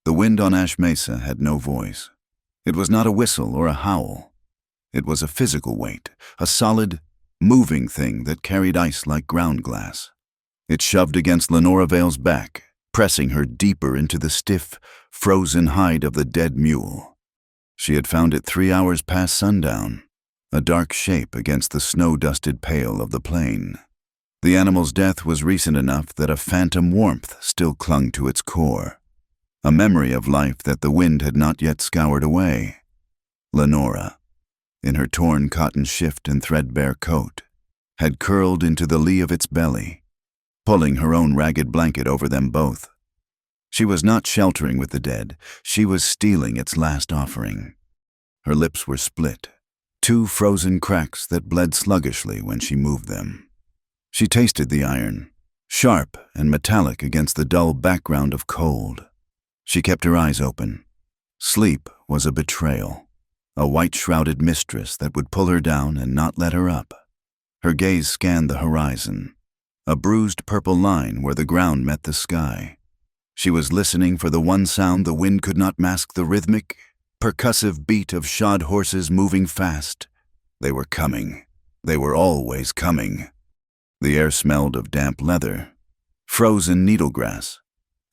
The wind on Ash Mesa had no voice. It was not a whistle or a howl. It was a physical weight, a solid, moving thing that carried ice like ground glass. It shoved against Lenora Vale's back, pressing her deeper into the stiff, frozen hide of the dead mule. She had found it 3 hours past sundown, a dark shape against the snow-dusted pale of the plain. The animal's death was recent enough that a phantom warmth still clung to its core, a memory of life that the wind had not yet scoured away. Lenora, in her torn cotton shift and threadbare coat, had curled into the lee of its belly, pulling her own ragged blanket over them both. She was not sheltering with the dead, she was stealing its last offering. Her lips were split, 2 frozen cracks that bled sluggishly when she moved them. She tasted the iron, sharp and metallic against the dull background of cold. She kept her eyes open. Sleep was a betrayal, a white-shrouded mistress that would pull her down and not let her up. Her gaze scanned the horizon, a bruised purple line where the ground met the sky. She was listening for the one sound the wind could not mask, the rhythmic, percussive beat of shod horses moving fast. They were coming. They were always coming. The air smelled of damp leather, frozen needlegrass,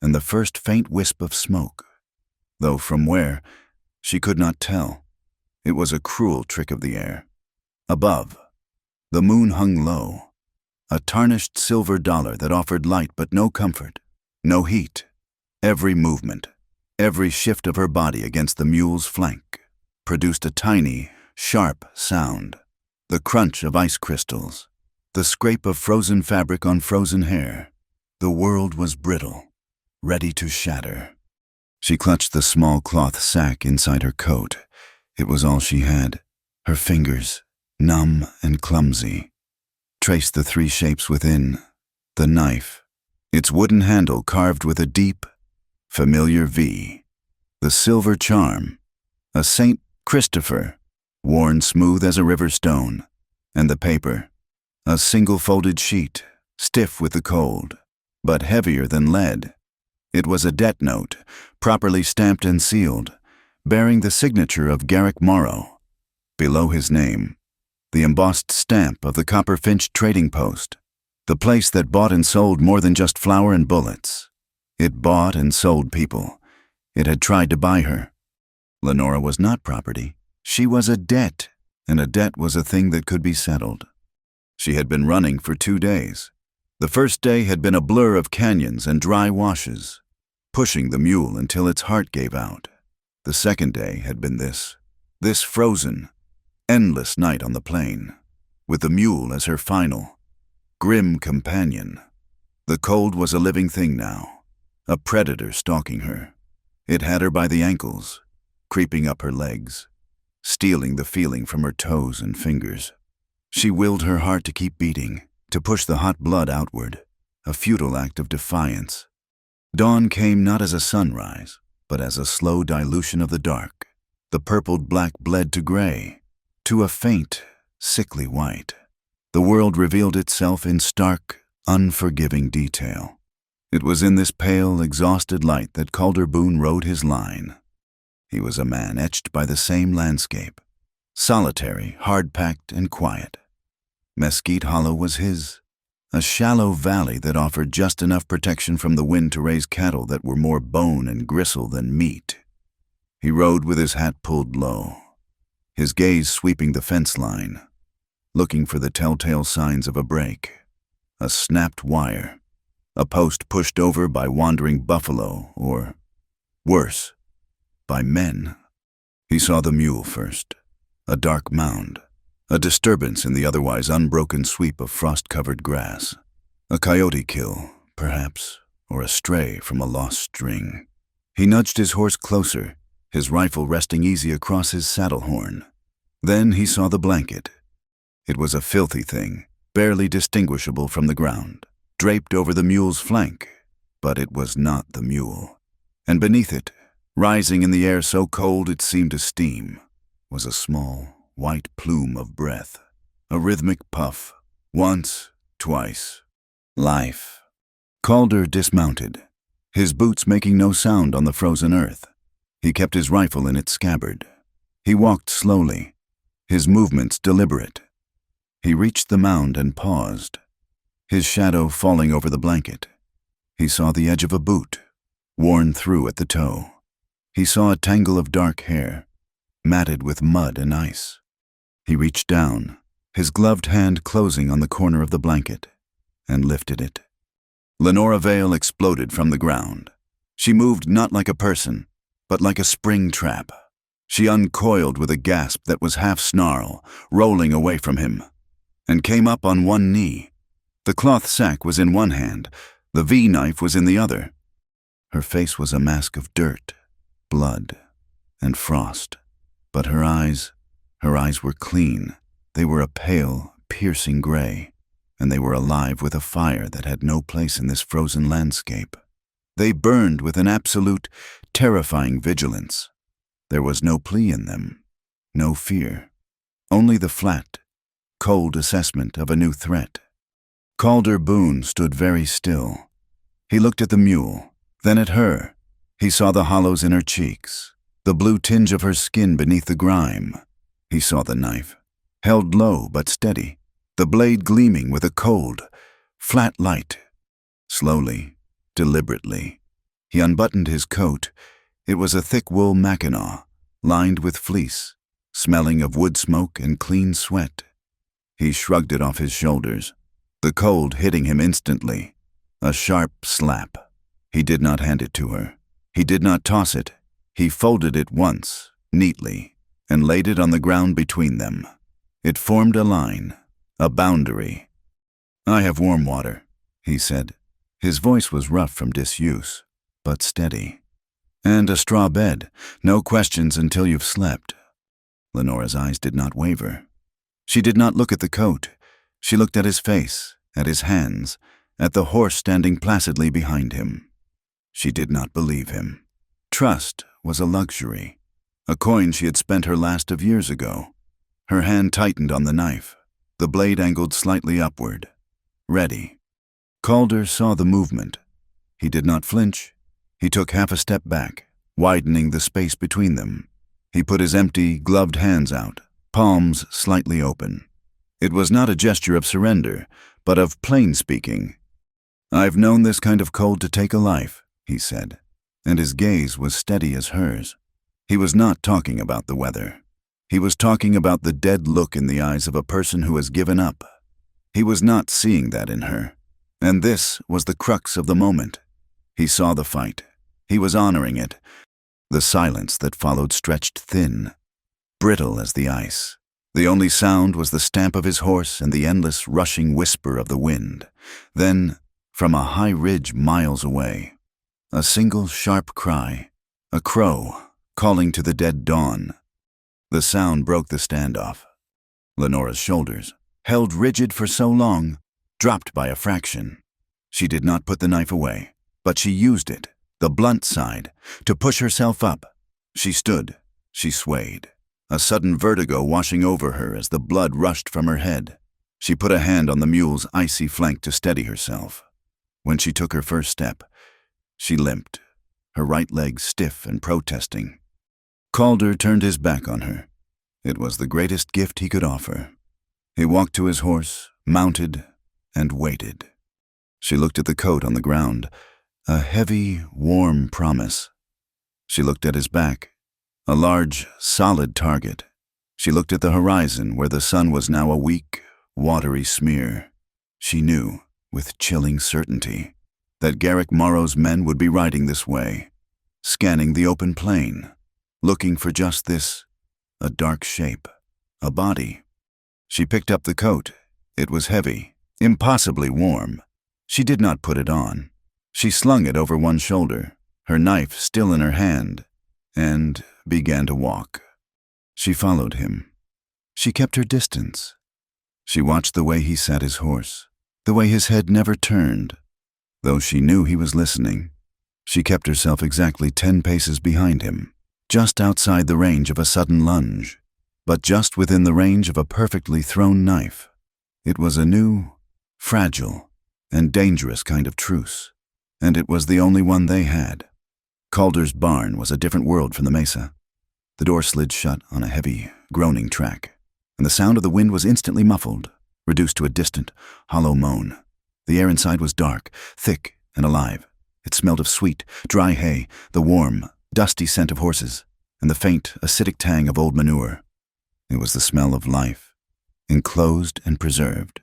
and the first faint wisp of smoke, though from where, she could not tell. It was a cruel trick of the air. Above, the moon hung low, a tarnished silver dollar that offered light but no comfort, no heat. Every movement, every shift of her body against the mule's flank produced a tiny, sharp sound, the crunch of ice crystals, the scrape of frozen fabric on frozen hair. The world was brittle, ready to shatter. She clutched the small cloth sack inside her coat. It was all she had. Her fingers, numb and clumsy, traced the 3 shapes within. The knife, its wooden handle carved with a deep, familiar V. The silver charm, a Saint Christopher, worn smooth as a river stone. And the paper, a single-folded sheet, stiff with the cold, but heavier than lead. It was a debt note, properly stamped and sealed, bearing the signature of Garrick Morrow. Below his name, the embossed stamp of the Copper Finch Trading Post, the place that bought and sold more than just flour and bullets. It bought and sold people. It had tried to buy her. Lenora was not property. She was a debt, and a debt was a thing that could be settled. She had been running for 2 days. The first day had been a blur of canyons and dry washes, pushing the mule until its heart gave out. The second day had been this frozen, endless night on the plain, with the mule as her final, grim companion. The cold was a living thing now, a predator stalking her. It had her by the ankles, creeping up her legs, stealing the feeling from her toes and fingers. She willed her heart to keep beating, to push the hot blood outward, a futile act of defiance. Dawn came not as a sunrise, but as a slow dilution of the dark. The purpled black bled to gray, to a faint, sickly white. The world revealed itself in stark, unforgiving detail. It was in this pale, exhausted light that Calder Boone wrote his line. He was a man etched by the same landscape, solitary, hard-packed, and quiet. Mesquite Hollow was his, a shallow valley that offered just enough protection from the wind to raise cattle that were more bone and gristle than meat. He rode with his hat pulled low, his gaze sweeping the fence line, looking for the telltale signs of a break, a snapped wire, a post pushed over by wandering buffalo, or, worse, by men. He saw the mule first, a dark mound, a disturbance in the otherwise unbroken sweep of frost-covered grass. A coyote kill, perhaps, or a stray from a lost string. He nudged his horse closer, his rifle resting easy across his saddle horn. Then he saw the blanket. It was a filthy thing, barely distinguishable from the ground, draped over the mule's flank, but it was not the mule. And beneath it, rising in the air so cold it seemed to steam, was a small, white plume of breath, a rhythmic puff, once, twice. Life. Calder dismounted, his boots making no sound on the frozen earth. He kept his rifle in its scabbard. He walked slowly, his movements deliberate. He reached the mound and paused, his shadow falling over the blanket. He saw the edge of a boot, worn through at the toe. He saw a tangle of dark hair, matted with mud and ice. He reached down, his gloved hand closing on the corner of the blanket, and lifted it. Lenora Vale exploded from the ground. She moved not like a person, but like a spring trap. She uncoiled with a gasp that was half snarl, rolling away from him, and came up on one knee. The cloth sack was in one hand, the V-knife was in the other. Her face was a mask of dirt, blood, and frost. But her eyes were clean. They were a pale, piercing gray, and they were alive with a fire that had no place in this frozen landscape. They burned with an absolute, terrifying vigilance. There was no plea in them, no fear, only the flat, cold assessment of a new threat. Calder Boone stood very still. He looked at the mule, then at her. He saw the hollows in her cheeks, the blue tinge of her skin beneath the grime. He saw the knife, held low but steady, the blade gleaming with a cold, flat light. Slowly, deliberately, he unbuttoned his coat. It was a thick wool mackinaw, lined with fleece, smelling of wood smoke and clean sweat. He shrugged it off his shoulders, the cold hitting him instantly. A sharp slap. He did not hand it to her. He did not toss it. He folded it once, neatly, and laid it on the ground between them. It formed a line, a boundary. "I have warm water," he said. His voice was rough from disuse, but steady. "And a straw bed. No questions until you've slept." Lenora's eyes did not waver. She did not look at the coat. She looked at his face, at his hands, at the horse standing placidly behind him. She did not believe him. Trust was a luxury, a coin she had spent her last of years ago. Her hand tightened on the knife, the blade angled slightly upward. Ready. Calder saw the movement. He did not flinch. He took half a step back, widening the space between them. He put his empty, gloved hands out, palms slightly open. It was not a gesture of surrender, but of plain speaking. "I've known this kind of cold to take a life," he said, and his gaze was steady as hers. He was not talking about the weather. He was talking about the dead look in the eyes of a person who has given up. He was not seeing that in her, and this was the crux of the moment. He saw the fight. He was honoring it. The silence that followed stretched thin, brittle as the ice. The only sound was the stamp of his horse and the endless rushing whisper of the wind. Then, from a high ridge miles away, a single sharp cry, a crow calling to the dead dawn. The sound broke the standoff. Lenora's shoulders, held rigid for so long, dropped by a fraction. She did not put the knife away, but she used it, the blunt side, to push herself up. She stood, she swayed, a sudden vertigo washing over her as the blood rushed from her head. She put a hand on the mule's icy flank to steady herself. When she took her first step, she limped, her right leg stiff and protesting. Calder turned his back on her. It was the greatest gift he could offer. He walked to his horse, mounted, and waited. She looked at the coat on the ground, a heavy, warm promise. She looked at his back, a large, solid target. She looked at the horizon where the sun was now a weak, watery smear. She knew, with chilling certainty, that Garrick Morrow's men would be riding this way, scanning the open plain, looking for just this, a dark shape, a body. She picked up the coat. It was heavy, impossibly warm. She did not put it on. She slung it over one shoulder, her knife still in her hand, and began to walk. She followed him. She kept her distance. She watched the way he sat his horse, the way his head never turned. Though she knew he was listening, she kept herself exactly 10 paces behind him, just outside the range of a sudden lunge, but just within the range of a perfectly thrown knife. It was a new, fragile, and dangerous kind of truce. and it was the only one they had. Calder's barn was a different world from the mesa. The door slid shut on a heavy, groaning track, and the sound of the wind was instantly muffled, reduced to a distant, hollow moan. The air inside was dark, thick, and alive. It smelled of sweet, dry hay, the warm, dusty scent of horses, and the faint, acidic tang of old manure. It was the smell of life, enclosed and preserved.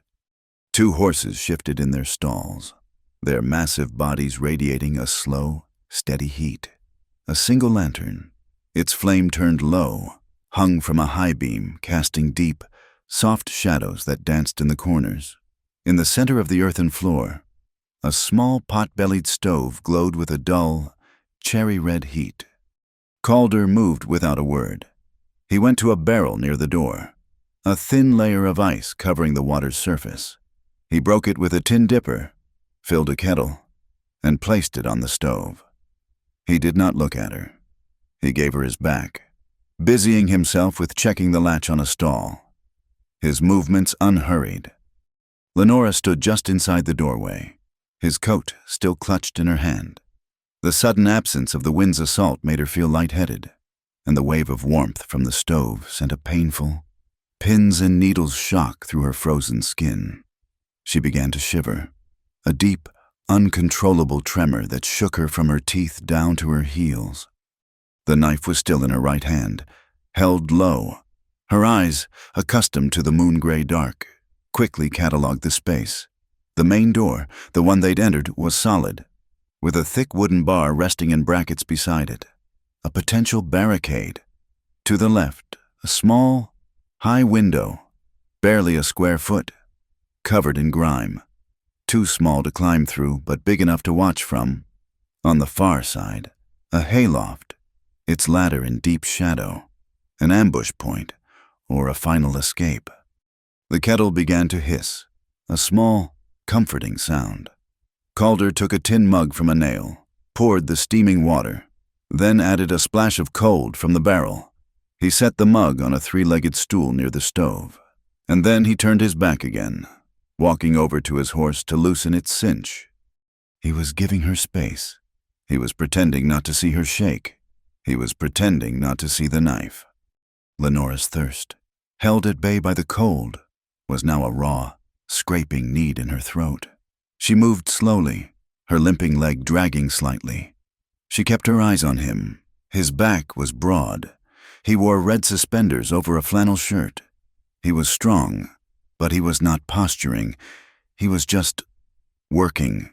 2 horses shifted in their stalls, their massive bodies radiating a slow, steady heat. A single lantern, its flame turned low, hung from a high beam, casting deep, soft shadows that danced in the corners. In the center of the earthen floor, a small pot-bellied stove glowed with a dull, cherry-red heat. Calder moved without a word. He went to a barrel near the door, a thin layer of ice covering the water's surface. He broke it with a tin dipper, filled a kettle, and placed it on the stove. He did not look at her. He gave her his back, busying himself with checking the latch on a stall, his movements unhurried. Lenora stood just inside the doorway, his coat still clutched in her hand. The sudden absence of the wind's assault made her feel lightheaded, and the wave of warmth from the stove sent a painful, pins and needles shock through her frozen skin. She began to shiver, a deep, uncontrollable tremor that shook her from her teeth down to her heels. The knife was still in her right hand, held low. Her eyes, accustomed to the moon-gray dark, quickly cataloged the space. The main door, the one they'd entered, was solid, with a thick wooden bar resting in brackets beside it. A potential barricade. To the left, a small, high window, barely a square foot, covered in grime. Too small to climb through, but big enough to watch from. On the far side, a hayloft, its ladder in deep shadow, an ambush point, or a final escape. The kettle began to hiss, a small, comforting sound. Calder took a tin mug from a nail, poured the steaming water, then added a splash of cold from the barrel. He set the mug on a 3-legged stool near the stove, and then he turned his back again, walking over to his horse to loosen its cinch. He was giving her space. He was pretending not to see her shake. He was pretending not to see the knife. Lenora's thirst, held at bay by the cold, was now a raw, scraping need in her throat. She moved slowly, her limping leg dragging slightly. She kept her eyes on him. His back was broad. He wore red suspenders over a flannel shirt. He was strong, but he was not posturing. He was just working.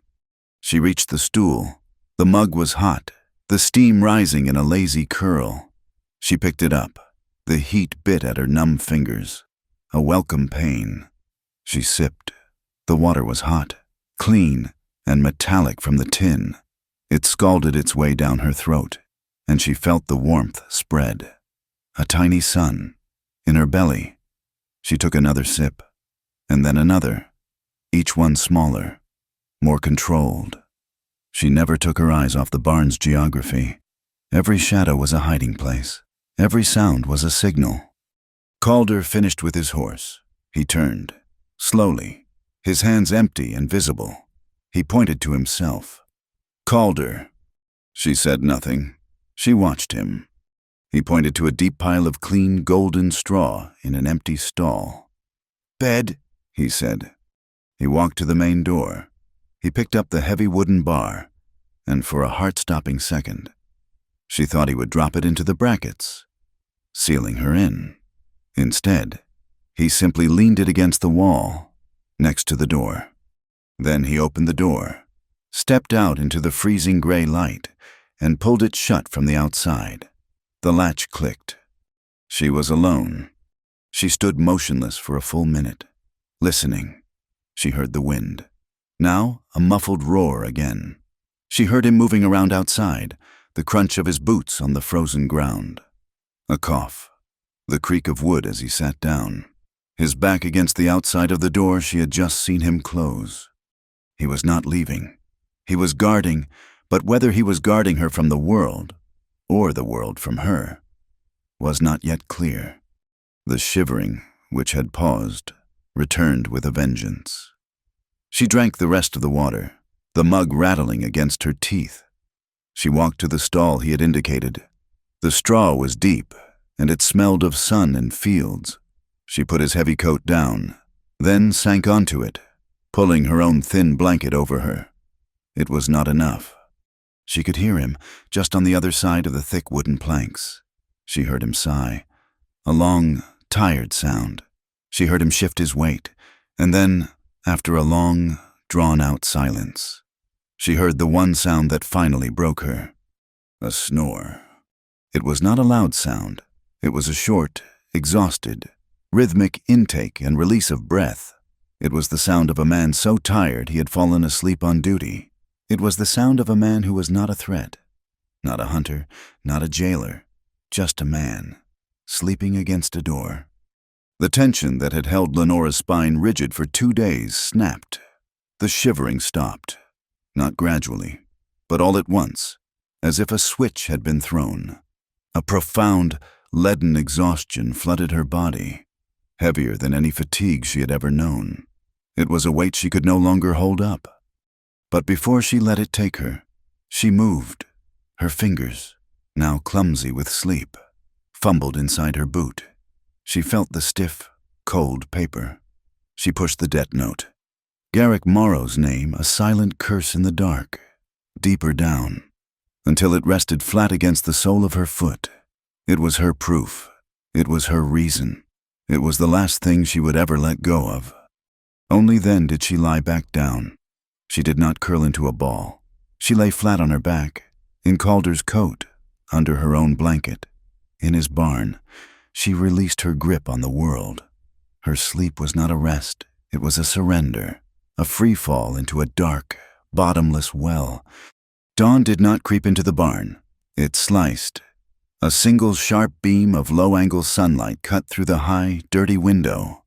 She reached the stool. The mug was hot, the steam rising in a lazy curl. She picked it up. The heat bit at her numb fingers, a welcome pain. She sipped. The water was hot, clean, and metallic from the tin. It scalded its way down her throat, and she felt the warmth spread. A tiny sun in her belly. She took another sip, and then another, each one smaller, more controlled. She never took her eyes off the barn's geography. Every shadow was a hiding place. Every sound was a signal. Calder finished with his horse. He turned, slowly, his hands empty and visible. He pointed to himself. Calder. She said nothing. She watched him. He pointed to a deep pile of clean, golden straw in an empty stall. Bed, he said. He walked to the main door. He picked up the heavy wooden bar, and for a heart-stopping second, she thought he would drop it into the brackets, sealing her in. Instead, he simply leaned it against the wall, next to the door. Then he opened the door, stepped out into the freezing gray light, and pulled it shut from the outside. The latch clicked. She was alone. She stood motionless for a full minute, listening. She heard the wind. Now, a muffled roar again. She heard him moving around outside, the crunch of his boots on the frozen ground. A cough, the creak of wood as he sat down, his back against the outside of the door she had just seen him close. He was not leaving. He was guarding, but whether he was guarding her from the world, or the world from her, was not yet clear. The shivering, which had paused, returned with a vengeance. She drank the rest of the water, the mug rattling against her teeth. She walked to the stall he had indicated. The straw was deep, and it smelled of sun and fields. She put his heavy coat down, then sank onto it, pulling her own thin blanket over her. It was not enough. She could hear him just on the other side of the thick wooden planks. She heard him sigh, a long, tired sound. She heard him shift his weight, and then, after a long, drawn-out silence, she heard the one sound that finally broke her. A snore. It was not a loud sound. It was a short, exhausted, rhythmic intake and release of breath. It was the sound of a man so tired he had fallen asleep on duty. It was the sound of a man who was not a threat, not a hunter, not a jailer, just a man, sleeping against a door. The tension that had held Lenora's spine rigid for 2 days snapped. The shivering stopped, not gradually, but all at once, as if a switch had been thrown. A profound, leaden exhaustion flooded her body, heavier than any fatigue she had ever known. It was a weight she could no longer hold up. But before she let it take her, she moved. Her fingers, now clumsy with sleep, fumbled inside her boot. She felt the stiff, cold paper. She pushed the debt note. Garrick Morrow's name, a silent curse in the dark, deeper down, until it rested flat against the sole of her foot. It was her proof. It was her reason. It was the last thing she would ever let go of. Only then did she lie back down. She did not curl into a ball. She lay flat on her back, in Calder's coat, under her own blanket. In his barn, she released her grip on the world. Her sleep was not a rest. It was a surrender, a free fall into a dark, bottomless well. Dawn did not creep into the barn. It sliced. A single sharp beam of low-angle sunlight cut through the high, dirty window,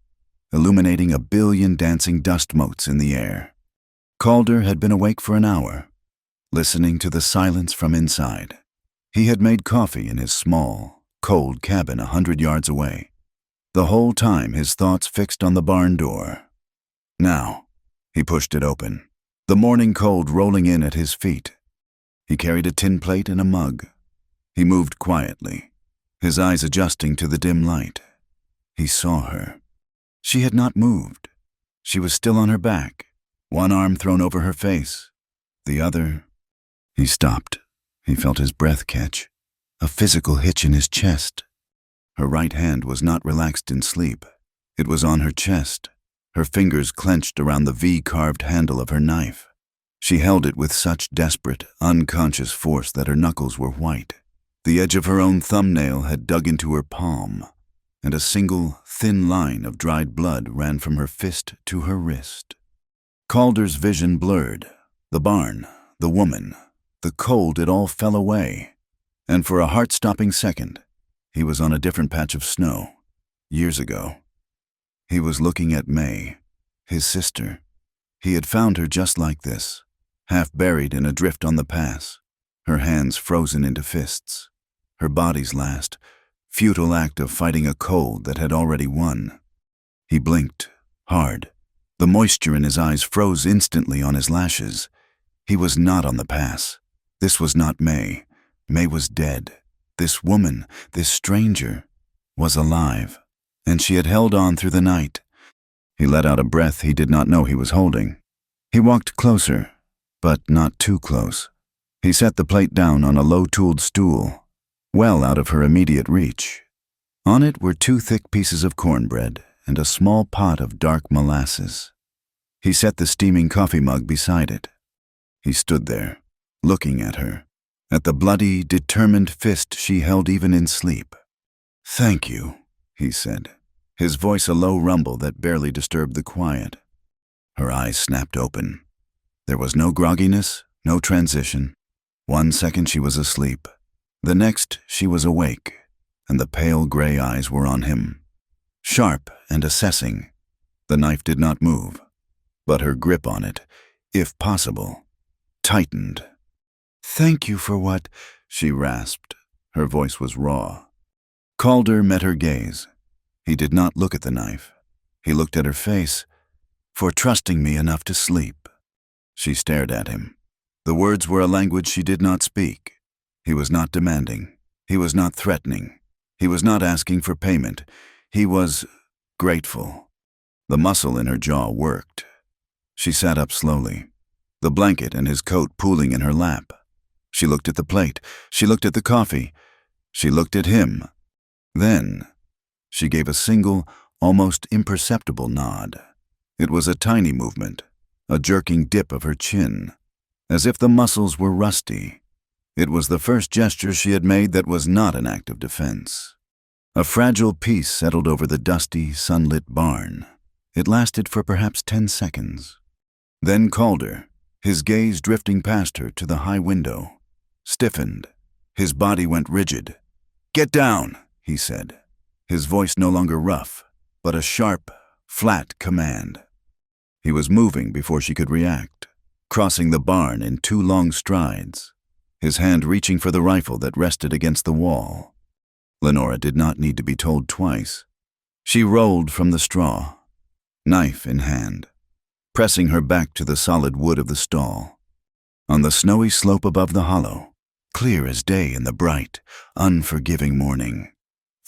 illuminating a billion dancing dust motes in the air. Calder had been awake for an hour, listening to the silence from inside. He had made coffee in his small, cold cabin 100 yards away. The whole time his thoughts fixed on the barn door. Now, he pushed it open, the morning cold rolling in at his feet. He carried a tin plate and a mug. He moved quietly, his eyes adjusting to the dim light. He saw her. She had not moved. She was still on her back, one arm thrown over her face, the other. He stopped. He felt his breath catch, a physical hitch in his chest. Her right hand was not relaxed in sleep. It was on her chest, her fingers clenched around the V-carved handle of her knife. She held it with such desperate, unconscious force that her knuckles were white. The edge of her own thumbnail had dug into her palm, and a single, thin line of dried blood ran from her fist to her wrist. Calder's vision blurred. The barn, the woman, the cold, it all fell away. And for a heart-stopping second, he was on a different patch of snow, years ago. He was looking at May, his sister. He had found her just like this, half buried in a drift on the pass, her hands frozen into fists, her body's last, futile act of fighting a cold that had already won. He blinked, hard. The moisture in his eyes froze instantly on his lashes. He was not on the pass. This was not May. May was dead. This woman, this stranger, was alive, and she had held on through the night. He let out a breath he did not know he was holding. He walked closer, but not too close. He set the plate down on a low-tooled stool, well out of her immediate reach. On it were 2 thick pieces of cornbread and a small pot of dark molasses. He set the steaming coffee mug beside it. He stood there, looking at her, at the bloody, determined fist she held even in sleep. "Thank you," he said, his voice a low rumble that barely disturbed the quiet. Her eyes snapped open. There was no grogginess, no transition. 1 second she was asleep. The next she was awake, and the pale gray eyes were on him, sharp and assessing. The knife did not move, but her grip on it, if possible, tightened. "Thank you for what," she rasped. Her voice was raw. Calder met her gaze. He did not look at the knife. He looked at her face. "For trusting me enough to sleep." She stared at him. The words were a language she did not speak. He was not demanding. He was not threatening. He was not asking for payment. He was grateful. The muscle in her jaw worked. She sat up slowly, the blanket and his coat pooling in her lap. She looked at the plate. She looked at the coffee. She looked at him. Then, she gave a single, almost imperceptible nod. It was a tiny movement, a jerking dip of her chin, as if the muscles were rusty. It was the first gesture she had made that was not an act of defense. A fragile peace settled over the dusty, sunlit barn. It lasted for perhaps 10 seconds. Then Calder, his gaze drifting past her to the high window, stiffened. His body went rigid. "Get down," he said, his voice no longer rough, but a sharp, flat command. He was moving before she could react, crossing the barn in 2 long strides, his hand reaching for the rifle that rested against the wall. Lenora did not need to be told twice. She rolled from the straw, knife in hand, pressing her back to the solid wood of the stall. On the snowy slope above the hollow, clear as day in the bright, unforgiving morning,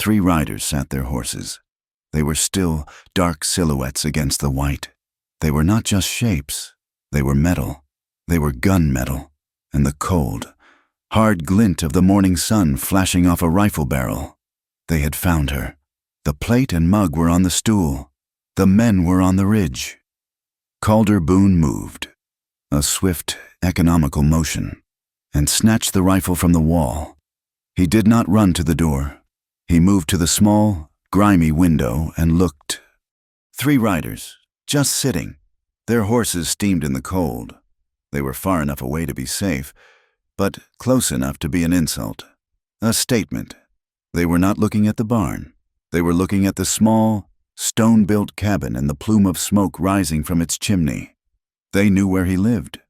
3 riders sat their horses. They were still, dark silhouettes against the white. They were not just shapes. They were metal. They were gun metal, and the cold, hard glint of the morning sun flashing off a rifle barrel. They had found her. The plate and mug were on the stool. The men were on the ridge. Calder Boone moved, a swift, economical motion, and snatched the rifle from the wall. He did not run to the door. He moved to the small, grimy window and looked. 3 riders, just sitting. Their horses steamed in the cold. They were far enough away to be safe, but close enough to be an insult, a statement. They were not looking at the barn. They were looking at the small, stone-built cabin and the plume of smoke rising from its chimney. They knew where he lived.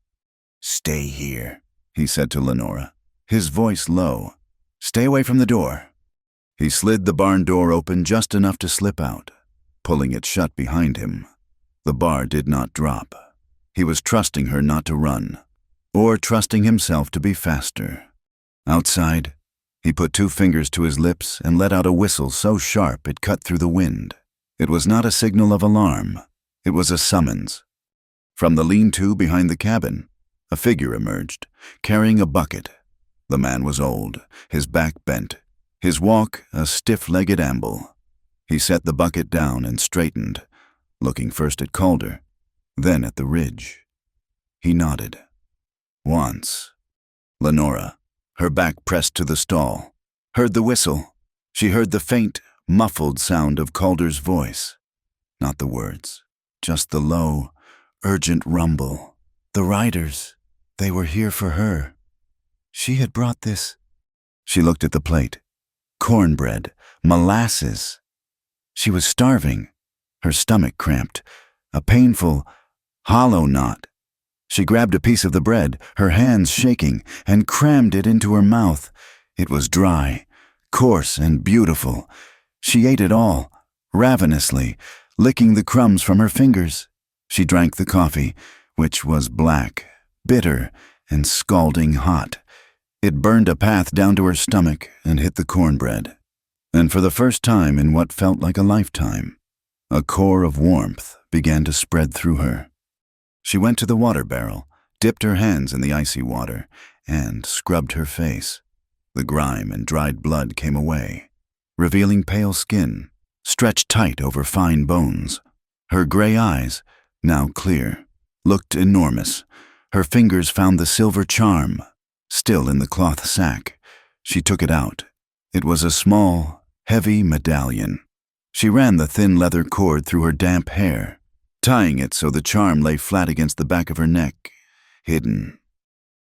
"Stay here," he said to Lenora, his voice low. "Stay away from the door." He slid the barn door open just enough to slip out, pulling it shut behind him. The bar did not drop. He was trusting her not to run, or trusting himself to be faster. Outside, he put 2 fingers to his lips and let out a whistle so sharp it cut through the wind. It was not a signal of alarm. It was a summons. From the lean-to behind the cabin, a figure emerged, carrying a bucket. The man was old, his back bent, his walk a stiff-legged amble. He set the bucket down and straightened, looking first at Calder, then at the ridge. He nodded. Once. Lenora, her back pressed to the stall, heard the whistle. She heard the faint, muffled sound of Calder's voice. Not the words, just the low, urgent rumble. The riders, they were here for her. She had brought this. She looked at the plate. Cornbread, molasses. She was starving, her stomach cramped, a painful, hollow knot. She grabbed a piece of the bread, her hands shaking, and crammed it into her mouth. It was dry, coarse, and beautiful. She ate it all, ravenously, licking the crumbs from her fingers. She drank the coffee, which was black, bitter, and scalding hot. It burned a path down to her stomach and hit the cornbread. And for the first time in what felt like a lifetime, a core of warmth began to spread through her. She went to the water barrel, dipped her hands in the icy water, and scrubbed her face. The grime and dried blood came away, revealing pale skin, stretched tight over fine bones. Her gray eyes, now clear, looked enormous. Her fingers found the silver charm, still in the cloth sack. She took it out. It was a small, heavy medallion. She ran the thin leather cord through her damp hair, tying it so the charm lay flat against the back of her neck, hidden.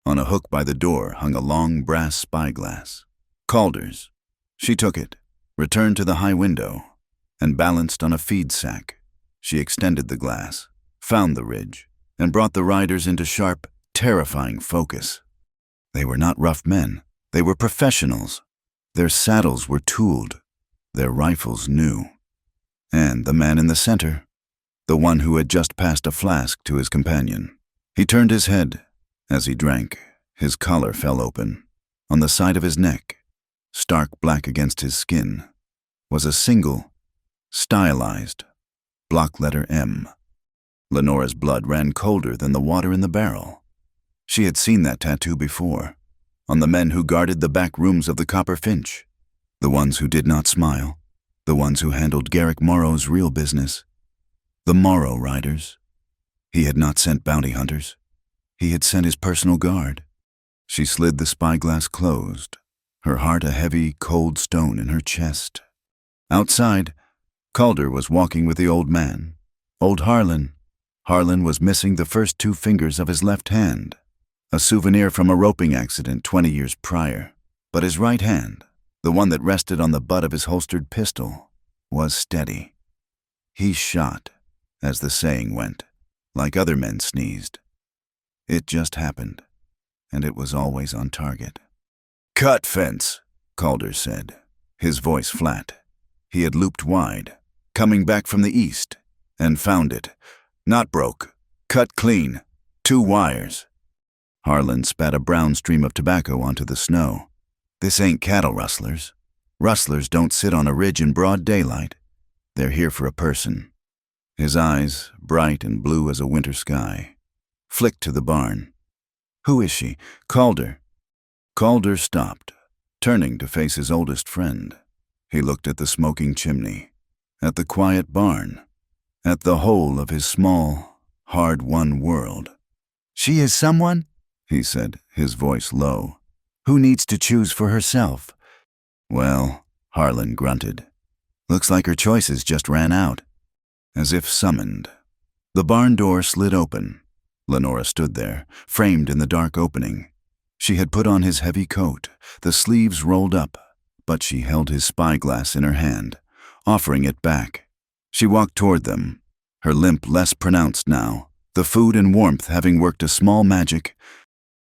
On a hook by the door hung a long brass spyglass. Calder's. She took it, returned to the high window, and balanced on a feed sack. She extended the glass, found the ridge, and brought the riders into sharp, terrifying focus. They were not rough men. They were professionals. Their saddles were tooled, their rifles new. And the man in the center, the one who had just passed a flask to his companion, He turned his head. As he drank, his collar fell open. On the side of his neck, stark black against his skin, was a single, stylized, block letter M. Lenora's blood ran colder than the water in the barrel. She had seen that tattoo before, on the men who guarded the back rooms of the Copper Finch, the ones who did not smile, the ones who handled Garrick Morrow's real business, the Morrow Riders. He had not sent bounty hunters. He had sent his personal guard. She slid the spyglass closed, her heart a heavy, cold stone in her chest. Outside, Calder was walking with the old man, old Harlan. Harlan was missing the first 2 fingers of his left hand, a souvenir from a roping accident 20 years prior. But his right hand, the one that rested on the butt of his holstered pistol, was steady. He shot, as the saying went, like other men sneezed. It just happened, and it was always on target. "Cut fence," Calder said, his voice flat. He had looped wide, coming back from the east, and found it. Not broke, cut clean, 2 wires. Harlan spat a brown stream of tobacco onto the snow. "This ain't cattle rustlers. Rustlers don't sit on a ridge in broad daylight. They're here for a person." His eyes, bright and blue as a winter sky, flicked to the barn. "Who is she?" "Calder." Calder stopped, turning to face his oldest friend. He looked at the smoking chimney, at the quiet barn, at the whole of his small, hard-won world. "She is someone," he said, his voice low, "who needs to choose for herself." "Well," Harlan grunted, "looks like her choices just ran out." As if summoned, the barn door slid open. Lenora stood there, framed in the dark opening. She had put on his heavy coat, the sleeves rolled up, but she held his spyglass in her hand, offering it back. She walked toward them, her limp less pronounced now, the food and warmth having worked a small magic.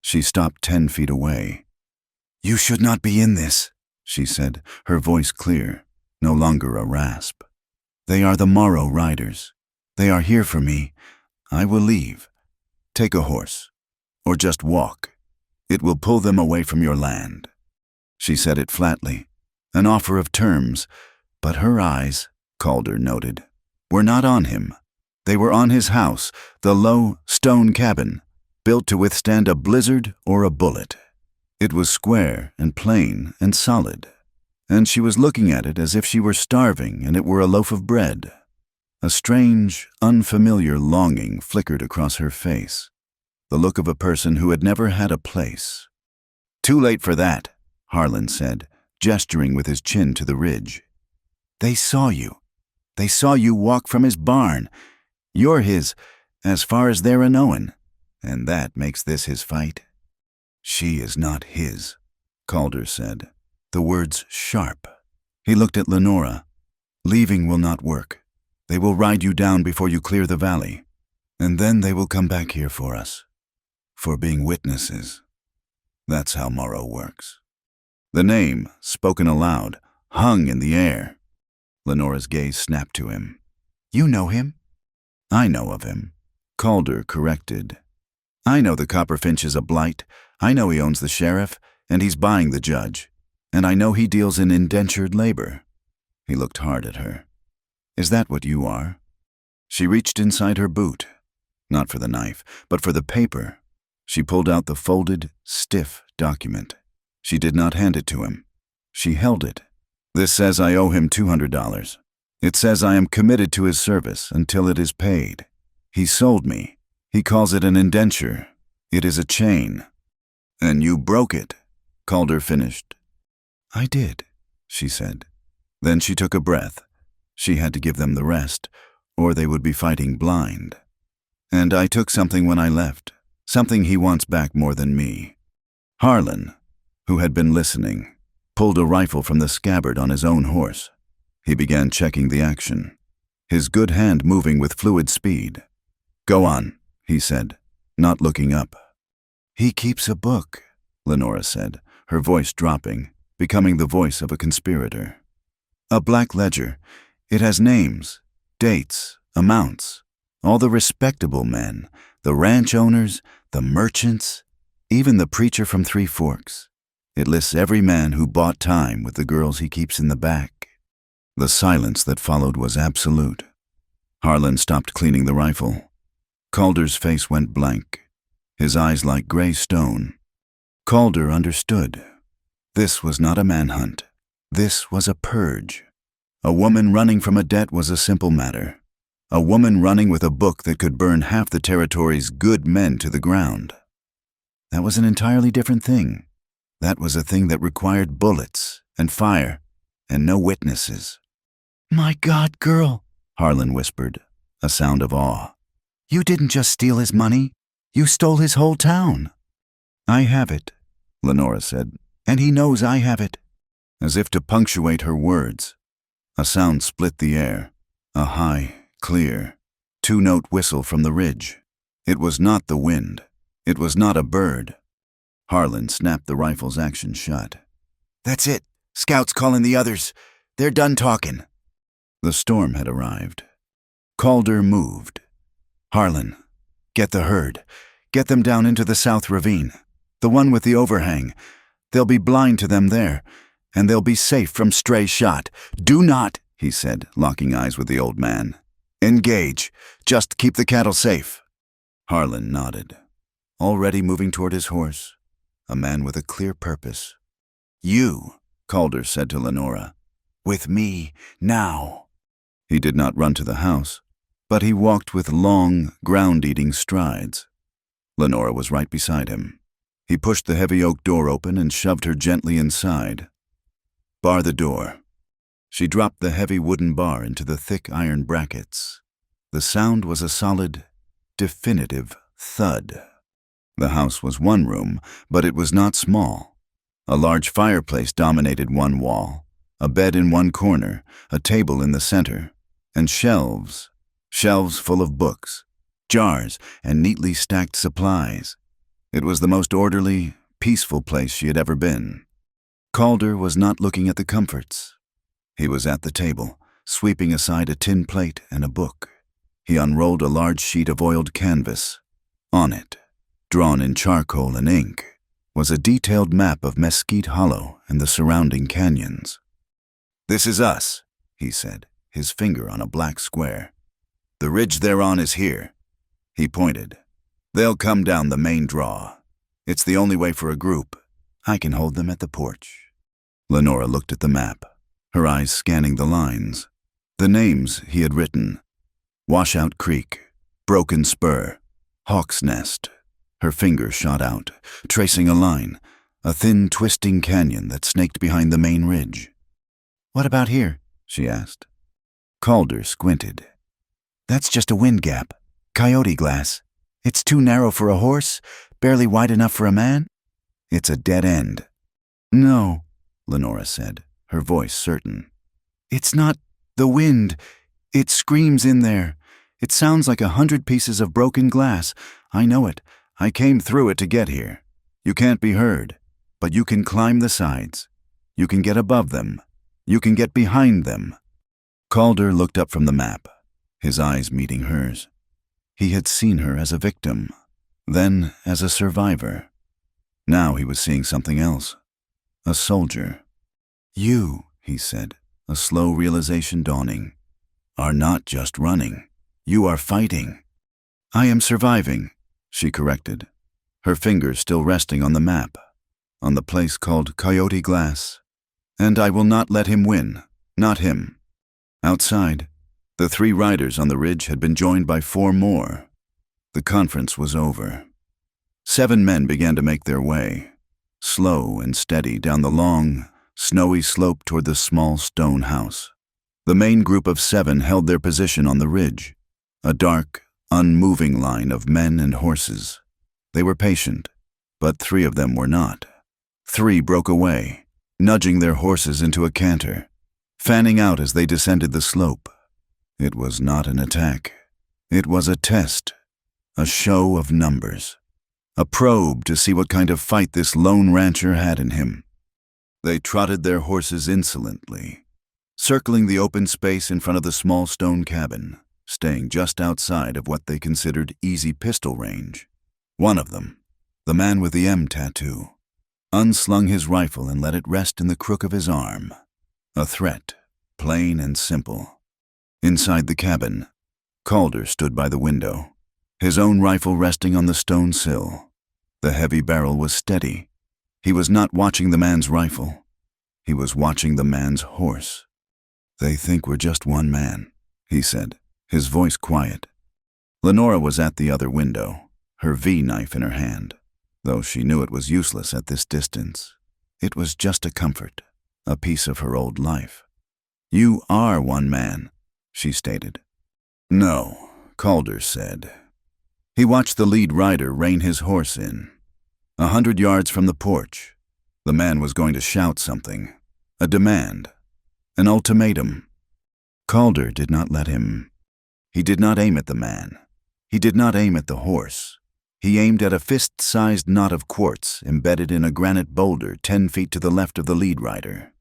She stopped 10 feet away. "You should not be in this," she said, her voice clear, no longer a rasp. "They are the Morrow Riders. They are here for me. I will leave. Take a horse, or just walk. It will pull them away from your land." She said it flatly, an offer of terms, but her eyes, Calder noted, were not on him. They were on his house, the low, stone cabin, built to withstand a blizzard or a bullet. It was square and plain and solid, and she was looking at it as if she were starving and it were a loaf of bread. A strange, unfamiliar longing flickered across her face, the look of a person who had never had a place. "Too late for that," Harlan said, gesturing with his chin to the ridge. "They saw you. They saw you walk from his barn. You're his, as far as they're a-knowin', and that makes this his fight." "She is not his," Calder said, the words sharp. He looked at Lenora. "Leaving will not work. They will ride you down before you clear the valley, and then they will come back here for us, for being witnesses. That's how Morrow works." The name, spoken aloud, hung in the air. Lenora's gaze snapped to him. "You know him?" "I know of him," Calder corrected. "I know the Copperfinch is a blight. I know he owns the sheriff, and he's buying the judge. And I know he deals in indentured labor." He looked hard at her. "Is that what you are?" She reached inside her boot, not for the knife, but for the paper. She pulled out the folded, stiff document. She did not hand it to him. She held it. "This says I owe him $200. It says I am committed to his service until it is paid. He sold me. He calls it an indenture. It is a chain." "And you broke it," Calder finished. "I did," she said. Then she took a breath. She had to give them the rest, or they would be fighting blind. "And I took something when I left, something he wants back more than me." Harlan, who had been listening, pulled a rifle from the scabbard on his own horse. He began checking the action, his good hand moving with fluid speed. "Go on," he said, not looking up. "He keeps a book," Lenora said, her voice dropping, becoming the voice of a conspirator. "A black ledger. It has names, dates, amounts, all the respectable men, the ranch owners, the merchants, even the preacher from Three Forks. It lists every man who bought time with the girls he keeps in the back. The silence that followed was absolute. Harlan stopped cleaning the rifle. Calder's face went blank, his eyes like gray stone. Calder understood. This was not a manhunt. This was a purge. A woman running from a debt was a simple matter. A woman running with a book that could burn half the territory's good men to the ground. That was an entirely different thing. That was a thing that required bullets and fire and no witnesses. "My God, girl," Harlan whispered, a sound of awe. "You didn't just steal his money. You stole his whole town." "I have it," Lenora said, "and he knows I have it." As if to punctuate her words, a sound split the air, a high, clear, two-note whistle from the ridge. It was not the wind. It was not a bird. Harlan snapped the rifle's action shut. "That's it. Scouts calling the others. They're done talking." The storm had arrived. Calder moved. "Harlan, get the herd. Get them down into the south ravine. The one with the overhang. They'll be blind to them there, and they'll be safe from stray shot. Do not," he said, locking eyes with the old man, "engage. Just keep the cattle safe." Harlan nodded, already moving toward his horse, a man with a clear purpose. "You," Calder said to Lenora, "with me now." He did not run to the house, but he walked with long, ground-eating strides. Lenora was right beside him. He pushed the heavy oak door open and shoved her gently inside. "Bar the door." She dropped the heavy wooden bar into the thick iron brackets. The sound was a solid, definitive thud. The house was one room, but it was not small. A large fireplace dominated one wall, a bed in one corner, a table in the center, and shelves full of books, jars, and neatly stacked supplies. It was the most orderly, peaceful place she had ever been. Calder was not looking at the comforts. He was at the table, sweeping aside a tin plate and a book. He unrolled a large sheet of oiled canvas. On it, drawn in charcoal and ink, was a detailed map of Mesquite Hollow and the surrounding canyons. "This is us," he said, his finger on a black square. "The ridge they're on is here." He pointed. "They'll come down the main draw. It's the only way for a group. I can hold them at the porch." Lenora looked at the map, her eyes scanning the lines. The names he had written: Washout Creek, Broken Spur, Hawk's Nest. Her finger shot out, tracing a line, a thin, twisting canyon that snaked behind the main ridge. "What about here?" she asked. Calder squinted. "That's just a wind gap, coyote glass. It's too narrow for a horse, barely wide enough for a man. It's a dead end." "No," Lenora said, her voice certain. "It's not the wind. It screams in there. It sounds like 100 pieces of broken glass. I know it. I came through it to get here. You can't be heard, but you can climb the sides. You can get above them. You can get behind them." Calder looked up from the map, his eyes meeting hers. He had seen her as a victim, then as a survivor. Now he was seeing something else. A soldier. "You," he said, a slow realization dawning, "are not just running. You are fighting." "I am surviving," she corrected, her fingers still resting on the map, on the place called Coyote Glass. "And I will not let him win, not him." Outside, the 3 riders on the ridge had been joined by 4 more. The conference was over. 7 men began to make their way, slow and steady, down the long, snowy slope toward the small stone house. The main group of 7 held their position on the ridge, a dark, unmoving line of men and horses. They were patient, but 3 of them were not. 3 broke away, nudging their horses into a canter, fanning out as they descended the slope. It was not an attack. It was a test, a show of numbers, a probe to see what kind of fight this lone rancher had in him. They trotted their horses insolently, circling the open space in front of the small stone cabin, staying just outside of what they considered easy pistol range. One of them, the man with the M tattoo, unslung his rifle and let it rest in the crook of his arm. A threat, plain and simple. Inside the cabin, Calder stood by the window, his own rifle resting on the stone sill. The heavy barrel was steady. He was not watching the man's rifle. He was watching the man's horse. "They think we're just one man," he said, his voice quiet. Lenora was at the other window, her V-knife in her hand, though she knew it was useless at this distance. It was just a comfort, a piece of her old life. "You are one man," she stated. "No," Calder said. He watched the lead rider rein his horse in. 100 yards from the porch, the man was going to shout something, a demand, an ultimatum. Calder did not let him. He did not aim at the man. He did not aim at the horse. He aimed at a fist-sized knot of quartz embedded in a granite boulder 10 feet to the left of the lead rider.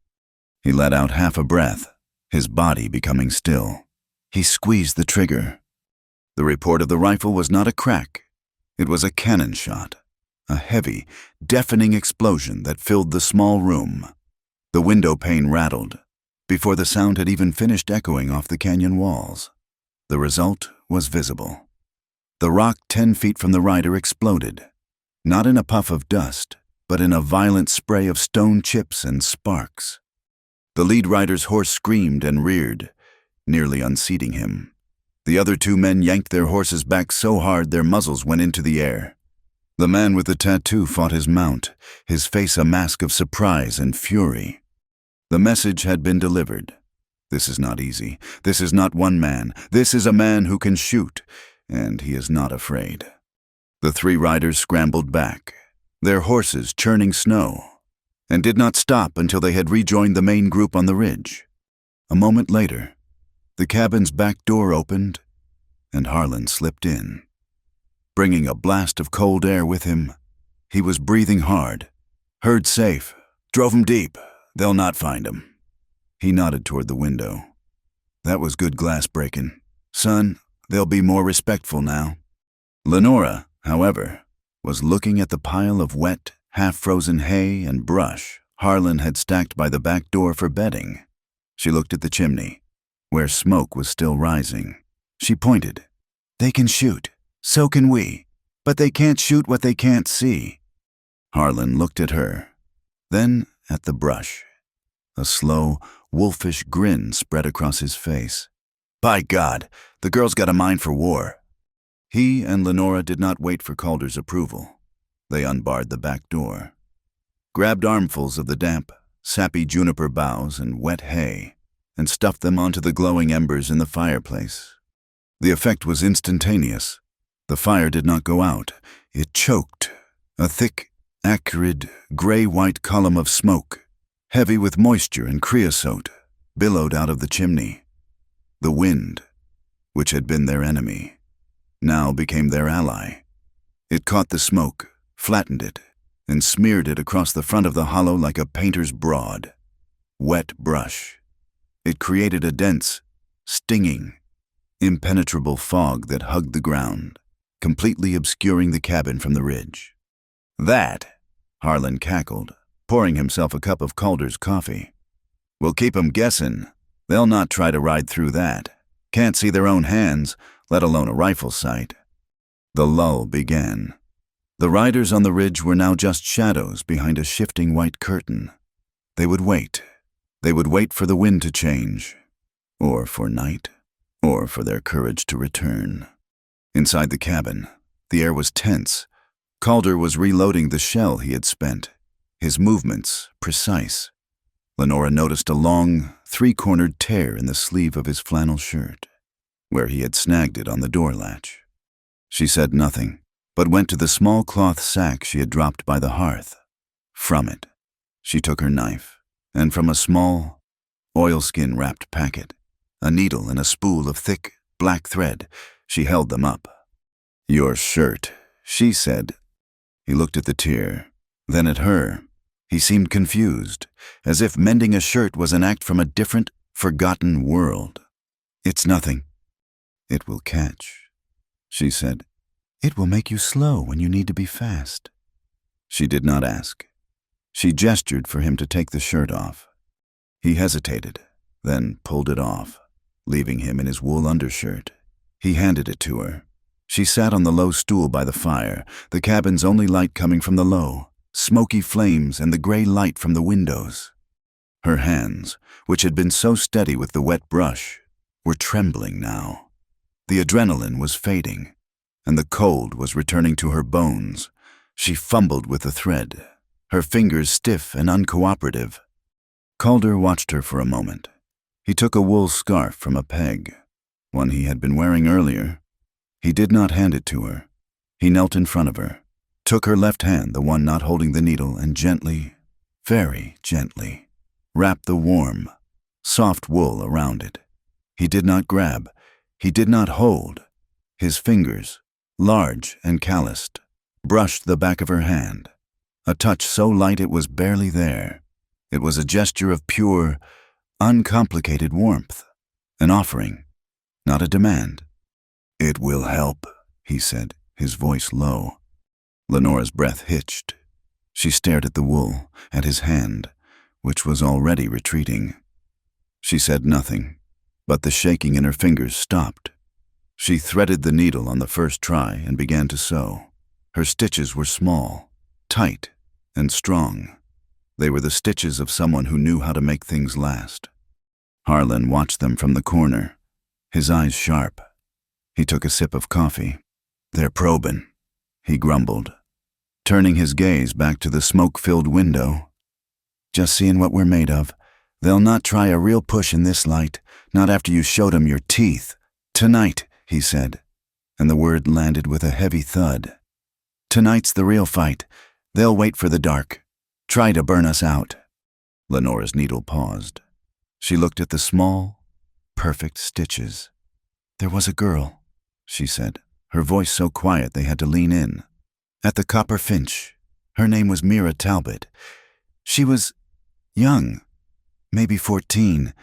He let out half a breath, his body becoming still. He squeezed the trigger. The report of the rifle was not a crack. It was a cannon shot, a heavy, deafening explosion that filled the small room. The window pane rattled before the sound had even finished echoing off the canyon walls. The result was visible. The rock 10 feet from the rider exploded, not in a puff of dust, but in a violent spray of stone chips and sparks. The lead rider's horse screamed and reared, nearly unseating him. The other 2 men yanked their horses back so hard their muzzles went into the air. The man with the tattoo fought his mount, his face a mask of surprise and fury. The message had been delivered. This is not easy. This is not one man. This is a man who can shoot, and he is not afraid. The 3 riders scrambled back, their horses churning snow, and did not stop until they had rejoined the main group on the ridge. A moment later, the cabin's back door opened, and Harlan slipped in. Bringing a blast of cold air with him, he was breathing hard. "Herd safe. Drove 'em deep. They'll not find 'em." He nodded toward the window. "That was good glass breaking. Son, they'll be more respectful now." Lenora, however, was looking at the pile of wet, half-frozen hay and brush Harlan had stacked by the back door for bedding. She looked at the chimney, where smoke was still rising. She pointed. "They can shoot. So can we. But they can't shoot what they can't see." Harlan looked at her, then at the brush. A slow, wolfish grin spread across his face. "By God, the girl's got a mind for war." He and Lenora did not wait for Calder's approval. They unbarred the back door, grabbed armfuls of the damp, sappy juniper boughs and wet hay, and stuffed them onto the glowing embers in the fireplace. The effect was instantaneous. The fire did not go out. It choked, a thick, acrid, gray-white column of smoke, heavy with moisture and creosote, billowed out of the chimney. The wind, which had been their enemy, now became their ally. It caught the smoke, flattened it, and smeared it across the front of the hollow like a painter's broad. Wet brush. It created a dense, stinging, impenetrable fog that hugged the ground, completely obscuring the cabin from the ridge. "That," Harlan cackled, pouring himself a cup of Calder's coffee. "We'll keep 'em guessing. They'll not try to ride through that. Can't see their own hands, let alone a rifle sight." The lull began. The riders on the ridge were now just shadows behind a shifting white curtain. They would wait. They would wait for the wind to change, or for night, or for their courage to return. Inside the cabin, the air was tense. Calder was reloading the shell he had spent, his movements precise. Lenora noticed a long, 3-cornered tear in the sleeve of his flannel shirt, where he had snagged it on the door latch. She said nothing, but went to the small cloth sack she had dropped by the hearth. From it, she took her knife, and from a small, oilskin-wrapped packet, a needle and a spool of thick, black thread, she held them up. "Your shirt," she said. He looked at the tear, then at her. He seemed confused, as if mending a shirt was an act from a different, forgotten world. "It's nothing." "It will catch," she said. "It will make you slow when you need to be fast." She did not ask. She gestured for him to take the shirt off. He hesitated, then pulled it off, leaving him in his wool undershirt. He handed it to her. She sat on the low stool by the fire, the cabin's only light coming from the low, smoky flames and the gray light from the windows. Her hands, which had been so steady with the wet brush, were trembling now. The adrenaline was fading, and the cold was returning to her bones. She fumbled with the thread, her fingers stiff and uncooperative. Calder watched her for a moment. He took a wool scarf from a peg, one he had been wearing earlier. He did not hand it to her. He knelt in front of her, took her left hand, the one not holding the needle, and gently, very gently, wrapped the warm, soft wool around it. He did not grab. He did not hold. His fingers, large and calloused, brushed the back of her hand, a touch so light it was barely there. It was a gesture of pure, uncomplicated warmth, an offering, not a demand. "It will help," he said, his voice low. Lenora's breath hitched. She stared at the wool, at his hand, which was already retreating. She said nothing, but the shaking in her fingers stopped. She threaded the needle on the first try and began to sew. Her stitches were small, tight, and strong. They were the stitches of someone who knew how to make things last. Harlan watched them from the corner, his eyes sharp. He took a sip of coffee. "They're probin'," he grumbled, turning his gaze back to the smoke-filled window. "Just seeing what we're made of. They'll not try a real push in this light, not after you showed 'em your teeth. Tonight," he said, and the word landed with a heavy thud. "Tonight's the real fight. They'll wait for the dark. Try to burn us out." Lenora's needle paused. She looked at the small, perfect stitches. "There was a girl," she said, her voice so quiet they had to lean in. "At the Copper Finch. Her name was Mira Talbot. She was young, maybe 14.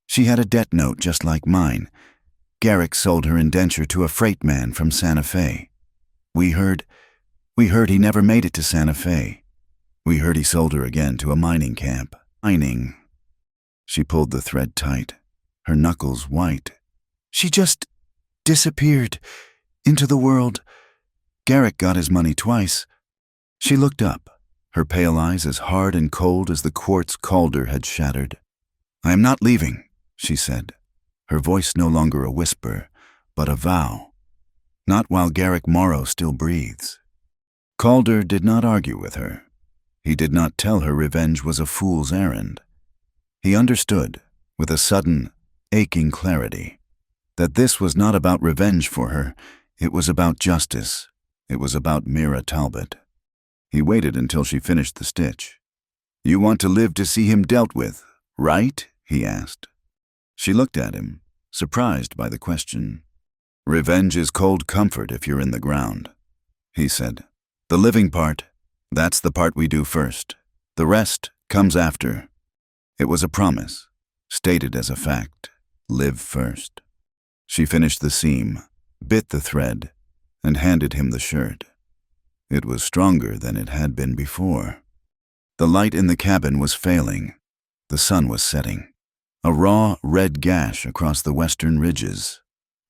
She had a debt note just like mine. Garrick sold her indenture to a freight man from Santa Fe. We heard he never made it to Santa Fe. We heard he sold her again to a mining camp. Mining." She pulled the thread tight, her knuckles white. "She just disappeared into the world. Garrick got his money twice." She looked up, her pale eyes as hard and cold as the quartz Calder had shattered. "I am not leaving," she said, her voice no longer a whisper, but a vow. "Not while Garrick Morrow still breathes." Calder did not argue with her. He did not tell her revenge was a fool's errand. He understood, with a sudden, aching clarity, that this was not about revenge for her. It was about justice. It was about Mira Talbot. He waited until she finished the stitch. "You want to live to see him dealt with, right?" he asked. She looked at him, surprised by the question. "Revenge is cold comfort if you're in the ground," he said. "The living part, that's the part we do first. The rest comes after." It was a promise, stated as a fact. Live first. She finished the seam, bit the thread, and handed him the shirt. It was stronger than it had been before. The light in the cabin was failing. The sun was setting. A raw, red gash across the western ridges.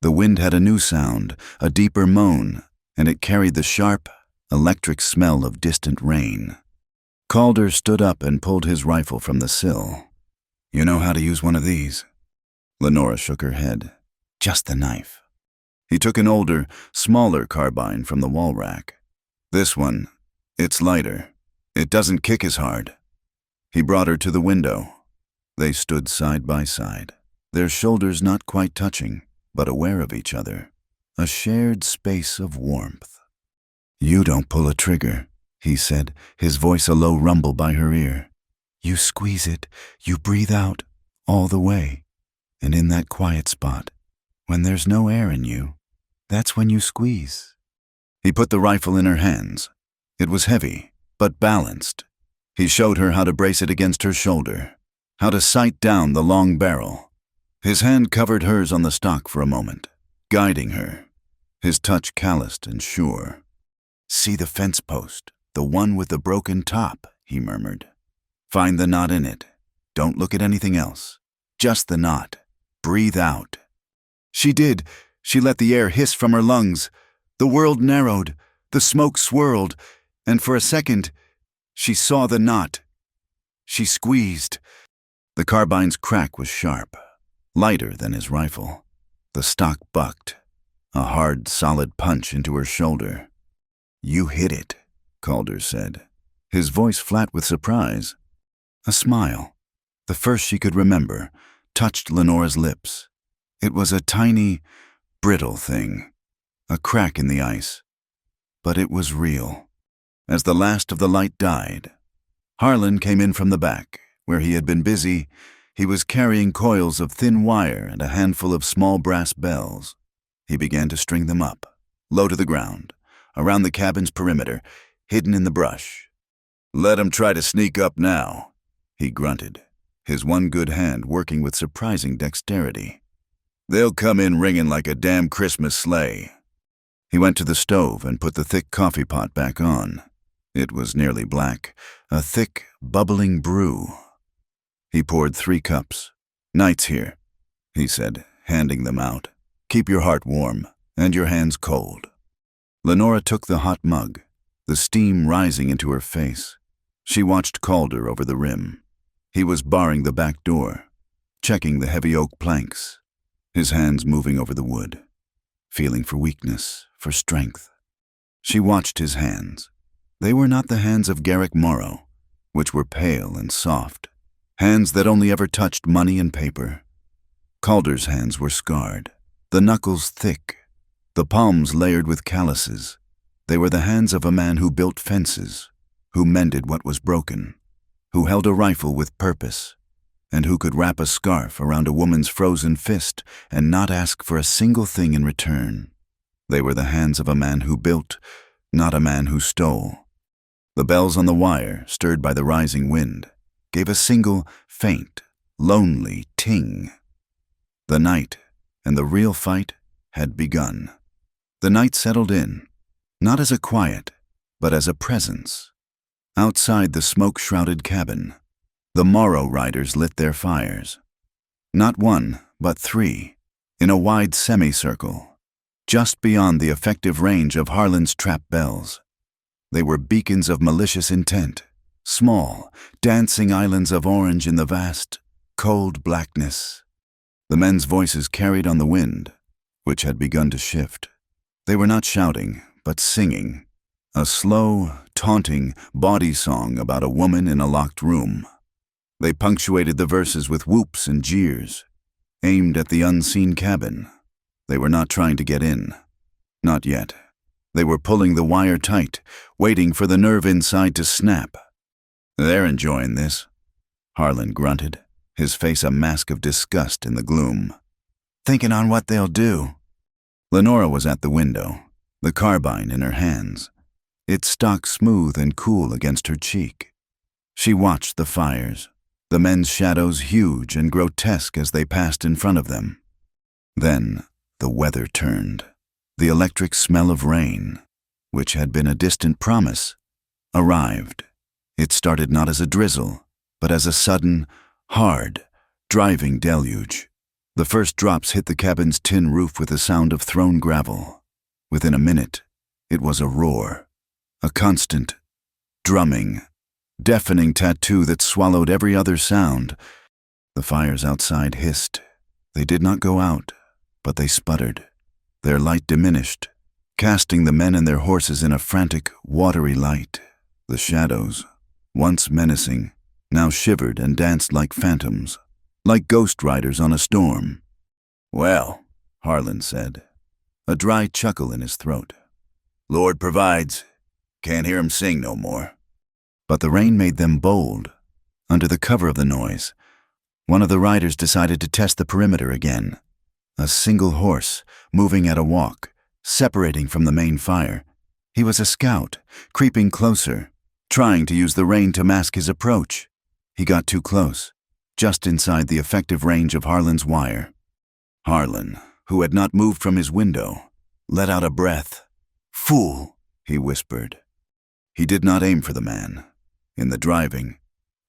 The wind had a new sound, a deeper moan, and it carried the sharp, electric smell of distant rain. Calder stood up and pulled his rifle from the sill. "You know how to use one of these?" Lenora shook her head. "Just the knife." He took an older, smaller carbine from the wall rack. "This one, it's lighter. It doesn't kick as hard." He brought her to the window. They stood side by side, their shoulders not quite touching, but aware of each other. A shared space of warmth. "You don't pull a trigger," he said, his voice a low rumble by her ear. "You squeeze it, you breathe out, all the way. And in that quiet spot, when there's no air in you, that's when you squeeze." He put the rifle in her hands. It was heavy, but balanced. He showed her how to brace it against her shoulder, how to sight down the long barrel. His hand covered hers on the stock for a moment, guiding her, his touch calloused and sure. "See the fence post, the one with the broken top," he murmured. "Find the knot in it. Don't look at anything else. Just the knot. Breathe out." She did. She let the air hiss from her lungs. The world narrowed, the smoke swirled, and for a second, she saw the knot. She squeezed. The carbine's crack was sharp, lighter than his rifle. The stock bucked, a hard, solid punch into her shoulder. "You hit it," Calder said, his voice flat with surprise. A smile, the first she could remember, touched Lenora's lips. It was a tiny, brittle thing, a crack in the ice. But it was real. As the last of the light died, Harlan came in from the back, where he had been busy. He was carrying coils of thin wire and a handful of small brass bells. He began to string them up, low to the ground, around the cabin's perimeter, hidden in the brush. "Let 'em try to sneak up now," he grunted, his one good hand working with surprising dexterity. "They'll come in ringing like a damn Christmas sleigh." He went to the stove and put the thick coffee pot back on. It was nearly black, a thick, bubbling brew. He poured 3 cups. "Night's here," he said, handing them out. "Keep your heart warm and your hands cold." Lenora took the hot mug, the steam rising into her face. She watched Calder over the rim. He was barring the back door, checking the heavy oak planks, his hands moving over the wood, feeling for weakness, for strength. She watched his hands. They were not the hands of Garrick Morrow, which were pale and soft, hands that only ever touched money and paper. Calder's hands were scarred, the knuckles thick, the palms layered with calluses. They were the hands of a man who built fences, who mended what was broken, who held a rifle with purpose, and who could wrap a scarf around a woman's frozen fist and not ask for a single thing in return. They were the hands of a man who built, not a man who stole. The bells on the wire, stirred by the rising wind, gave a single, faint, lonely ting. The night and the real fight had begun. The night settled in, not as a quiet, but as a presence. Outside the smoke-shrouded cabin, the Morrow riders lit their fires. Not 1, but 3, in a wide semicircle, just beyond the effective range of Harlan's trap bells. They were beacons of malicious intent, small, dancing islands of orange in the vast, cold blackness. The men's voices carried on the wind, which had begun to shift. They were not shouting, but singing, a slow, taunting bawdy song about a woman in a locked room. They punctuated the verses with whoops and jeers, aimed at the unseen cabin. They were not trying to get in. Not yet. They were pulling the wire tight, waiting for the nerve inside to snap. "They're enjoying this," Harlan grunted, his face a mask of disgust in the gloom. "Thinking on what they'll do." Lenora was at the window, the carbine in her hands, its stock smooth and cool against her cheek. She watched the fires, the men's shadows huge and grotesque as they passed in front of them. Then the weather turned. The electric smell of rain, which had been a distant promise, arrived. It started not as a drizzle, but as a sudden, hard, driving deluge. The first drops hit the cabin's tin roof with the sound of thrown gravel. Within a minute, it was a roar, a constant, drumming, deafening tattoo that swallowed every other sound. The fires outside hissed. They did not go out, but they sputtered. Their light diminished, casting the men and their horses in a frantic, watery light. The shadows, once menacing, now shivered and danced like phantoms, like ghost riders on a storm. "Well," Harlan said, a dry chuckle in his throat. "Lord provides. Can't hear him sing no more." But the rain made them bold. Under the cover of the noise, one of the riders decided to test the perimeter again. A single horse, moving at a walk, separating from the main fire. He was a scout, creeping closer, trying to use the rain to mask his approach. He got too close, just inside the effective range of Harlan's wire. Harlan, who had not moved from his window, let out a breath. "Fool," he whispered. He did not aim for the man. In the driving,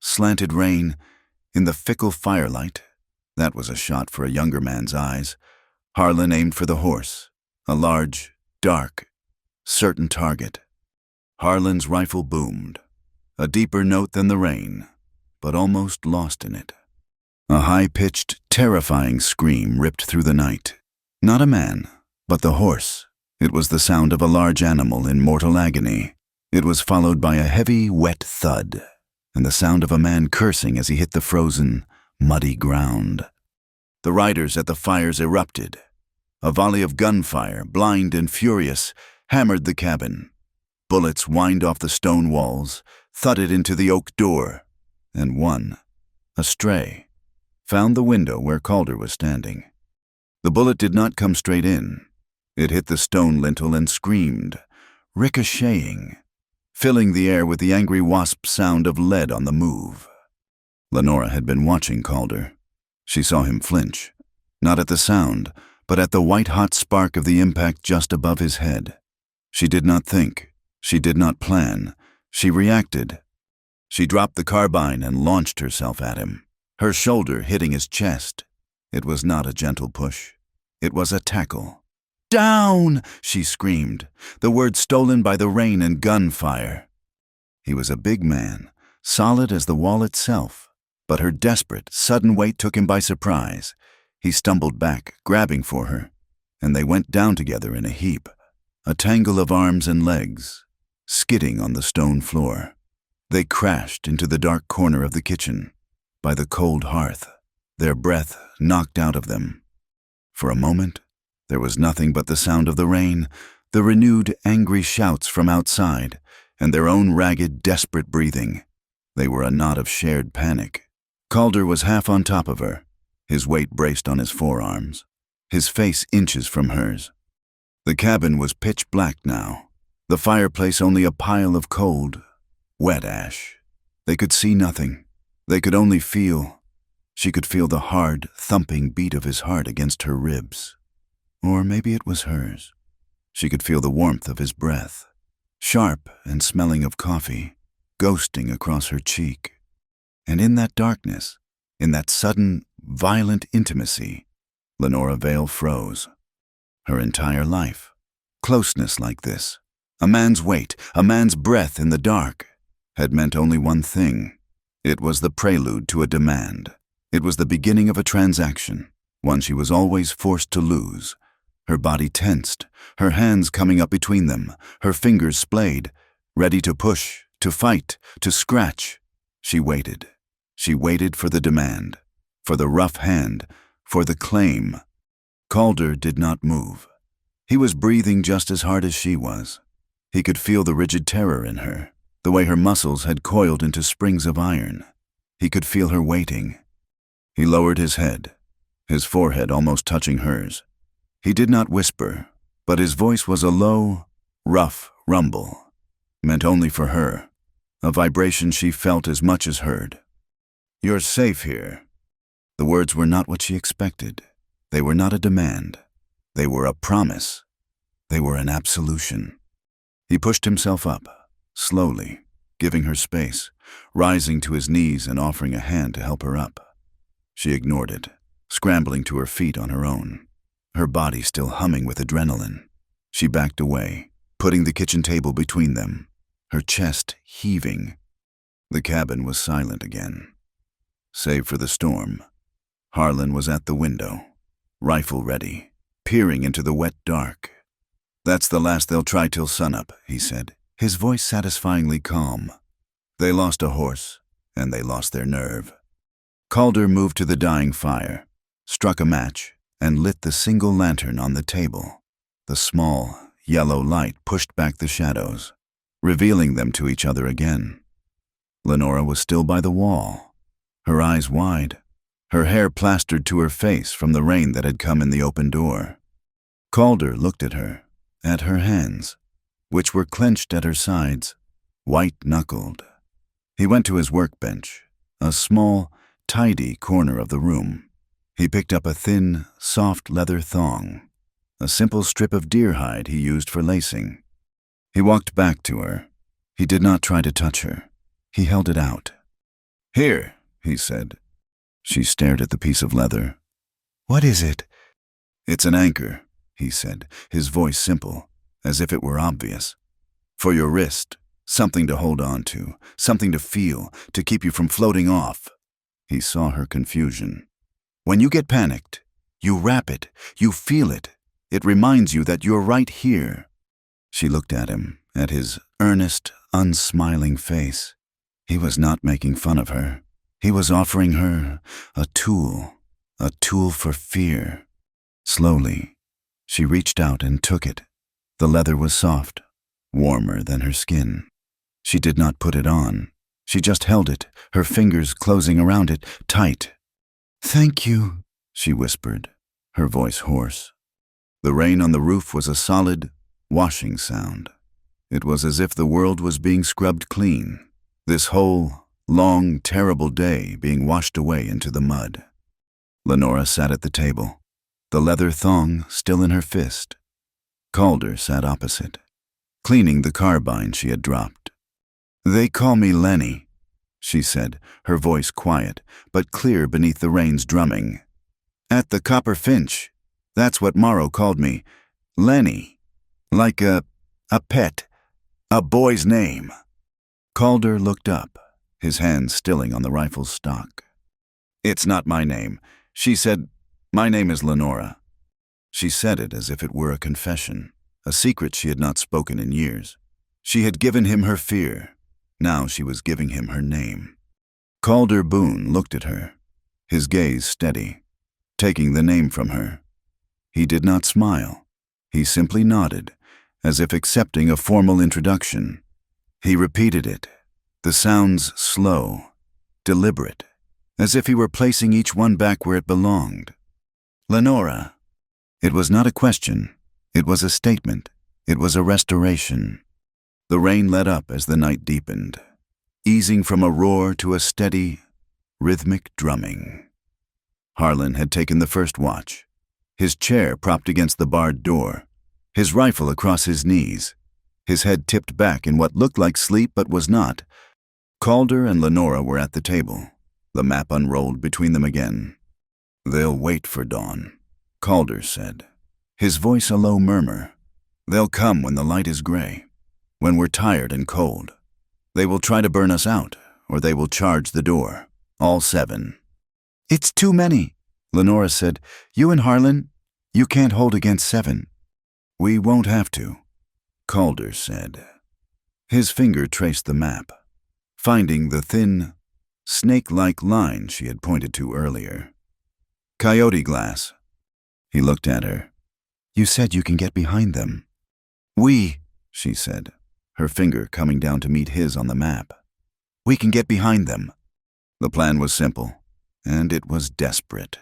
slanted rain, in the fickle firelight, that was a shot for a younger man's eyes. Harlan aimed for the horse, a large, dark, certain target. Harlan's rifle boomed, a deeper note than the rain, but almost lost in it. A high-pitched, terrifying scream ripped through the night. Not a man, but the horse. It was the sound of a large animal in mortal agony. It was followed by a heavy, wet thud, and the sound of a man cursing as he hit the frozen, muddy ground. The riders at the fires erupted. A volley of gunfire, blind and furious, hammered the cabin. Bullets whined off the stone walls, thudded into the oak door, and one, a stray, found the window where Calder was standing. The bullet did not come straight in. It hit the stone lintel and screamed, ricocheting, filling the air with the angry wasp sound of lead on the move. Lenora had been watching Calder. She saw him flinch, not at the sound, but at the white-hot spark of the impact just above his head. She did not think. She did not plan. She reacted. She dropped the carbine and launched herself at him, her shoulder hitting his chest. It was not a gentle push. It was a tackle. "Down!" she screamed, the words stolen by the rain and gunfire. He was a big man, solid as the wall itself, but her desperate, sudden weight took him by surprise. He stumbled back, grabbing for her, and they went down together in a heap, a tangle of arms and legs, skidding on the stone floor. They crashed into the dark corner of the kitchen, by the cold hearth, their breath knocked out of them. For a moment, there was nothing but the sound of the rain, the renewed, angry shouts from outside, and their own ragged, desperate breathing. They were a knot of shared panic. Calder was half on top of her, his weight braced on his forearms, his face inches from hers. The cabin was pitch black now, the fireplace only a pile of cold, wet ash. They could see nothing. They could only feel. She could feel the hard, thumping beat of his heart against her ribs. Or maybe it was hers. She could feel the warmth of his breath, sharp and smelling of coffee, ghosting across her cheek. And in that darkness, in that sudden, violent intimacy, Lenora Vale froze. Her entire life, closeness like this, a man's weight, a man's breath in the dark, had meant only one thing. It was the prelude to a demand. It was the beginning of a transaction, one she was always forced to lose. Her body tensed, her hands coming up between them, her fingers splayed, ready to push, to fight, to scratch. She waited. She waited for the demand, for the rough hand, for the claim. Calder did not move. He was breathing just as hard as she was. He could feel the rigid terror in her, the way her muscles had coiled into springs of iron. He could feel her waiting. He lowered his head, his forehead almost touching hers. He did not whisper, but his voice was a low, rough rumble, meant only for her, a vibration she felt as much as heard. "You're safe here." The words were not what she expected. They were not a demand. They were a promise. They were an absolution. He pushed himself up, slowly, giving her space, rising to his knees and offering a hand to help her up. She ignored it, scrambling to her feet on her own, her body still humming with adrenaline. She backed away, putting the kitchen table between them, her chest heaving. The cabin was silent again. Save for the storm, Harlan was at the window, rifle ready, peering into the wet dark. "That's the last they'll try till sunup," he said, his voice satisfyingly calm. "They lost a horse, and they lost their nerve." Calder moved to the dying fire, struck a match, and lit the single lantern on the table. The small, yellow light pushed back the shadows, revealing them to each other again. Lenora was still by the wall, her eyes wide, her hair plastered to her face from the rain that had come in the open door. Calder looked at her hands, which were clenched at her sides, white-knuckled. He went to his workbench, a small, tidy corner of the room. He picked up a thin, soft leather thong, a simple strip of deer hide he used for lacing. He walked back to her. He did not try to touch her. He held it out. "Here," he said. She stared at the piece of leather. "What is it?" "It's an anchor," he said, his voice simple, as if it were obvious. "For your wrist, something to hold on to, something to feel, to keep you from floating off." He saw her confusion. "When you get panicked, you wrap it, you feel it. It reminds you that you're right here." She looked at him, at his earnest, unsmiling face. He was not making fun of her. He was offering her a tool for fear. Slowly, she reached out and took it. The leather was soft, warmer than her skin. She did not put it on. She just held it, her fingers closing around it, tight. "Thank you," she whispered, her voice hoarse. The rain on the roof was a solid, washing sound. It was as if the world was being scrubbed clean, this whole, long, terrible day being washed away into the mud. Lenora sat at the table, the leather thong still in her fist. Calder sat opposite, cleaning the carbine she had dropped. "They call me Lenny," she said, her voice quiet, but clear beneath the rain's drumming. "At the Copper Finch, that's what Morrow called me. Lenny. Like a pet. A boy's name." Calder looked up, his hand stilling on the rifle's stock. "It's not my name," she said. "My name is Lenora." She said it as if it were a confession, a secret she had not spoken in years. She had given him her fear. Now she was giving him her name. Calder Boone looked at her, his gaze steady, taking the name from her. He did not smile. He simply nodded, as if accepting a formal introduction. He repeated it, the sounds slow, deliberate, as if he were placing each one back where it belonged. "Lenora." It was not a question. It was a statement. It was a restoration. The rain let up as the night deepened, easing from a roar to a steady, rhythmic drumming. Harlan had taken the first watch, his chair propped against the barred door, his rifle across his knees, his head tipped back in what looked like sleep but was not. Calder and Lenora were at the table, the map unrolled between them again. "They'll wait for dawn," Calder said, his voice a low murmur. "They'll come when the light is gray, when we're tired and cold. They will try to burn us out, or they will charge the door, all 7. "It's too many," Lenora said. "You and Harlan, you can't hold against 7. "We won't have to," Calder said. His finger traced the map, finding the thin, snake-like line she had pointed to earlier. "Coyote glass." He looked at her. "You said you can get behind them." She said, her finger coming down to meet his on the map. "We can get behind them." The plan was simple, and it was desperate.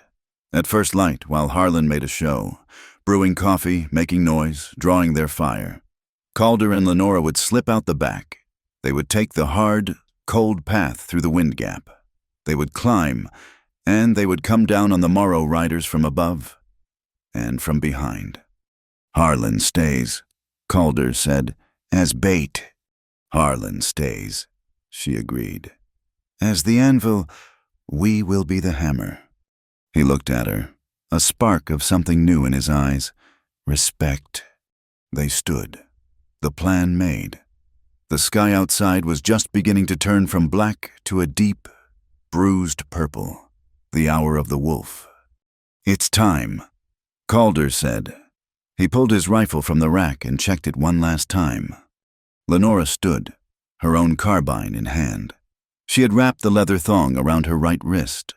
At first light, while Harlan made a show, brewing coffee, making noise, drawing their fire, Calder and Lenora would slip out the back. They would take the hard, cold path through the wind gap. They would climb, and they would come down on the Morrow riders from above and from behind. "Harlan stays," Calder said, "as bait." "Harlan stays," she agreed. "As the anvil, we will be the hammer." He looked at her, a spark of something new in his eyes. Respect. They stood, the plan made. The sky outside was just beginning to turn from black to a deep, bruised purple, the hour of the wolf. "It's time," Calder said. He pulled his rifle from the rack and checked it one last time. Lenora stood, her own carbine in hand. She had wrapped the leather thong around her right wrist,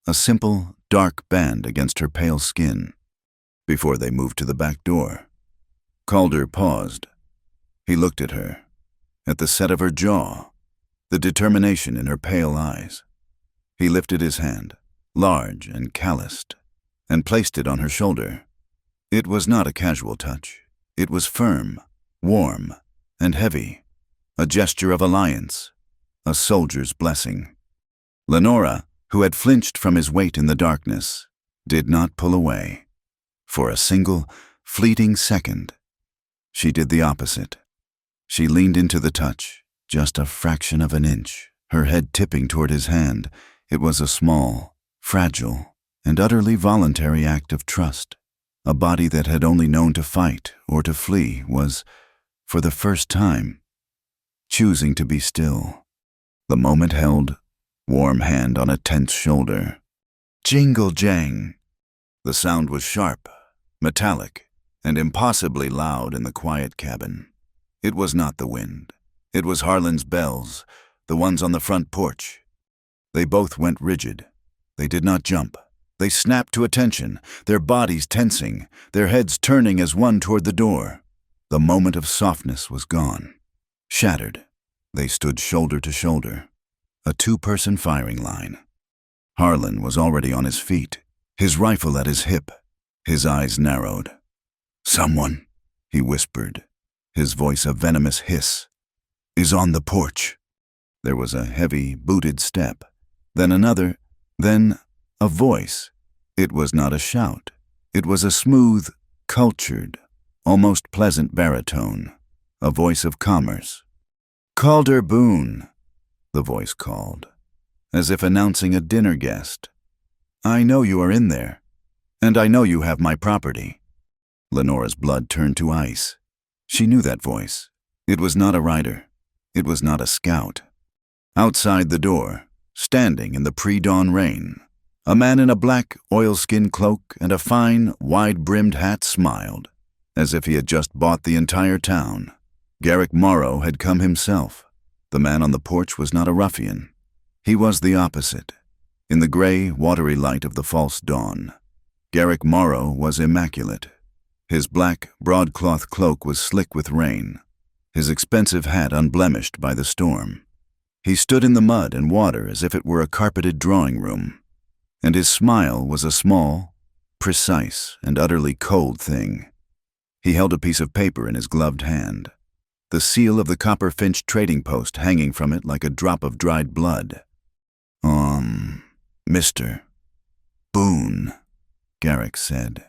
a simple, dark band against her pale skin. Before they moved to the back door, Calder paused. He looked at her, at the set of her jaw, the determination in her pale eyes. He lifted his hand, large and calloused, and placed it on her shoulder. It was not a casual touch. It was firm, warm, and heavy, a gesture of alliance, a soldier's blessing. Lenora, who had flinched from his weight in the darkness, did not pull away. For a single, fleeting second, she did the opposite. She leaned into the touch, just a fraction of an inch, her head tipping toward his hand. It was a small, fragile, and utterly voluntary act of trust. A body that had only known to fight or to flee was, for the first time, choosing to be still. The moment held, warm hand on a tense shoulder. Jingle jang! The sound was sharp, metallic, and impossibly loud in the quiet cabin. It was not the wind. It was Harlan's bells, the ones on the front porch. They both went rigid. They did not jump. They snapped to attention, their bodies tensing, their heads turning as one toward the door. The moment of softness was gone. Shattered, they stood shoulder to shoulder, a two-person firing line. Harlan was already on his feet, his rifle at his hip. His eyes narrowed. "Someone," he whispered, his voice a venomous hiss, "is on the porch." There was a heavy, booted step, then another, then a voice. It was not a shout. It was a smooth, cultured, almost pleasant baritone, a voice of commerce. "Calder Boone," the voice called, as if announcing a dinner guest. "I know you are in there, and I know you have my property." Lenora's blood turned to ice. She knew that voice. It was not a rider. It was not a scout. Outside the door, standing in the pre-dawn rain, a man in a black oilskin cloak and a fine, wide-brimmed hat smiled, as if he had just bought the entire town. Garrick Morrow had come himself. The man on the porch was not a ruffian. He was the opposite. In the gray, watery light of the false dawn, Garrick Morrow was immaculate. His black, broadcloth cloak was slick with rain, his expensive hat unblemished by the storm. He stood in the mud and water as if it were a carpeted drawing room, and his smile was a small, precise, and utterly cold thing. He held a piece of paper in his gloved hand, the seal of the Copper Finch trading post hanging from it like a drop of dried blood. Mr. Boone," Garrick said,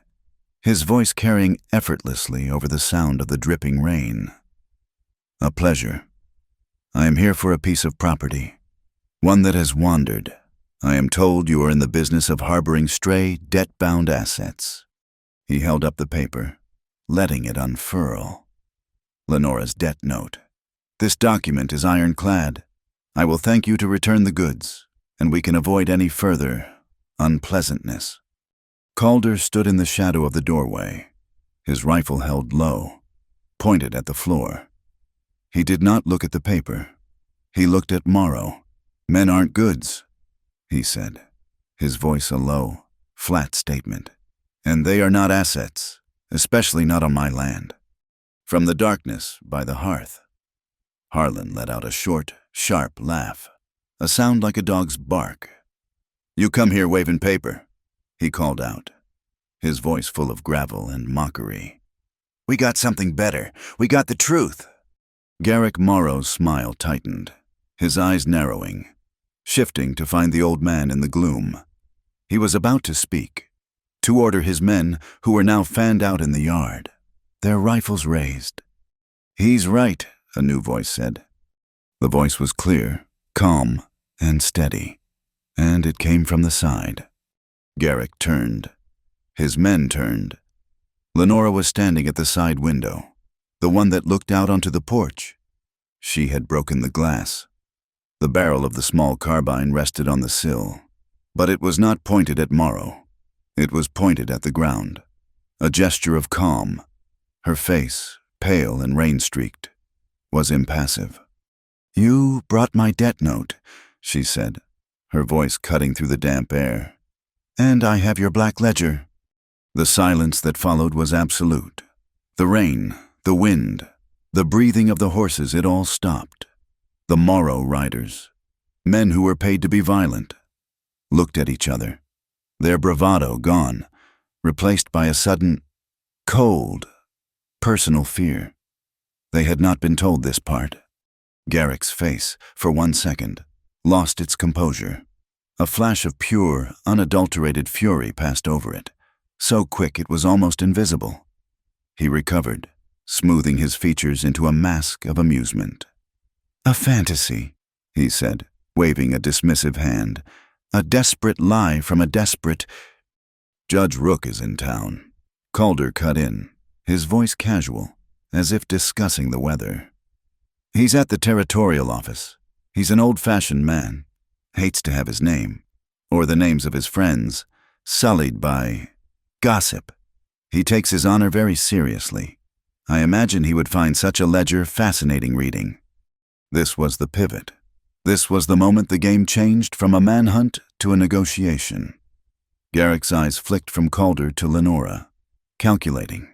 his voice carrying effortlessly over the sound of the dripping rain. "A pleasure. I am here for a piece of property, one that has wandered. I am told you are in the business of harboring stray, debt-bound assets." He held up the paper, letting it unfurl. "Lenora's debt note. This document is ironclad. I will thank you to return the goods, and we can avoid any further unpleasantness." Calder stood in the shadow of the doorway, his rifle held low, pointed at the floor. He did not look at the paper. He looked at Morrow. "Men aren't goods," he said, his voice a low, flat statement. "And they are not assets, especially not on my land." From the darkness by the hearth, Harlan let out a short, sharp laugh, a sound like a dog's bark. "You come here waving paper," he called out, his voice full of gravel and mockery. "We got something better. We got the truth." Garrick Morrow's smile tightened, his eyes narrowing, shifting to find the old man in the gloom. He was about to speak, to order his men, who were now fanned out in the yard, their rifles raised. "He's right," a new voice said. The voice was clear, calm, and steady, and it came from the side. Garrick turned. His men turned. Lenora was standing at the side window, the one that looked out onto the porch. She had broken the glass. The barrel of the small carbine rested on the sill, but it was not pointed at Morrow. It was pointed at the ground, a gesture of calm. Her face, pale and rain-streaked, was impassive. "You brought my debt note," she said, her voice cutting through the damp air. "And I have your black ledger." The silence that followed was absolute. The rain, the wind, the breathing of the horses, it all stopped. The Morrow riders, men who were paid to be violent, looked at each other, their bravado gone, replaced by a sudden, cold, personal fear. They had not been told this part. Garrick's face, for 1 second, lost its composure. A flash of pure, unadulterated fury passed over it, so quick it was almost invisible. He recovered, smoothing his features into a mask of amusement. "A fantasy," he said, waving a dismissive hand. "A desperate lie from a desperate—" "Judge Rook is in town." Calder cut in, his voice casual, as if discussing the weather. "He's at the territorial office. He's an old-fashioned man. Hates to have his name, or the names of his friends, sullied by gossip. He takes his honor very seriously. I imagine he would find such a ledger fascinating reading." This was the pivot. This was the moment the game changed from a manhunt to a negotiation. Garrick's eyes flicked from Calder to Lenora, calculating.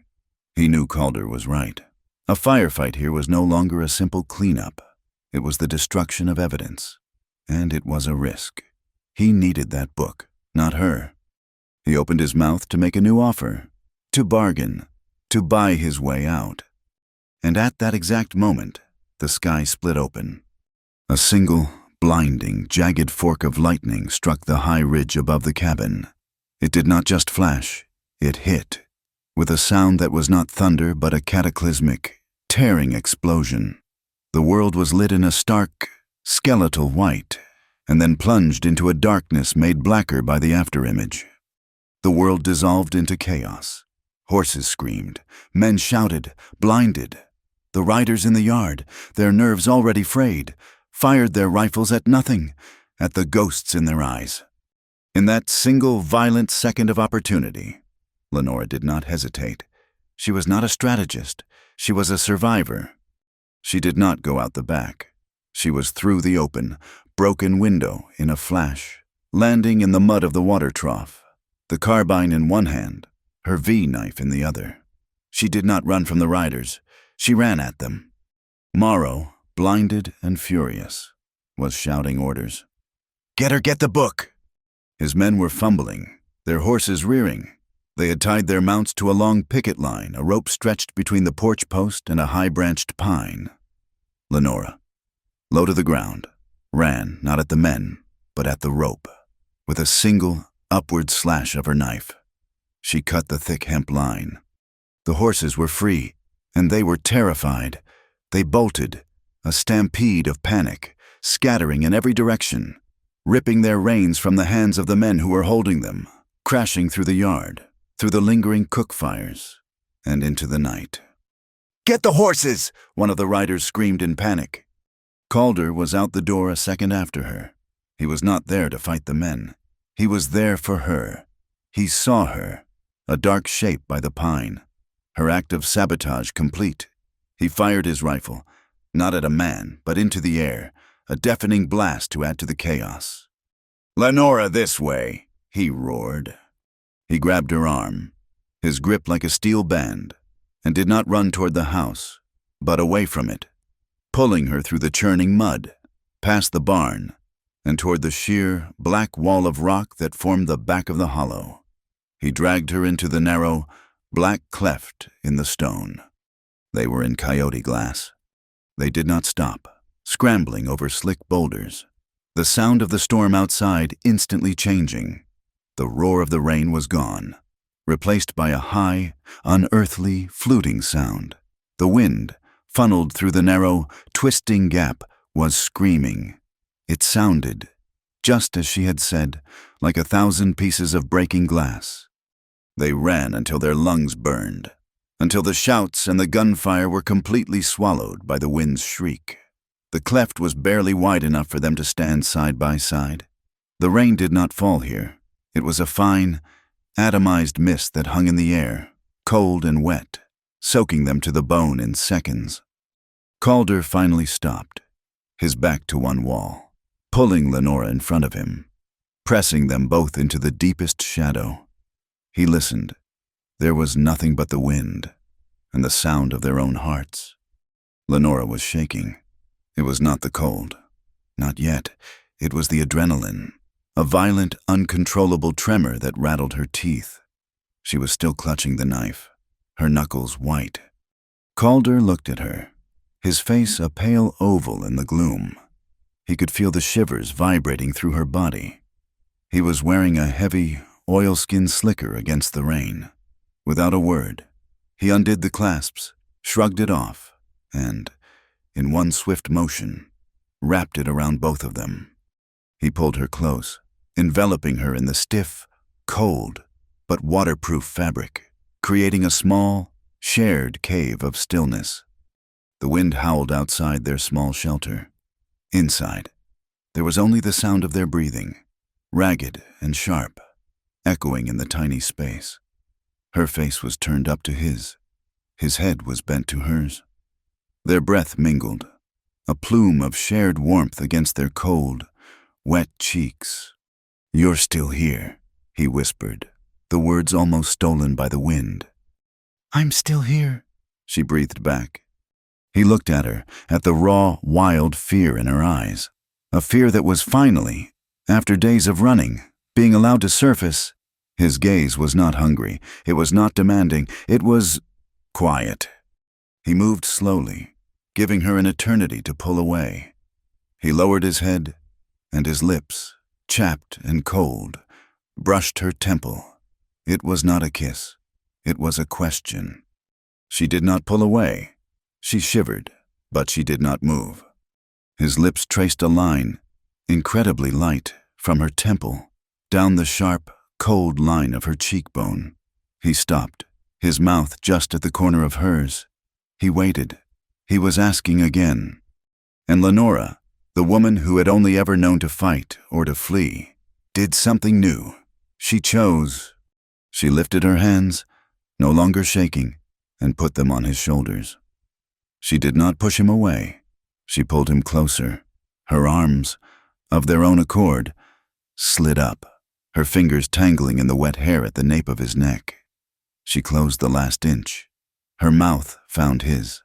He knew Calder was right. A firefight here was no longer a simple cleanup. It was the destruction of evidence. And it was a risk. He needed that book, not her. He opened his mouth to make a new offer, to bargain, to buy his way out. And at that exact moment, the sky split open. A single, blinding, jagged fork of lightning struck the high ridge above the cabin. It did not just flash, it hit, with a sound that was not thunder but a cataclysmic, tearing explosion. The world was lit in a stark, skeletal white, and then plunged into a darkness made blacker by the afterimage. The world dissolved into chaos. Horses screamed, men shouted, blinded. The riders in the yard, their nerves already frayed, fired their rifles at nothing, at the ghosts in their eyes. In that single violent second of opportunity, Lenora did not hesitate. She was not a strategist. She was a survivor. She did not go out the back. She was through the open, broken window in a flash, landing in the mud of the water trough, the carbine in one hand, her V-knife in the other. She did not run from the riders. She ran at them. Morrow, blinded and furious, was shouting orders. "Get her, get the book!" His men were fumbling, their horses rearing. They had tied their mounts to a long picket line, a rope stretched between the porch post and a high-branched pine. Lenora, low to the ground, ran not at the men, but at the rope, with a single, upward slash of her knife. She cut the thick hemp line. The horses were free, and they were terrified. They bolted, a stampede of panic, scattering in every direction, ripping their reins from the hands of the men who were holding them, crashing through the yard, through the lingering cook fires, and into the night. "Get the horses!" one of the riders screamed in panic. Calder was out the door a second after her. He was not there to fight the men. He was there for her. He saw her, a dark shape by the pine, her act of sabotage complete. He fired his rifle, not at a man, but into the air, a deafening blast to add to the chaos. "Lenora, this way!" he roared. He grabbed her arm, his grip like a steel band, and did not run toward the house, but away from it, pulling her through the churning mud, past the barn, and toward the sheer, black wall of rock that formed the back of the hollow. He dragged her into the narrow, black cleft in the stone. They were in coyote glass. They did not stop, scrambling over slick boulders, the sound of the storm outside instantly changing. The roar of the rain was gone, replaced by a high, unearthly, fluting sound. The wind, funneled through the narrow, twisting gap, was screaming. It sounded, just as she had said, like 1,000 pieces of breaking glass. They ran until their lungs burned, until the shouts and the gunfire were completely swallowed by the wind's shriek. The cleft was barely wide enough for them to stand side by side. The rain did not fall here. It was a fine, atomized mist that hung in the air, cold and wet, soaking them to the bone in seconds. Calder finally stopped, his back to one wall, pulling Lenora in front of him, pressing them both into the deepest shadow. He listened. There was nothing but the wind and the sound of their own hearts. Lenora was shaking. It was not the cold. Not yet. It was the adrenaline, a violent, uncontrollable tremor that rattled her teeth. She was still clutching the knife, her knuckles white. Calder looked at her, his face a pale oval in the gloom. He could feel the shivers vibrating through her body. He was wearing a heavy, oilskin slicker against the rain. Without a word, he undid the clasps, shrugged it off, and, in one swift motion, wrapped it around both of them. He pulled her close, enveloping her in the stiff, cold, but waterproof fabric, creating a small, shared cave of stillness. The wind howled outside their small shelter. Inside, there was only the sound of their breathing, ragged and sharp, echoing in the tiny space. Her face was turned up to his. His head was bent to hers. Their breath mingled, a plume of shared warmth against their cold, wet cheeks. "You're still here," he whispered, the words almost stolen by the wind. "I'm still here," she breathed back. He looked at her, at the raw, wild fear in her eyes, a fear that was finally, after days of running, being allowed to surface. His gaze was not hungry, it was not demanding, it was quiet. He moved slowly, giving her an eternity to pull away. He lowered his head, and his lips, chapped and cold, brushed her temple. It was not a kiss, it was a question. She did not pull away. She shivered, but she did not move. His lips traced a line, incredibly light, from her temple, down the sharp, cold line of her cheekbone. He stopped, his mouth just at the corner of hers. He waited. He was asking again. And Lenora, the woman who had only ever known to fight or to flee, did something new. She chose. She lifted her hands, no longer shaking, and put them on his shoulders. She did not push him away. She pulled him closer. Her arms, of their own accord, slid up, her fingers tangling in the wet hair at the nape of his neck. She closed the last inch. Her mouth found his.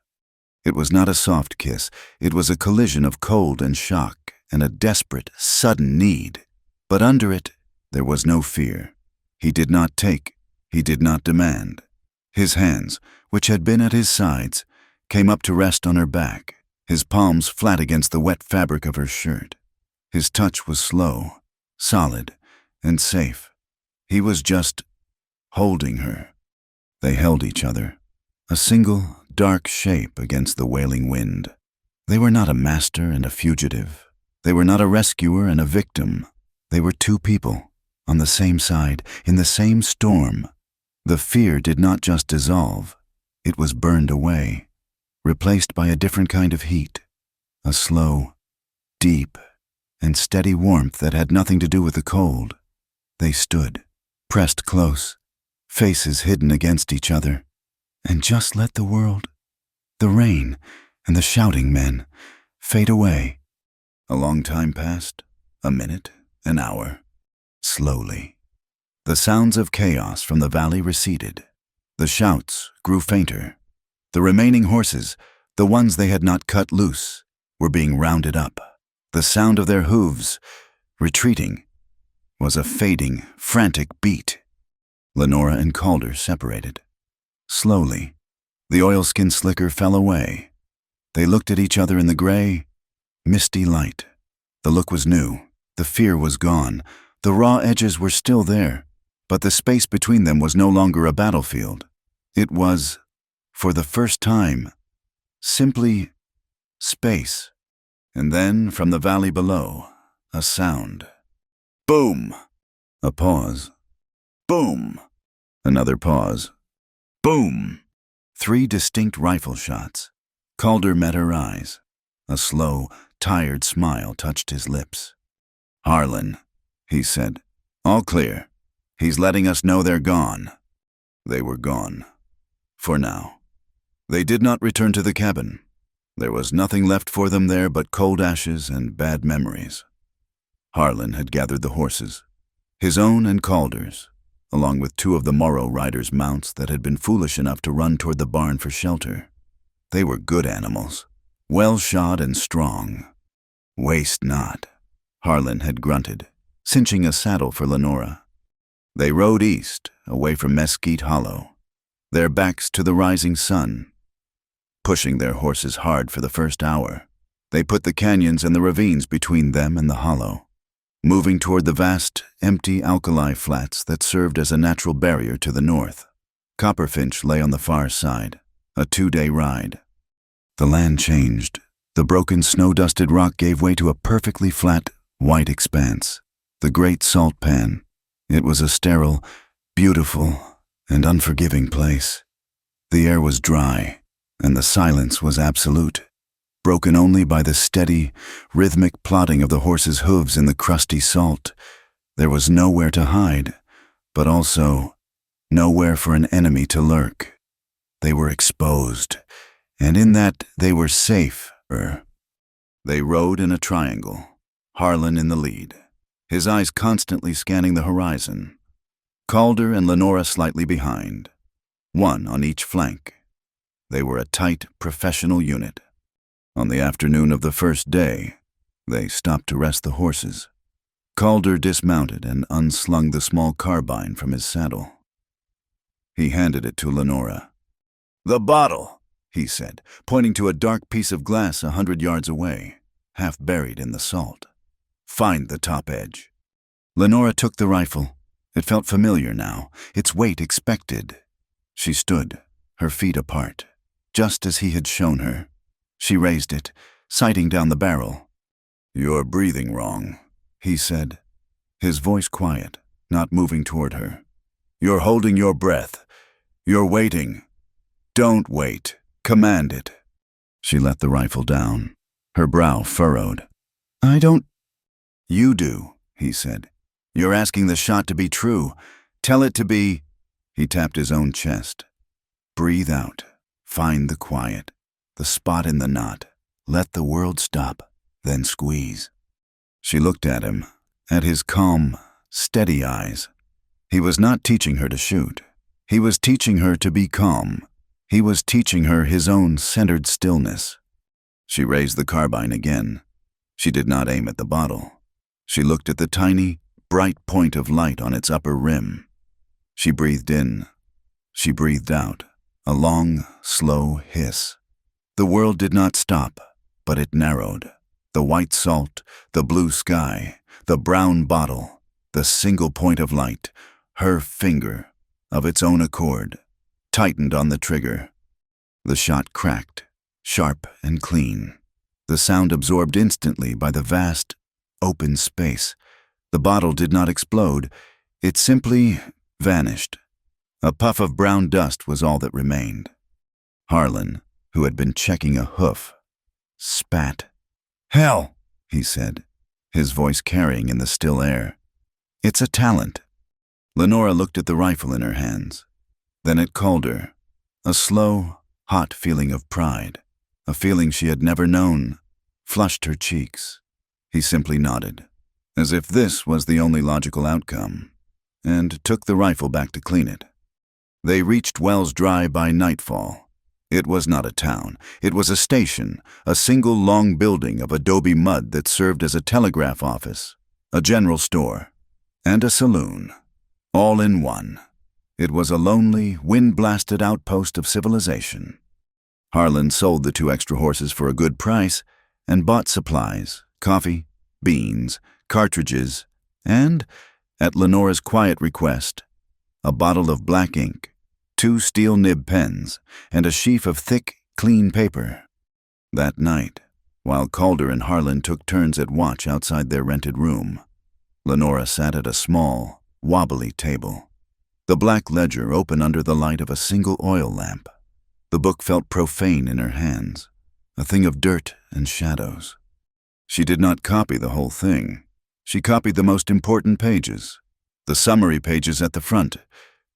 It was not a soft kiss. It was a collision of cold and shock and a desperate, sudden need. But under it, there was no fear. He did not take. He did not demand. His hands, which had been at his sides, came up to rest on her back, his palms flat against the wet fabric of her shirt. His touch was slow, solid, and safe. He was just holding her. They held each other, a single, dark shape against the wailing wind. They were not a master and a fugitive. They were not a rescuer and a victim. They were two people, on the same side, in the same storm. The fear did not just dissolve. It was burned away, replaced by a different kind of heat, a slow, deep, and steady warmth that had nothing to do with the cold. They stood, pressed close, faces hidden against each other, and just let the world, the rain, and the shouting men fade away. A long time passed, a minute, an hour. Slowly, the sounds of chaos from the valley receded. The shouts grew fainter. The remaining horses, the ones they had not cut loose, were being rounded up. The sound of their hooves, retreating, was a fading, frantic beat. Lenora and Calder separated. Slowly, the oilskin slicker fell away. They looked at each other in the gray, misty light. The look was new. The fear was gone. The raw edges were still there, but the space between them was no longer a battlefield. It was, for the first time, simply space. And then, from the valley below, a sound. Boom! A pause. Boom! Another pause. Boom! 3 distinct rifle shots. Calder met her eyes. A slow, tired smile touched his lips. "Harlan," he said. "All clear. He's letting us know they're gone." They were gone. For now. They did not return to the cabin. There was nothing left for them there but cold ashes and bad memories. Harlan had gathered the horses, his own and Calder's, along with 2 of the Morrow riders' mounts that had been foolish enough to run toward the barn for shelter. They were good animals, well shod and strong. "Waste not," Harlan had grunted, cinching a saddle for Lenora. They rode east, away from Mesquite Hollow, their backs to the rising sun. Pushing their horses hard for the first hour, they put the canyons and the ravines between them and the hollow. moving toward the vast, empty alkali flats that served as a natural barrier to the north. Copperfinch lay on the far side, a 2-day ride. The land changed. The broken, snow-dusted rock gave way to a perfectly flat, white expanse. The Great Salt Pan. It was a sterile, beautiful, and unforgiving place. The air was dry, and the silence was absolute, broken only by the steady, rhythmic plodding of the horses' hooves in the crusty salt. There was nowhere to hide, but also nowhere for an enemy to lurk. They were exposed, and in that they were safe. They rode in a triangle, Harlan in the lead, his eyes constantly scanning the horizon. Calder and Lenora slightly behind, one on each flank. They were a tight, professional unit. On the afternoon of the first day, they stopped to rest the horses. Calder dismounted and unslung the small carbine from his saddle. He handed it to Lenora. "The bottle," he said, pointing to a dark piece of glass 100 yards away, half buried in the salt. "Find the top edge." Lenora took the rifle. It felt familiar now, its weight expected. She stood, her feet apart, just as he had shown her. She raised it, sighting down the barrel. "You're breathing wrong," he said, his voice quiet, not moving toward her. "You're holding your breath. You're waiting. Don't wait. Command it." She let the rifle down, her brow furrowed. "I don't—" "You do," he said. "You're asking the shot to be true. Tell it to be—" He tapped his own chest. "Breathe out. Find the quiet, the spot in the knot. Let the world stop, then squeeze." She looked at him, at his calm, steady eyes. He was not teaching her to shoot. He was teaching her to be calm. He was teaching her his own centered stillness. She raised the carbine again. She did not aim at the bottle. She looked at the tiny, bright point of light on its upper rim. She breathed in. She breathed out, a long, slow hiss. The world did not stop, but it narrowed. The white salt, the blue sky, the brown bottle, the single point of light, her finger, of its own accord, tightened on the trigger. The shot cracked, sharp and clean. The sound absorbed instantly by the vast, open space. The bottle did not explode. It simply vanished. A puff of brown dust was all that remained. Harlan, who had been checking a hoof, spat. "Hell," he said, his voice carrying in the still air. "It's a talent." Lenora looked at the rifle in her hands, then at Calder. A slow, hot feeling of pride, a feeling she had never known, flushed her cheeks. He simply nodded, as if this was the only logical outcome, and took the rifle back to clean it. They reached Wells Dry by nightfall. It was not a town. It was a station, a single long building of adobe mud that served as a telegraph office, a general store, and a saloon, all in one. It was a lonely, wind-blasted outpost of civilization. Harlan sold the 2 extra horses for a good price and bought supplies, coffee, beans, cartridges, and, at Lenora's quiet request, a bottle of black ink, 2 steel nib pens, and a sheaf of thick, clean paper. That night, while Calder and Harlan took turns at watch outside their rented room, Lenora sat at a small, wobbly table, the black ledger open under the light of a single oil lamp. The book felt profane in her hands, a thing of dirt and shadows. She did not copy the whole thing. She copied the most important pages, the summary pages at the front,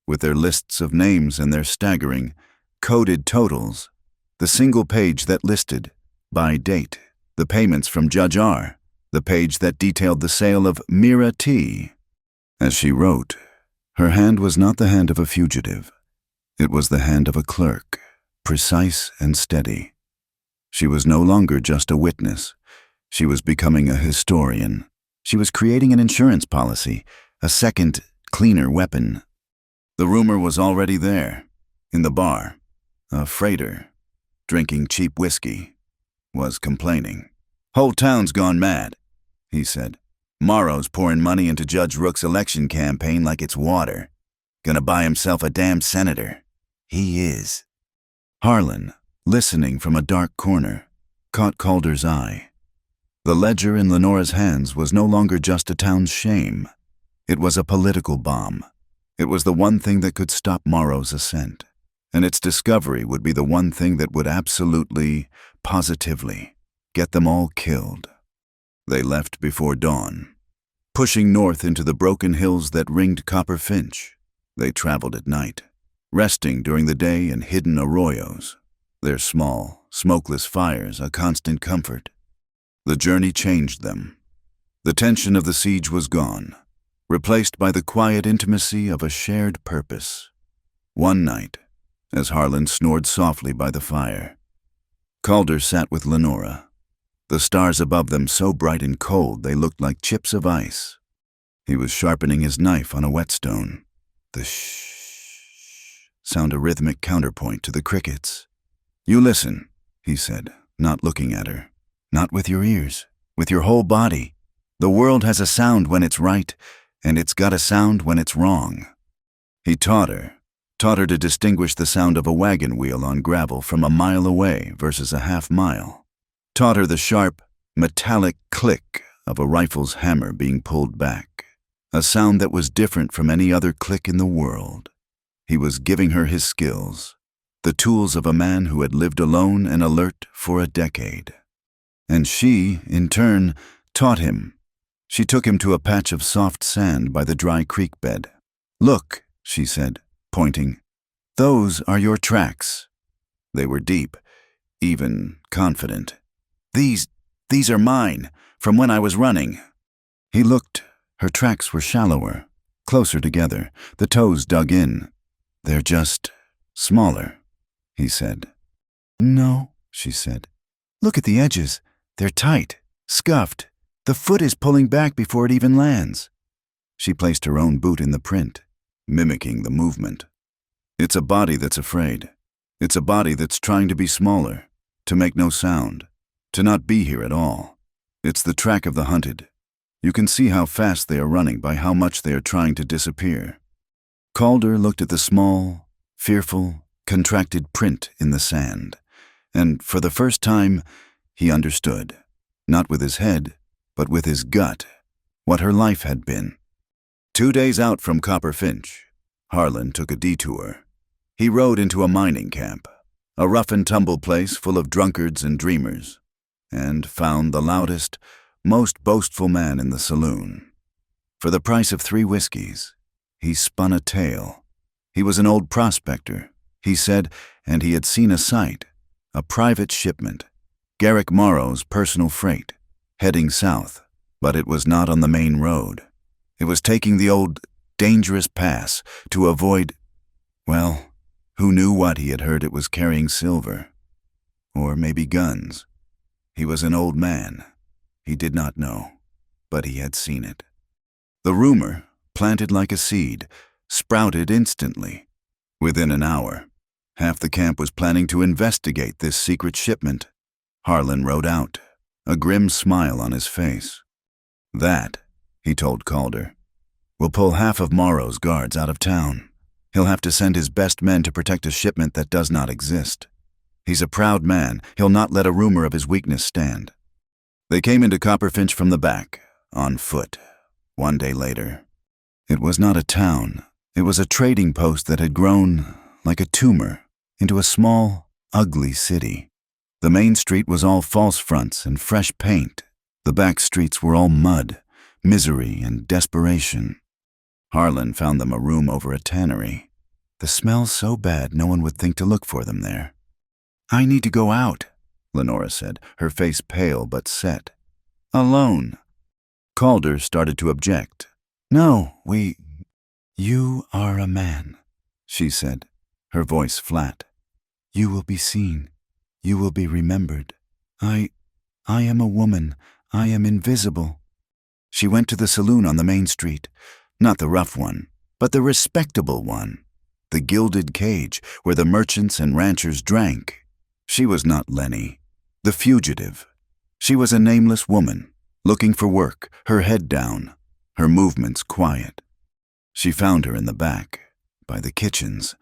with their lists of names and their staggering, coded totals, the single page that listed, by date, the payments from Judge R., the page that detailed the sale of Mira Tea. As she wrote, her hand was not the hand of a fugitive. It was the hand of a clerk, precise and steady. She was no longer just a witness. She was becoming a historian. She was creating an insurance policy, a second, cleaner weapon. The rumor was already there, in the bar. A freighter, drinking cheap whiskey, was complaining. "Whole town's gone mad," he said. Morrow's pouring money into Judge Rook's election campaign like it's water. Gonna buy himself a damn senator. He is. Harlan, listening from a dark corner, caught Calder's eye. The ledger in Lenora's hands was no longer just a town's shame. It was a political bomb. It was the one thing that could stop Morrow's ascent. And its discovery would be the one thing that would absolutely, positively, get them all killed. They left before dawn. Pushing north into the broken hills that ringed Copper Finch, they traveled at night, resting during the day in hidden arroyos, their small, smokeless fires a constant comfort. The journey changed them. The tension of the siege was gone, replaced by the quiet intimacy of a shared purpose. One night, as Harlan snored softly by the fire, Calder sat with Lenora, the stars above them so bright and cold they looked like chips of ice. He was sharpening his knife on a whetstone. The shh sound a rhythmic counterpoint to the crickets. "You listen," he said, not looking at her. "Not with your ears, with your whole body. The world has a sound when it's right, and it's got a sound when it's wrong." He taught her to distinguish the sound of a wagon wheel on gravel from a mile away versus a half-mile. Taught her the sharp, metallic click of a rifle's hammer being pulled back, a sound that was different from any other click in the world. He was giving her his skills, the tools of a man who had lived alone and alert for a decade. And she, in turn, taught him. She took him to a patch of soft sand by the dry creek bed. "Look," she said, pointing. "Those are your tracks." They were deep, even confident. These are mine, from when I was running." He looked. Her tracks were shallower, closer together, the toes dug in. "They're just smaller," he said. "No," she said. "Look at the edges. They're tight, scuffed. The foot is pulling back before it even lands." She placed her own boot in the print, mimicking the movement. "It's a body that's afraid. It's a body that's trying to be smaller, to make no sound, to not be here at all. It's the track of the hunted. You can see how fast they are running by how much they are trying to disappear." Calder looked at the small, fearful, contracted print in the sand, and for the first time, he understood, not with his head, but with his gut, what her life had been. 2 days out from Copper Finch, Harlan took a detour. He rode into a mining camp, a rough-and-tumble place full of drunkards and dreamers, and found the loudest, most boastful man in the saloon. For the price of 3 whiskeys, he spun a tale. He was an old prospector, he said, and he had seen a sight, a private shipment, Garrick Morrow's personal freight, heading south, but it was not on the main road. It was taking the old, dangerous pass to avoid, well, who knew what he had heard? It was carrying silver. Or maybe guns. He was an old man. He did not know, but he had seen it. The rumor, planted like a seed, sprouted instantly. Within an hour, half the camp was planning to investigate this secret shipment. Harlan rode out, a grim smile on his face. "That," he told Calder, "will pull half of Morrow's guards out of town. He'll have to send his best men to protect a shipment that does not exist. He's a proud man. He'll not let a rumor of his weakness stand." They came into Copper Finch from the back, on foot, 1 day later. It was not a town. It was a trading post that had grown, like a tumor, into a small, ugly city. The main street was all false fronts and fresh paint. The back streets were all mud, misery, and desperation. Harlan found them a room over a tannery. The smell so bad no one would think to look for them there. "I need to go out," Lenora said, her face pale but set. "Alone." Calder started to object. "No, You are a man," she said, her voice flat. "You will be seen. You will be remembered. I am a woman. I am invisible." She went to the saloon on the main street. Not the rough one, but the respectable one. The gilded cage where the merchants and ranchers drank. She was not Lenny, the fugitive. She was a nameless woman, looking for work, her head down, her movements quiet. She found her in the back, by the kitchens,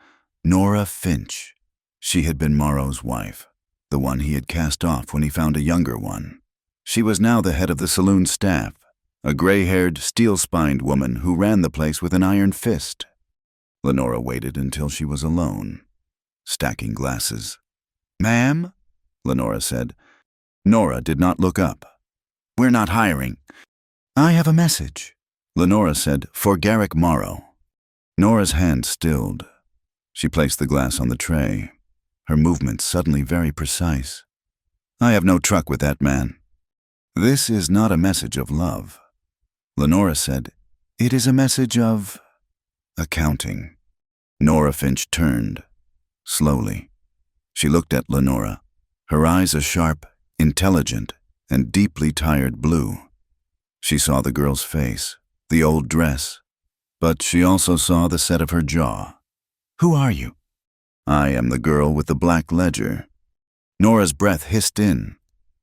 Nora Finch. She had been Morrow's wife, the one he had cast off when he found a younger one. She was now the head of the saloon staff, a gray-haired, steel-spined woman who ran the place with an iron fist. Lenora waited until she was alone, stacking glasses. "Ma'am?" Lenora said. Nora did not look up. "We're not hiring." "I have a message," Lenora said, "for Garrick Morrow." Nora's hand stilled. She placed the glass on the tray, her movements suddenly very precise. "I have no truck with that man." "This is not a message of love," Lenora said. "It is a message of accounting." Nora Finch turned, slowly. She looked at Lenora, her eyes a sharp, intelligent, and deeply tired blue. She saw the girl's face, the old dress, but she also saw the set of her jaw. "Who are you?" "I am the girl with the black ledger." Nora's breath hissed in.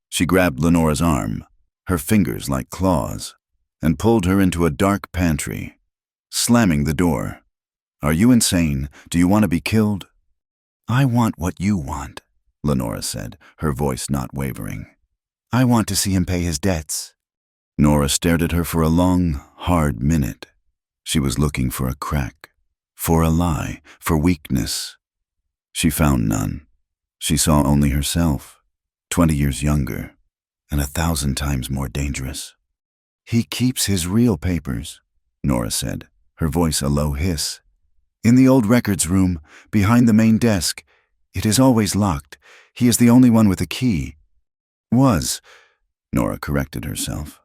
She grabbed Lenora's arm, her fingers like claws, and pulled her into a dark pantry, slamming the door. "Are you insane? Do you want to be killed?" "I want what you want," Lenora said, her voice not wavering. "I want to see him pay his debts." Nora stared at her for a long, hard minute. She was looking for a crack, for a lie, for weakness. She found none. She saw only herself, 20 years younger, and 1,000 times more dangerous. "He keeps his real papers," Nora said, her voice a low hiss. "In the old records room, behind the main desk. It is always locked. He is the only one with a key." "Was," Nora corrected herself.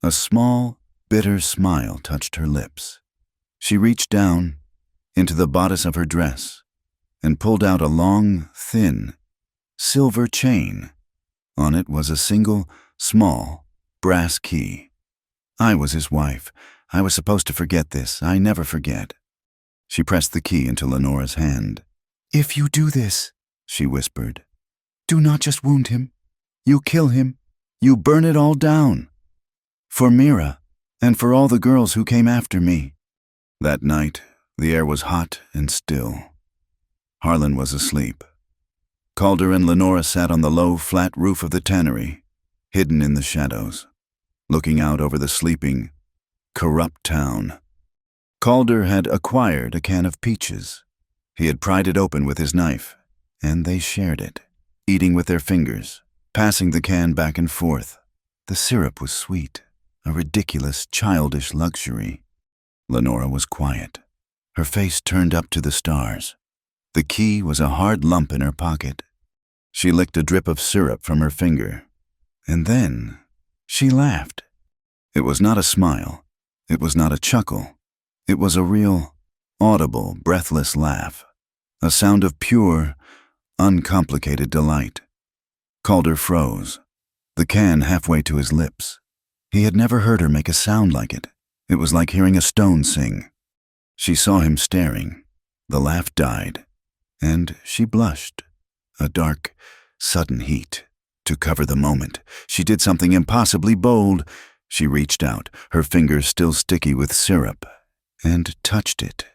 A small, bitter smile touched her lips. She reached down into the bodice of her dress and pulled out a long, thin, silver chain. On it was a single, small, brass key. "I was his wife. I was supposed to forget this. I never forget." She pressed the key into Lenora's hand. "If you do this," she whispered, "do not just wound him. You kill him. You burn it all down. For Mira, and for all the girls who came after me." That night, the air was hot and still. Harlan was asleep. Calder and Lenora sat on the low, flat roof of the tannery, hidden in the shadows, looking out over the sleeping, corrupt town. Calder had acquired a can of peaches. He had pried it open with his knife, and they shared it, eating with their fingers, passing the can back and forth. The syrup was sweet, a ridiculous, childish luxury. Lenora was quiet, her face turned up to the stars. The key was a hard lump in her pocket. She licked a drip of syrup from her finger, and then she laughed. It was not a smile. It was not a chuckle. It was a real, audible, breathless laugh, a sound of pure, uncomplicated delight. Calder froze, the can halfway to his lips. He had never heard her make a sound like it. It was like hearing a stone sing. She saw him staring. The laugh died, and she blushed, a dark, sudden heat. To cover the moment, she did something impossibly bold. She reached out, her fingers still sticky with syrup, and touched it,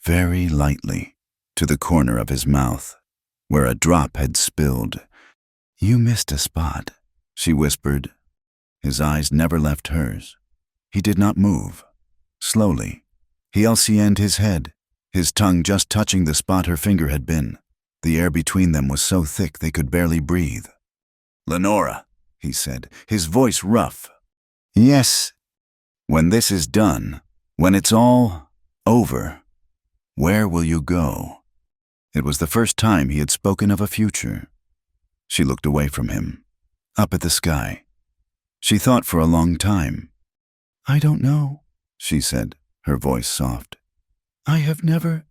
very lightly, to the corner of his mouth, where a drop had spilled. "You missed a spot," she whispered. His eyes never left hers. He did not move. Slowly, he LCN'd his head, his tongue just touching the spot her finger had been. The air between them was so thick they could barely breathe. "Lenora," he said, his voice rough. "Yes." "When this is done, when it's all over, where will you go?" It was the first time he had spoken of a future. She looked away from him, up at the sky. She thought for a long time. "I don't know," she said, her voice soft. "I have never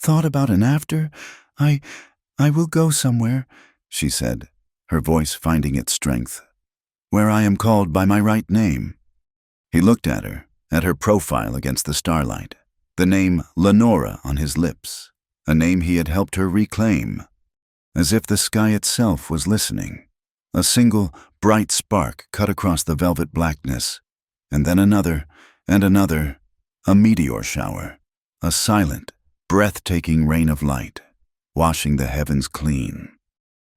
thought about an after. I will go somewhere," she said, her voice finding its strength, "where I am called by my right name." He looked at her profile against the starlight, the name Lenora on his lips, a name he had helped her reclaim, as if the sky itself was listening. A single, bright spark cut across the velvet blackness, and then another, and another, a meteor shower, a silent, breathtaking rain of light, washing the heavens clean.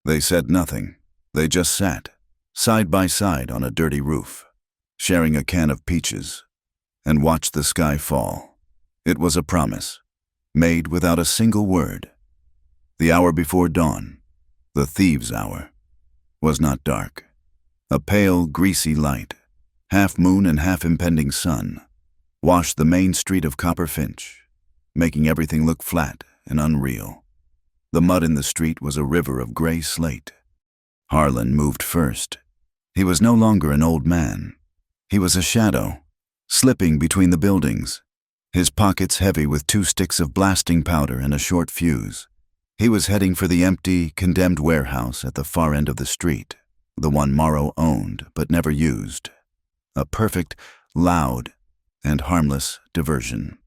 They said nothing. They just sat, side by side on a dirty roof, sharing a can of peaches, and watched the sky fall. It was a promise, made without a single word. The hour before dawn, the thieves' hour, was not dark. A pale, greasy light, half moon and half impending sun, washed the main street of Copper Finch, making everything look flat and unreal. The mud in the street was a river of gray slate. Harlan moved first. He was no longer an old man. He was a shadow, slipping between the buildings, his pockets heavy with 2 sticks of blasting powder and a short fuse. He was heading for the empty, condemned warehouse at the far end of the street, the one Morrow owned but never used. A perfect, loud, and harmless diversion.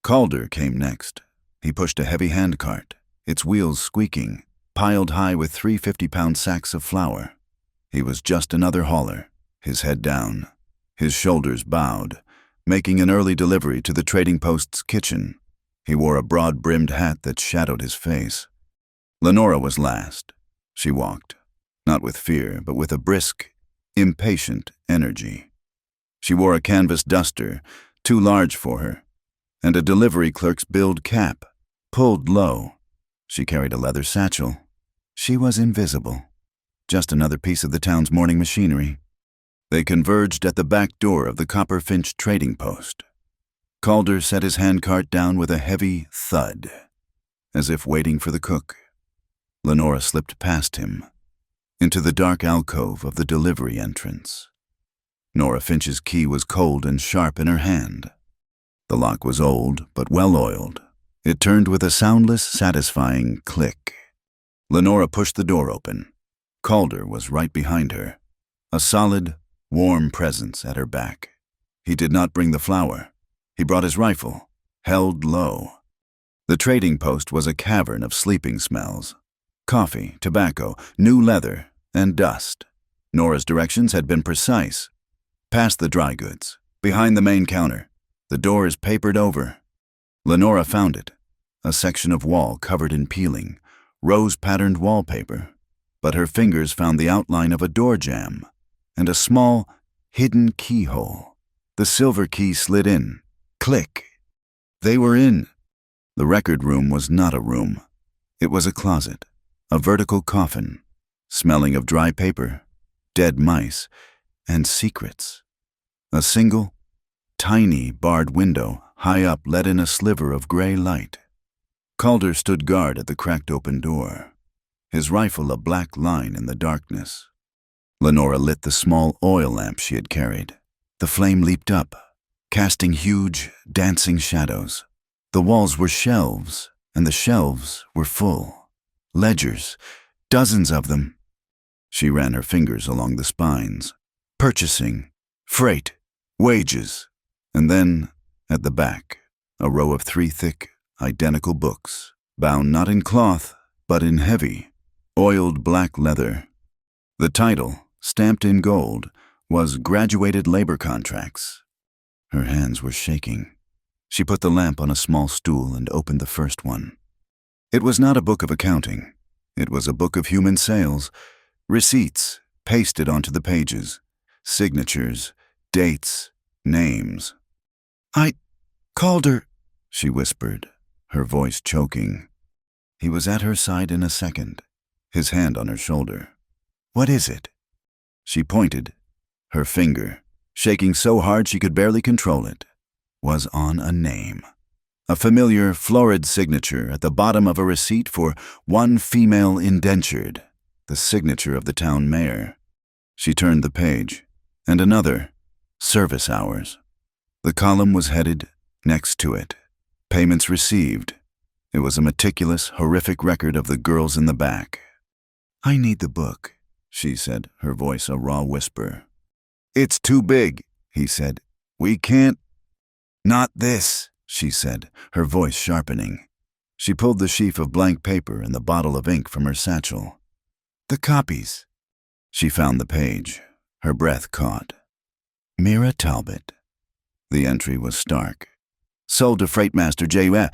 Calder came next. He pushed a heavy handcart, its wheels squeaking, piled high with 3 50-pound sacks of flour. He was just another hauler, his head down, his shoulders bowed, making an early delivery to the trading post's kitchen. He wore a broad-brimmed hat that shadowed his face. Lenora was last. She walked, not with fear, but with a brisk, impatient energy. She wore a canvas duster, too large for her, and a delivery clerk's billed cap, pulled low. She carried a leather satchel. She was invisible. Just another piece of the town's morning machinery. They converged at the back door of the Copper Finch trading post. Calder set his handcart down with a heavy thud, as if waiting for the cook. Lenora slipped past him, into the dark alcove of the delivery entrance. Nora Finch's key was cold and sharp in her hand. The lock was old, but well-oiled. It turned with a soundless, satisfying click. Lenora pushed the door open. Calder was right behind her, a solid, warm presence at her back. He did not bring the flour. He brought his rifle, held low. The trading post was a cavern of sleeping smells. Coffee, tobacco, new leather, and dust. Nora's directions had been precise. Past the dry goods, behind the main counter. The door is papered over. Lenora found it, a section of wall covered in peeling, rose-patterned wallpaper. But her fingers found the outline of a door jamb and a small, hidden keyhole. The silver key slid in. Click. They were in. The record room was not a room. It was a closet, a vertical coffin, smelling of dry paper, dead mice, and secrets. A single, tiny, barred window high up let in a sliver of gray light. Calder stood guard at the cracked open door, his rifle a black line in the darkness. Lenora lit the small oil lamp she had carried. The flame leaped up, casting huge, dancing shadows. The walls were shelves, and the shelves were full. Ledgers, dozens of them. She ran her fingers along the spines. Purchasing, freight, wages, and then, at the back, a row of 3 thick, identical books, bound not in cloth, but in heavy, oiled black leather. The title, stamped in gold, was Graduated Labor Contracts. Her hands were shaking. She put the lamp on a small stool and opened the first one. It was not a book of accounting. It was a book of human sales, receipts pasted onto the pages, signatures, dates, names. Calder, she whispered, her voice choking. He was at her side in a second, his hand on her shoulder. What is it? She pointed. Her finger, shaking so hard she could barely control it, was on a name. A familiar, florid signature at the bottom of a receipt for one female indentured, the signature of the town mayor. She turned the page, and another, service hours. The column was headed, next to it, payments received. It was a meticulous, horrific record of the girls in the back. I need the book, she said, her voice a raw whisper. It's too big, he said. We can't. Not this, she said, her voice sharpening. She pulled the sheaf of blank paper and the bottle of ink from her satchel. The copies. She found the page. Her breath caught. Mira Talbot. The entry was stark. Sold to Freightmaster J.U.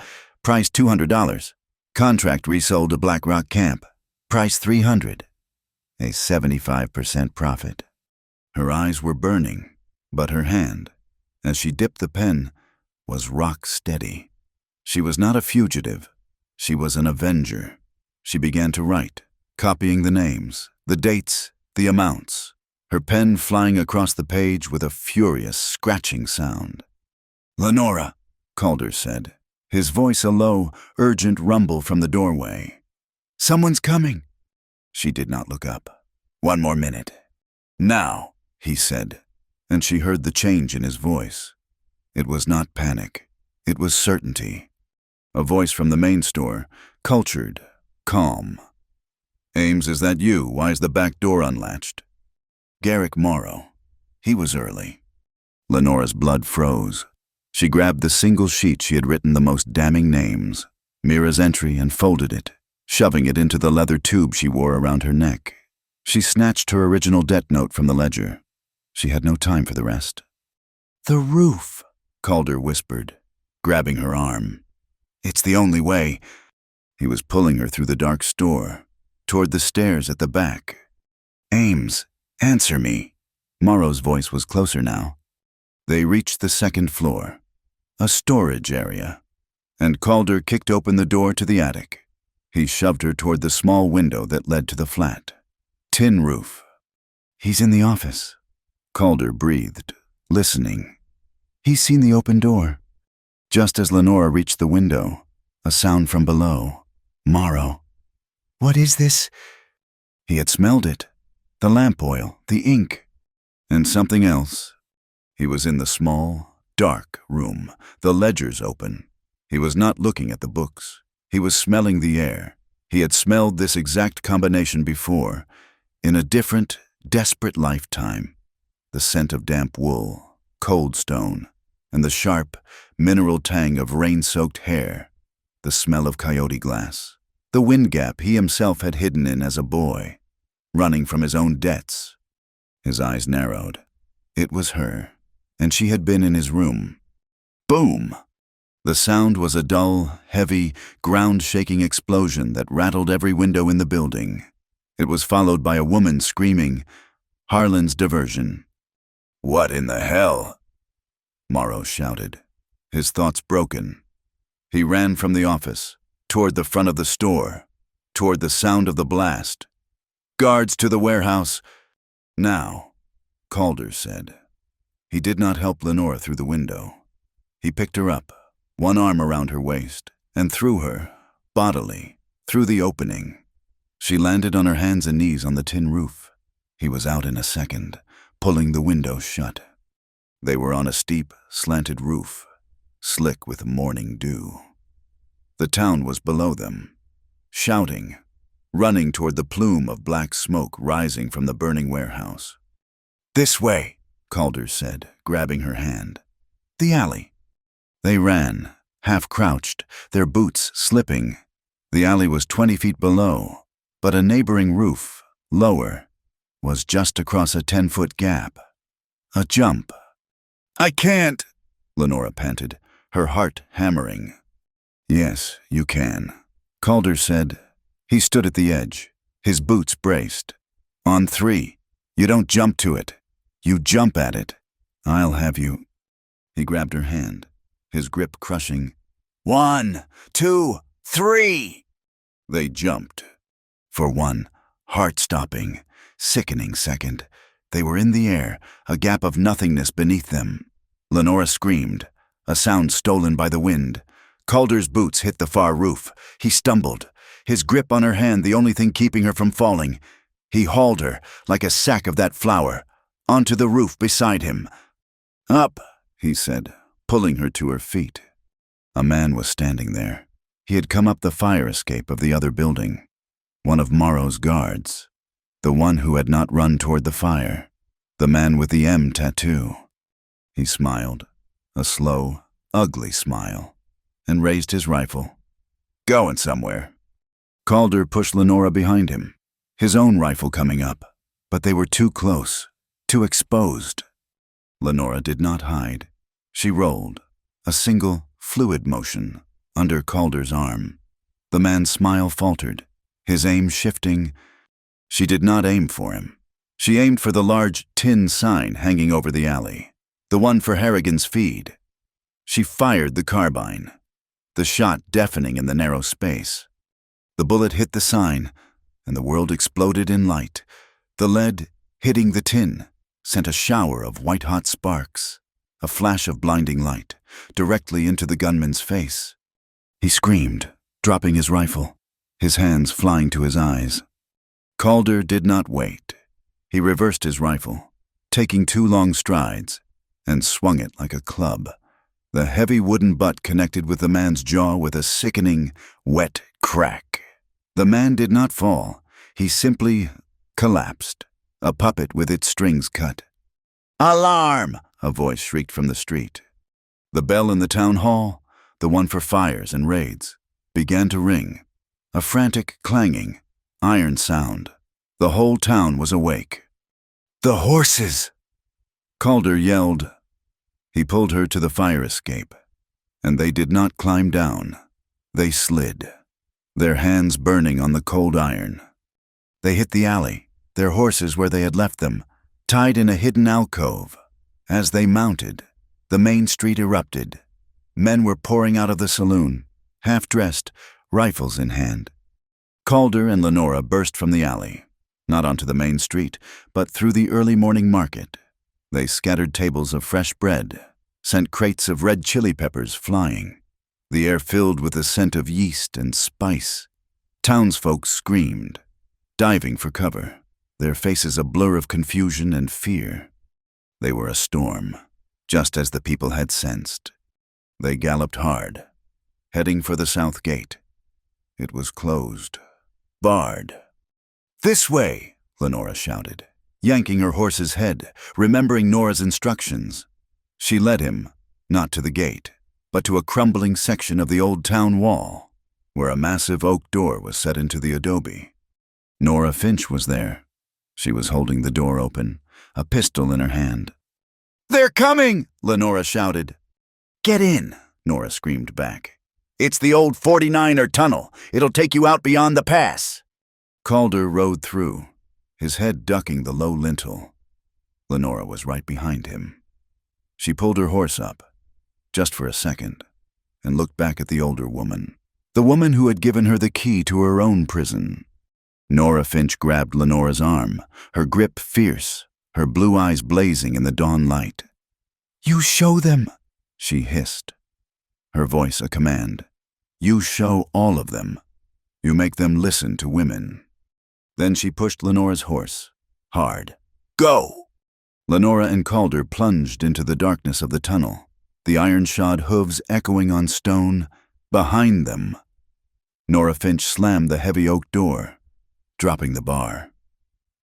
Price $200. Contract resold to Black Rock Camp. Price $300. A 75% profit. Her eyes were burning, but her hand, as she dipped the pen, was rock steady. She was not a fugitive. She was an avenger. She began to write, copying the names, the dates, the amounts, her pen flying across the page with a furious, scratching sound. "Lenora," Calder said, his voice a low, urgent rumble from the doorway. "Someone's coming." She did not look up. "One more minute." "Now," he said, and she heard the change in his voice. It was not panic. It was certainty. A voice from the main store, cultured, calm. "Ames, is that you? Why is the back door unlatched?" Garrick Morrow. He was early. Lenora's blood froze. She grabbed the single sheet she had written the most damning names, Mira's entry, and folded it, shoving it into the leather tube she wore around her neck. She snatched her original debt note from the ledger. She had no time for the rest. "The roof," Calder whispered, grabbing her arm. "It's the only way." He was pulling her through the dark store, toward the stairs at the back. "Ames, answer me." Morrow's voice was closer now. They reached the second floor, a storage area, and Calder kicked open the door to the attic. He shoved her toward the small window that led to the flat. Tin roof. "He's in the office." Calder breathed, listening. "He's seen the open door." Just as Lenora reached the window, a sound from below. Morrow. "What is this?" He had smelled it. The lamp oil, the ink, and something else. He was in the small, dark room, the ledgers open. He was not looking at the books. He was smelling the air. He had smelled this exact combination before, in a different, desperate lifetime. The scent of damp wool, cold stone, and the sharp, mineral tang of rain-soaked hair. The smell of coyote glass. The wind gap he himself had hidden in as a boy, running from his own debts. His eyes narrowed. It was her, and she had been in his room. Boom! The sound was a dull, heavy, ground-shaking explosion that rattled every window in the building. It was followed by a woman screaming, Harlan's diversion. "What in the hell?" Morrow shouted, his thoughts broken. He ran from the office, toward the front of the store, toward the sound of the blast. "Guards to the warehouse." "Now," Calder said. He did not help Lenora through the window. He picked her up, one arm around her waist, and threw her, bodily, through the opening. She landed on her hands and knees on the tin roof. He was out in a second, pulling the window shut. They were on a steep, slanted roof, slick with morning dew. The town was below them, shouting, running toward the plume of black smoke rising from the burning warehouse. "This way," Calder said, grabbing her hand. "The alley." They ran, half-crouched, their boots slipping. The alley was 20 feet below, but a neighboring roof, lower, was just across a 10-foot gap. A jump. "I can't," Lenora panted, her heart hammering. "Yes, you can," Calder said. He stood at the edge, his boots braced. "On 3. You don't jump to it. You jump at it. I'll have you." He grabbed her hand, his grip crushing. 1, 2, 3. They jumped. For one heart-stopping, sickening second, they were in the air, a gap of nothingness beneath them. Lenora screamed, a sound stolen by the wind. Calder's boots hit the far roof. He stumbled, his grip on her hand the only thing keeping her from falling. He hauled her, like a sack of that flour, onto the roof beside him. "Up," he said, pulling her to her feet. A man was standing there. He had come up the fire escape of the other building. One of Morrow's guards. The one who had not run toward the fire. The man with the M tattoo. He smiled, a slow, ugly smile, and raised his rifle. "Going somewhere." Calder pushed Lenora behind him, his own rifle coming up, but they were too close, too exposed. Lenora did not hide. She rolled, a single, fluid motion, under Calder's arm. The man's smile faltered, his aim shifting. She did not aim for him. She aimed for the large tin sign hanging over the alley, the one for Harrigan's feed. She fired the carbine, the shot deafening in the narrow space. The bullet hit the sign, and the world exploded in light. The lead, hitting the tin, sent a shower of white-hot sparks, a flash of blinding light, directly into the gunman's face. He screamed, dropping his rifle, his hands flying to his eyes. Calder did not wait. He reversed his rifle, taking 2 long strides, and swung it like a club. The heavy wooden butt connected with the man's jaw with a sickening, wet crack. The man did not fall. He simply collapsed, a puppet with its strings cut. "Alarm!" a voice shrieked from the street. The bell in the town hall, the one for fires and raids, began to ring. A frantic clanging, iron sound. The whole town was awake. "The horses!" Calder yelled. He pulled her to the fire escape, and they did not climb down. They slid, their hands burning on the cold iron. They hit the alley, their horses where they had left them, tied in a hidden alcove. As they mounted, the main street erupted. Men were pouring out of the saloon, half-dressed, rifles in hand. Calder and Lenora burst from the alley, not onto the main street, but through the early morning market. They scattered tables of fresh bread, sent crates of red chili peppers flying, the air filled with the scent of yeast and spice. Townsfolk screamed, diving for cover, their faces a blur of confusion and fear. They were a storm, just as the people had sensed. They galloped hard, heading for the south gate. It was closed, barred. "This way!" Lenora shouted, yanking her horse's head, remembering Nora's instructions. She led him, not to the gate, but to a crumbling section of the old town wall, where a massive oak door was set into the adobe. Nora Finch was there. She was holding the door open, a pistol in her hand. "They're coming!" Lenora shouted. "Get in!" Nora screamed back. "It's the old 49er tunnel. It'll take you out beyond the pass." Calder rode through, his head ducking the low lintel. Lenora was right behind him. She pulled her horse up, just for a second, and looked back at the older woman, the woman who had given her the key to her own prison. Nora Finch grabbed Lenora's arm, her grip fierce, her blue eyes blazing in the dawn light. "You show them," she hissed, her voice a command. "You show all of them. You make them listen to women." Then she pushed Lenora's horse, hard. "Go!" Lenora and Calder plunged into the darkness of the tunnel, the iron-shod hooves echoing on stone behind them. Nora Finch slammed the heavy oak door, dropping the bar,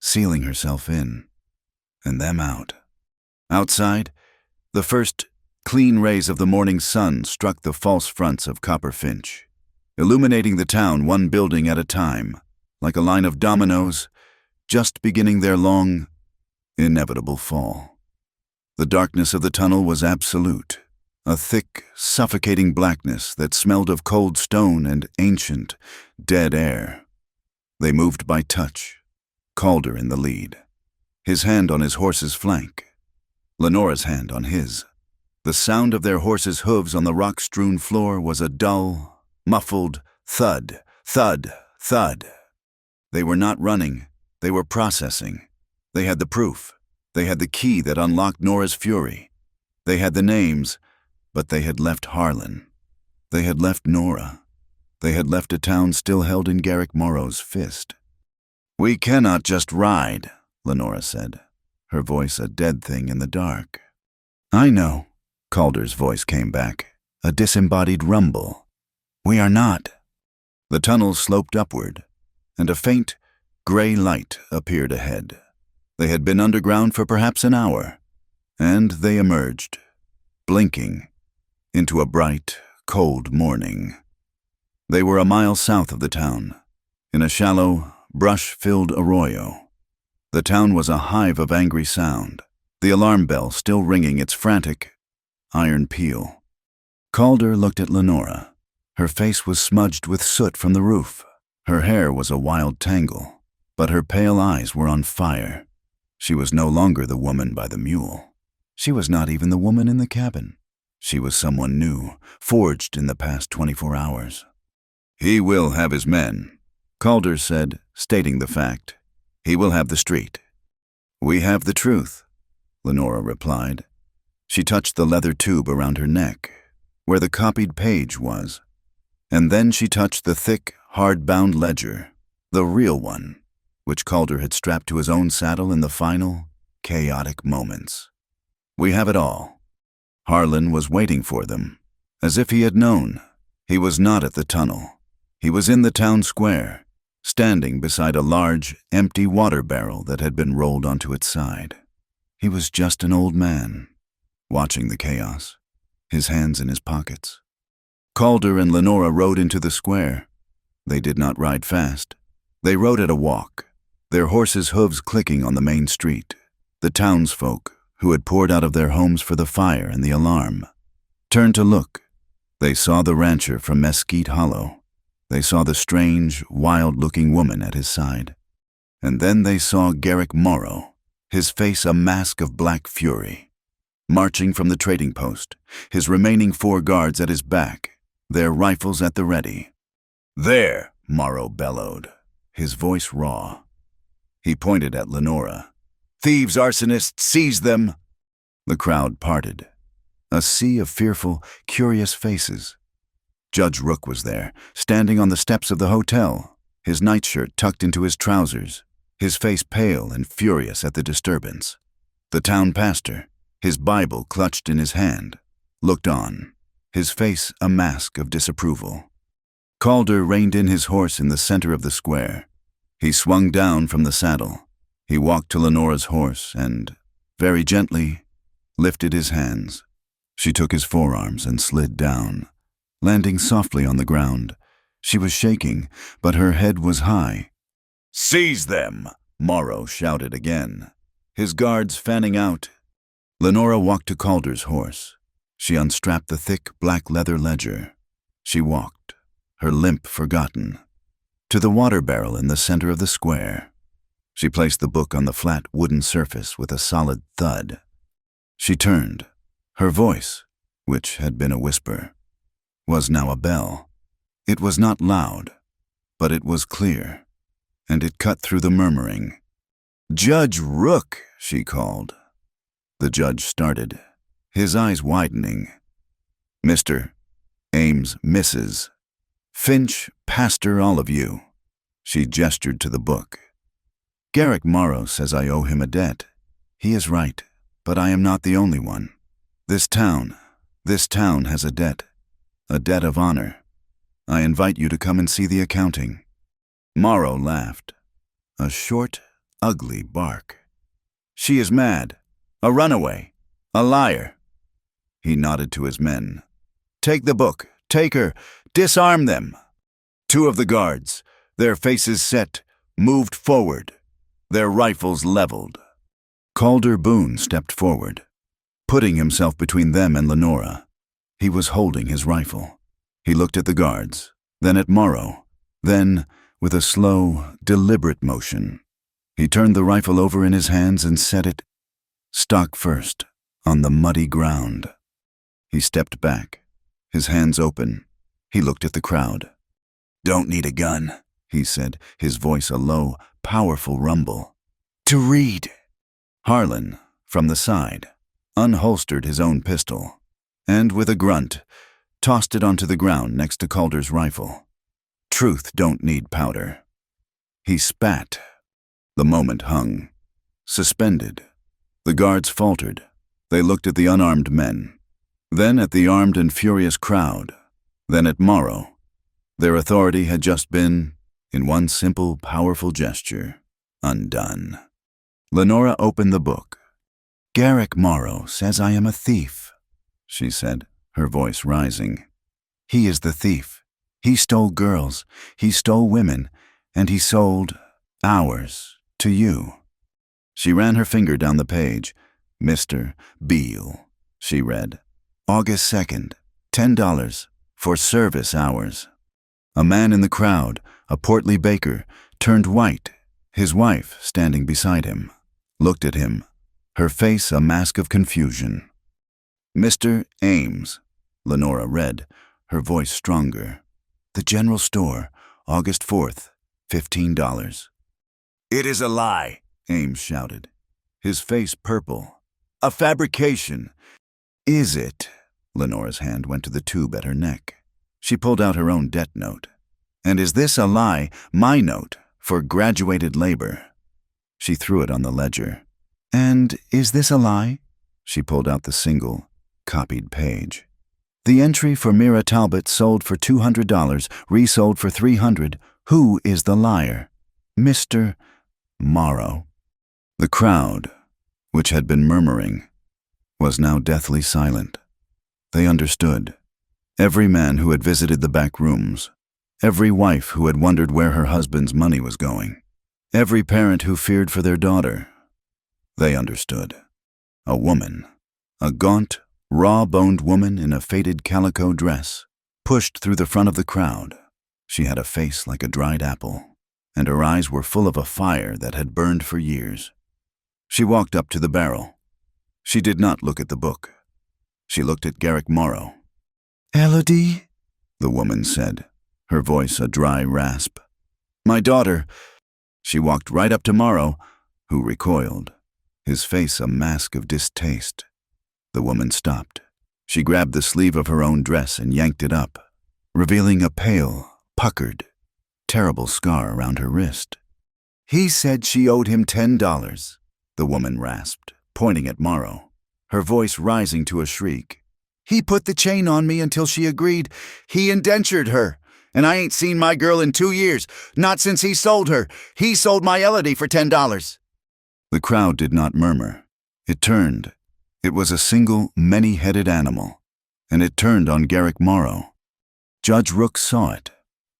sealing herself in, and them out. Outside, the first clean rays of the morning sun struck the false fronts of Copper Finch, illuminating the town one building at a time, like a line of dominoes, just beginning their long, inevitable fall. The darkness of the tunnel was absolute, a thick, suffocating blackness that smelled of cold stone and ancient, dead air. They moved by touch, Calder in the lead, his hand on his horse's flank, Lenora's hand on his. The sound of their horses' hooves on the rock-strewn floor was a dull, muffled thud, thud, thud. They were not running, they were processing. They had the proof. They had the key that unlocked Nora's fury. They had the names, but they had left Harlan. They had left Nora. They had left a town still held in Garrick Morrow's fist. "We cannot just ride," Lenora said, her voice a dead thing in the dark. "I know," Calder's voice came back, a disembodied rumble. "We are not." The tunnel sloped upward, and a faint, gray light appeared ahead. They had been underground for perhaps an hour, and they emerged, blinking, into a bright, cold morning. They were a mile south of the town, in a shallow, brush-filled arroyo. The town was a hive of angry sound, the alarm bell still ringing its frantic iron peal. Calder looked at Lenora. Her face was smudged with soot from the roof. Her hair was a wild tangle, but her pale eyes were on fire. She was no longer the woman by the mule. She was not even the woman in the cabin. She was someone new, forged in the past 24 hours. "He will have his men," Calder said, stating the fact. "He will have the street." "We have the truth," Lenora replied. She touched the leather tube around her neck, where the copied page was, and then she touched the thick, hard-bound ledger, the real one, which Calder had strapped to his own saddle in the final, chaotic moments. "We have it all." Harlan was waiting for them, as if he had known. He was not at the tunnel. He was in the town square, standing beside a large, empty water barrel that had been rolled onto its side. He was just an old man, watching the chaos, his hands in his pockets. Calder and Lenora rode into the square. They did not ride fast. They rode at a walk, their horses' hooves clicking on the main street. The townsfolk, who had poured out of their homes for the fire and the alarm, turned to look. They saw the rancher from Mesquite Hollow. They saw the strange, wild-looking woman at his side. And then they saw Garrick Morrow, his face a mask of black fury, marching from the trading post, his remaining 4 guards at his back, their rifles at the ready. "There!" Morrow bellowed, his voice raw. He pointed at Lenora. "Thieves, arsonists, seize them!" The crowd parted. A sea of fearful, curious faces. Judge Rook was there, standing on the steps of the hotel, his nightshirt tucked into his trousers, his face pale and furious at the disturbance. The town pastor, his Bible clutched in his hand, looked on, his face a mask of disapproval. Calder reined in his horse in the center of the square. He swung down from the saddle. He walked to Lenora's horse and, very gently, lifted his hands. She took his forearms and slid down, landing softly on the ground. She was shaking, but her head was high. "Seize them!" Morrow shouted again, his guards fanning out. Lenora walked to Calder's horse. She unstrapped the thick black leather ledger. She walked, her limp forgotten, to the water barrel in the center of the square. She placed the book on the flat wooden surface with a solid thud. She turned. Her voice, which had been a whisper, was now a bell. It was not loud, but it was clear, and it cut through the murmuring. "Judge Rook," she called. The judge started, his eyes widening. "Mr. Ames, Mrs. Finch, Pastor, all of you." She gestured to the book. "Garrick Morrow says I owe him a debt. He is right, but I am not the only one. This town has a debt of honor. I invite you to come and see the accounting." Morrow laughed, a short, ugly bark. "She is mad, a runaway, a liar." He nodded to his men. "Take the book, take her, disarm them." 2 of the guards, their faces set, moved forward, their rifles leveled. Calder Boone stepped forward, putting himself between them and Lenora. He was holding his rifle. He looked at the guards, then at Morrow, then, with a slow, deliberate motion, he turned the rifle over in his hands and set it, stock first, on the muddy ground. He stepped back, his hands open. He looked at the crowd. "Don't need a gun," he said, his voice a low, powerful rumble. "To read." Harlan, from the side, unholstered his own pistol, and with a grunt, tossed it onto the ground next to Calder's rifle. "Truth don't need powder." He spat. The moment hung, suspended. The guards faltered. They looked at the unarmed men, then at the armed and furious crowd, then at Morrow. Their authority had just been, in one simple, powerful gesture, undone. Lenora opened the book. "Garrick Morrow says I am a thief," she said, her voice rising. "He is the thief. He stole girls, he stole women, and he sold ours to you." She ran her finger down the page. Mr. Beale, she read. August 2nd, $10 for service hours. A man in the crowd, a portly baker, turned white. His wife, standing beside him, looked at him, her face a mask of confusion. Mr. Ames, Lenora read, her voice stronger. The general store, August 4th, $15. It is a lie, Ames shouted, his face purple. A fabrication. Is it? Lenora's hand went to the tube at her neck. She pulled out her own debt note. And is this a lie, my note, for graduated labor? She threw it on the ledger. And is this a lie? She pulled out the single, copied page. The entry for Mira Talbot sold for $200, resold for $300. Who is the liar? Mr. Morrow. The crowd, which had been murmuring, was now deathly silent. They understood. Every man who had visited the back rooms, every wife who had wondered where her husband's money was going, every parent who feared for their daughter. They understood. A woman, a gaunt, raw-boned woman in a faded calico dress, pushed through the front of the crowd. She had a face like a dried apple, and her eyes were full of a fire that had burned for years. She walked up to the barrel. She did not look at the book. She looked at Garrick Morrow. Elodie, the woman said, her voice a dry rasp. My daughter. She walked right up to Morrow, who recoiled, his face a mask of distaste. The woman stopped. She grabbed the sleeve of her own dress and yanked it up, revealing a pale, puckered, terrible scar around her wrist. He said she owed him $10, the woman rasped, pointing at Morrow, her voice rising to a shriek. He put the chain on me until she agreed. He indentured her, and I ain't seen my girl in 2 years, not since he sold her. He sold my Elodie for $10. The crowd did not murmur. It turned. It was a single, many-headed animal, and it turned on Garrick Morrow. Judge Rook saw it.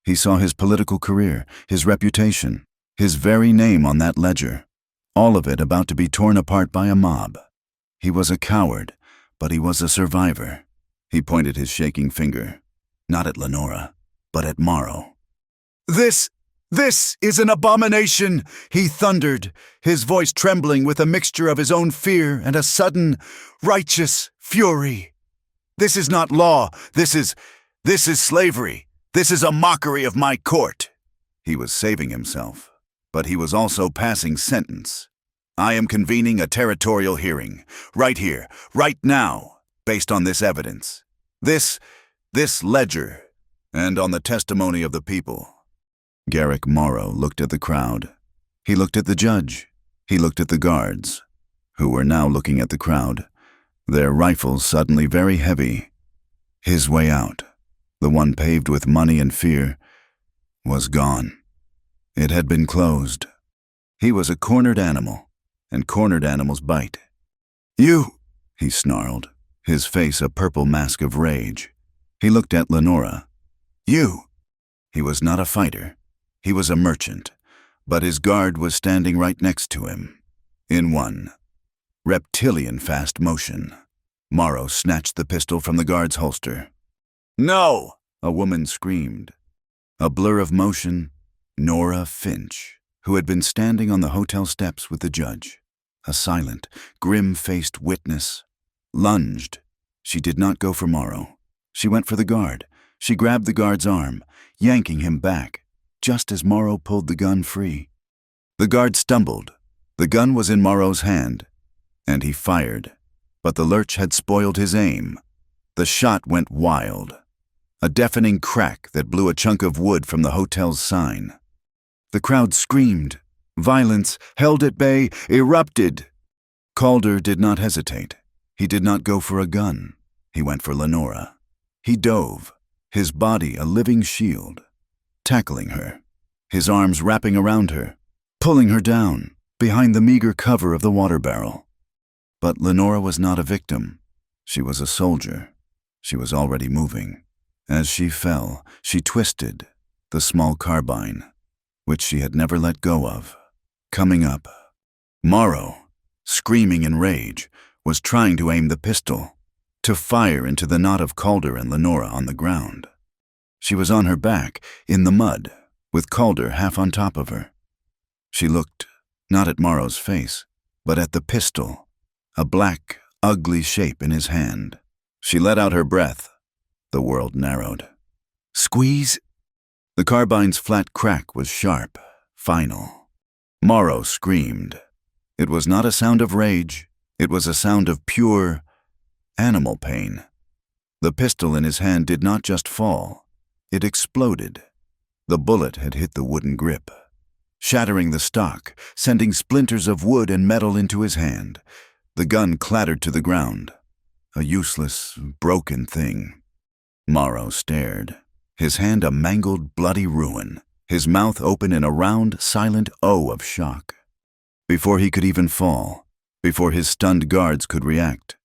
He saw his political career, his reputation, his very name on that ledger, all of it about to be torn apart by a mob. He was a coward, but he was a survivor. He pointed his shaking finger, not at Lenora, but at Morrow. This is an abomination, he thundered, his voice trembling with a mixture of his own fear and a sudden, righteous fury. This is not law. This is slavery. This is a mockery of my court. He was saving himself, but he was also passing sentence. I am convening a territorial hearing, right here, right now, based on this evidence. This ledger, and on the testimony of the people. Garrick Morrow looked at the crowd. He looked at the judge. He looked at the guards, who were now looking at the crowd, their rifles suddenly very heavy. His way out, the one paved with money and fear, was gone. It had been closed. He was a cornered animal, and cornered animals bite. You, he snarled, his face a purple mask of rage. He looked at Lenora. You. He was not a fighter. He was a merchant, but his guard was standing right next to him. In one reptilian fast motion, Morrow snatched the pistol from the guard's holster. No! A woman screamed. A blur of motion, Nora Finch, who had been standing on the hotel steps with the judge, a silent, grim-faced witness, lunged. She did not go for Morrow. She went for the guard. She grabbed the guard's arm, yanking him back, just as Morrow pulled the gun free. The guard stumbled. The gun was in Morrow's hand, and he fired, but the lurch had spoiled his aim. The shot went wild, a deafening crack that blew a chunk of wood from the hotel's sign. The crowd screamed. Violence, held at bay, erupted. Calder did not hesitate. He did not go for a gun. He went for Lenora. He dove, his body a living shield, tackling her, his arms wrapping around her, pulling her down behind the meager cover of the water barrel. But Lenora was not a victim. She was a soldier. She was already moving. As she fell, she twisted the small carbine, which she had never let go of, coming up, Morrow, screaming in rage, was trying to aim the pistol, to fire into the knot of Calder and Lenora on the ground. She was on her back, in the mud, with Calder half on top of her. She looked, not at Morrow's face, but at the pistol, a black, ugly shape in his hand. She let out her breath. The world narrowed. Squeeze! The carbine's flat crack was sharp, final. Morrow screamed. It was not a sound of rage. It was a sound of pure, animal pain. The pistol in his hand did not just fall. It exploded. The bullet had hit the wooden grip, shattering the stock, sending splinters of wood and metal into his hand. The gun clattered to the ground, a useless, broken thing. Morrow stared, his hand a mangled, bloody ruin, his mouth open in a round, silent O of shock. Before he could even fall, before his stunned guards could react,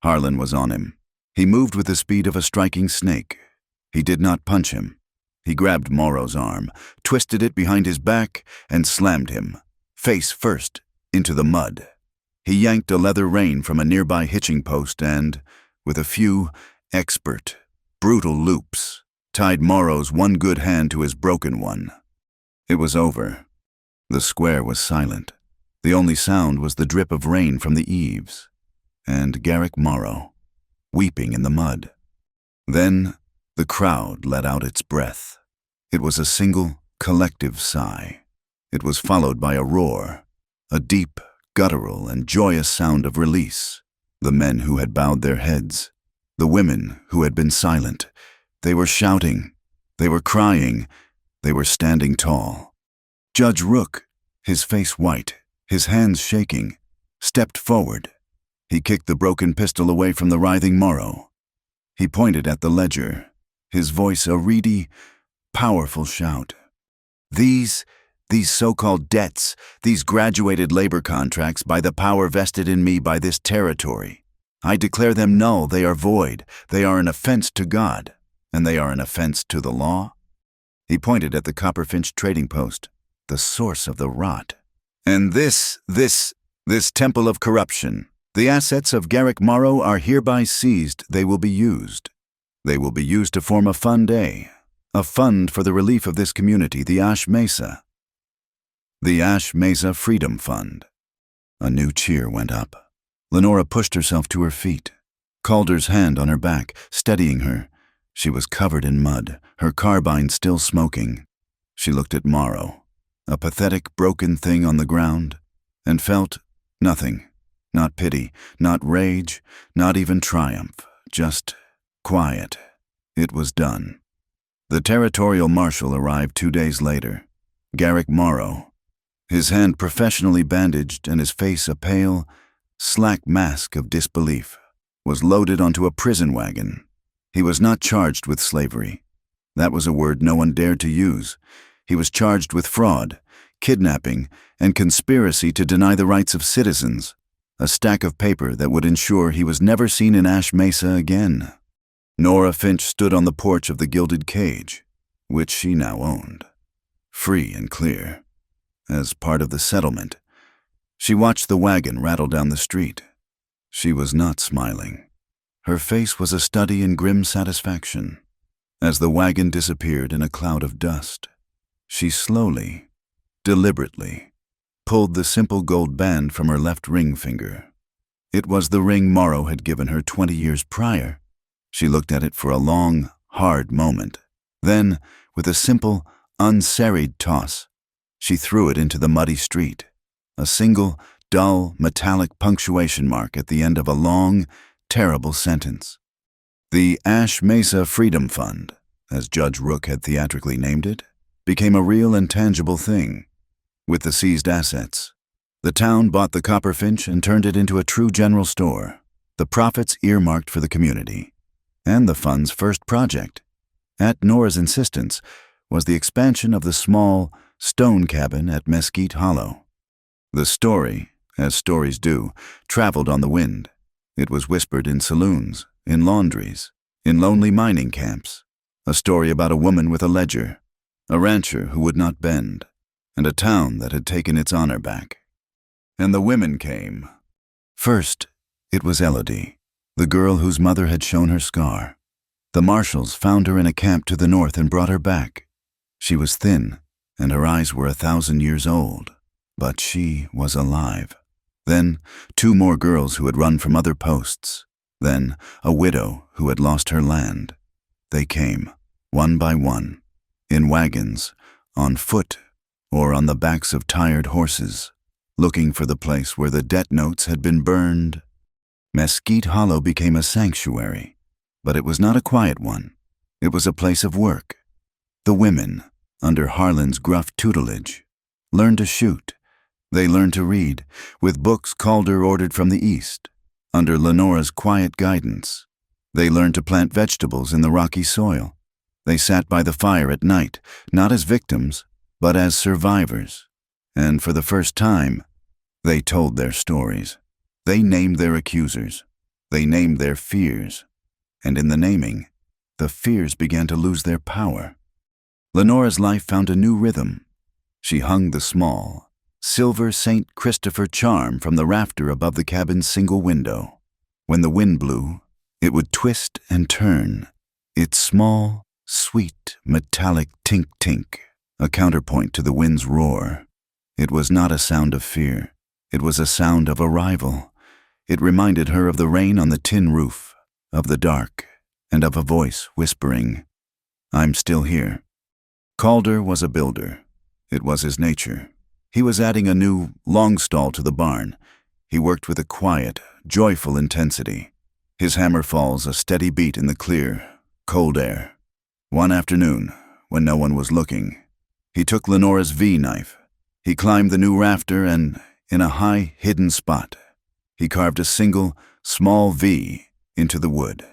Harlan was on him. He moved with the speed of a striking snake. He did not punch him. He grabbed Morrow's arm, twisted it behind his back, and slammed him, face first, into the mud. He yanked a leather rein from a nearby hitching post and, with a few expert, brutal loops, tied Morrow's one good hand to his broken one. It was over. The square was silent. The only sound was the drip of rain from the eaves, and Garrick Morrow, weeping in the mud. Then the crowd let out its breath. It was a single, collective sigh. It was followed by a roar, a deep, guttural and joyous sound of release. The men who had bowed their heads, the women who had been silent, they were shouting, they were crying, they were standing tall. Judge Rook, his face white, his hands shaking, stepped forward. He kicked the broken pistol away from the writhing Morrow. He pointed at the ledger, his voice a reedy, powerful shout. These so-called debts, these graduated labor contracts by the power vested in me by this territory, I declare them null. They are void. They are an offense to God, and they are an offense to the law. He pointed at the Copperfinch trading post, the source of the rot. And this temple of corruption, the assets of Garrick Morrow are hereby seized. They will be used. They will be used to form a fund a fund for the relief of this community, the Ash Mesa. The Ash Mesa Freedom Fund. A new cheer went up. Lenora pushed herself to her feet, Calder's hand on her back, steadying her. She was covered in mud, her carbine still smoking. She looked at Morrow, a pathetic, broken thing on the ground, and felt nothing. Not pity, not rage, not even triumph, just quiet. It was done. The territorial marshal arrived 2 days later, Garrick Morrow, his hand professionally bandaged and his face a pale, slack mask of disbelief, was loaded onto a prison wagon. He was not charged with slavery. That was a word no one dared to use. He was charged with fraud, kidnapping, and conspiracy to deny the rights of citizens, a stack of paper that would ensure he was never seen in Ash Mesa again. Nora Finch stood on the porch of the gilded cage, which she now owned, free and clear. As part of the settlement, she watched the wagon rattle down the street. She was not smiling. Her face was a study in grim satisfaction. As the wagon disappeared in a cloud of dust, she slowly, deliberately, pulled the simple gold band from her left ring finger. It was the ring Morrow had given her 20 years prior. She looked at it for a long, hard moment. Then, with a simple, unserried toss, she threw it into the muddy street, a single, dull, metallic punctuation mark at the end of a long, terrible sentence. The Ash Mesa Freedom Fund, as Judge Rook had theatrically named it, became a real and tangible thing. With the seized assets, the town bought the Copperfinch and turned it into a true general store, the profits earmarked for the community. And the fund's first project, at Nora's insistence, was the expansion of the small, stone cabin at Mesquite Hollow. The story, as stories do, traveled on the wind. It was whispered in saloons, in laundries, in lonely mining camps. A story about a woman with a ledger, a rancher who would not bend, and a town that had taken its honor back. And the women came. First, it was Elodie, the girl whose mother had shown her scar. The marshals found her in a camp to the north and brought her back. She was thin, and her eyes were 1,000 years old, but she was alive. Then, 2 more girls who had run from other posts. Then, a widow who had lost her land. They came, one by one, in wagons, on foot, or on the backs of tired horses, looking for the place where the debt notes had been burned. Mesquite Hollow became a sanctuary, but it was not a quiet one. It was a place of work. The women, under Harlan's gruff tutelage, learned to shoot. They learned to read, with books Calder ordered from the east. Under Lenora's quiet guidance, they learned to plant vegetables in the rocky soil. They sat by the fire at night, not as victims, but as survivors. And for the first time, they told their stories. They named their accusers. They named their fears. And in the naming, the fears began to lose their power. Lenora's life found a new rhythm. She hung the small, silver St. Christopher charm from the rafter above the cabin's single window. When the wind blew, it would twist and turn, its small, sweet, metallic tink-tink, a counterpoint to the wind's roar. It was not a sound of fear. It was a sound of arrival. It reminded her of the rain on the tin roof, of the dark, and of a voice whispering, "I'm still here." Calder was a builder. It was his nature. He was adding a new long stall to the barn. He worked with a quiet, joyful intensity. His hammer falls a steady beat in the clear, cold air. One afternoon, when no one was looking, he took Lenora's V-knife. He climbed the new rafter and, in a high, hidden spot, he carved a single, small V into the wood.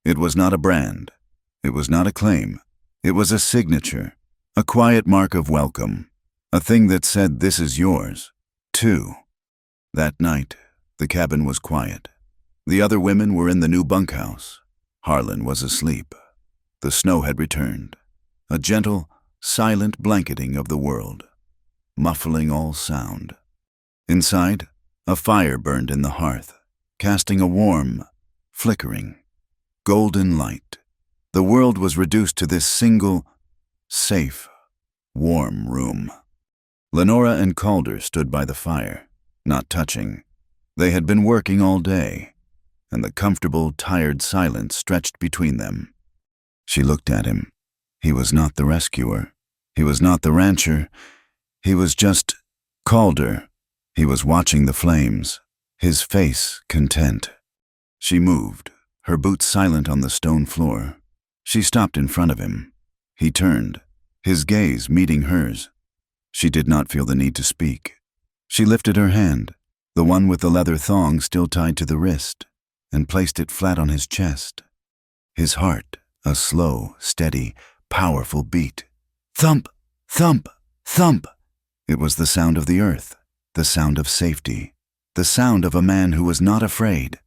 It was not a brand. It was not a claim. It was a signature, a quiet mark of welcome, a thing that said, "This is yours, too." That night, the cabin was quiet. The other women were in the new bunkhouse. Harlan was asleep. The snow had returned, a gentle, silent blanketing of the world, muffling all sound. Inside, a fire burned in the hearth, casting a warm, flickering, golden light. The world was reduced to this single, safe, warm room. Lenora and Calder stood by the fire, not touching. They had been working all day, and the comfortable, tired silence stretched between them. She looked at him. He was not the rescuer. He was not the rancher. He was just Calder. He was watching the flames, his face content. She moved, her boots silent on the stone floor. She stopped in front of him. He turned, his gaze meeting hers. She did not feel the need to speak. She lifted her hand, the one with the leather thong still tied to the wrist, and placed it flat on his chest. His heart, a slow, steady, powerful beat. Thump, thump, thump. It was the sound of the earth, the sound of safety, the sound of a man who was not afraid.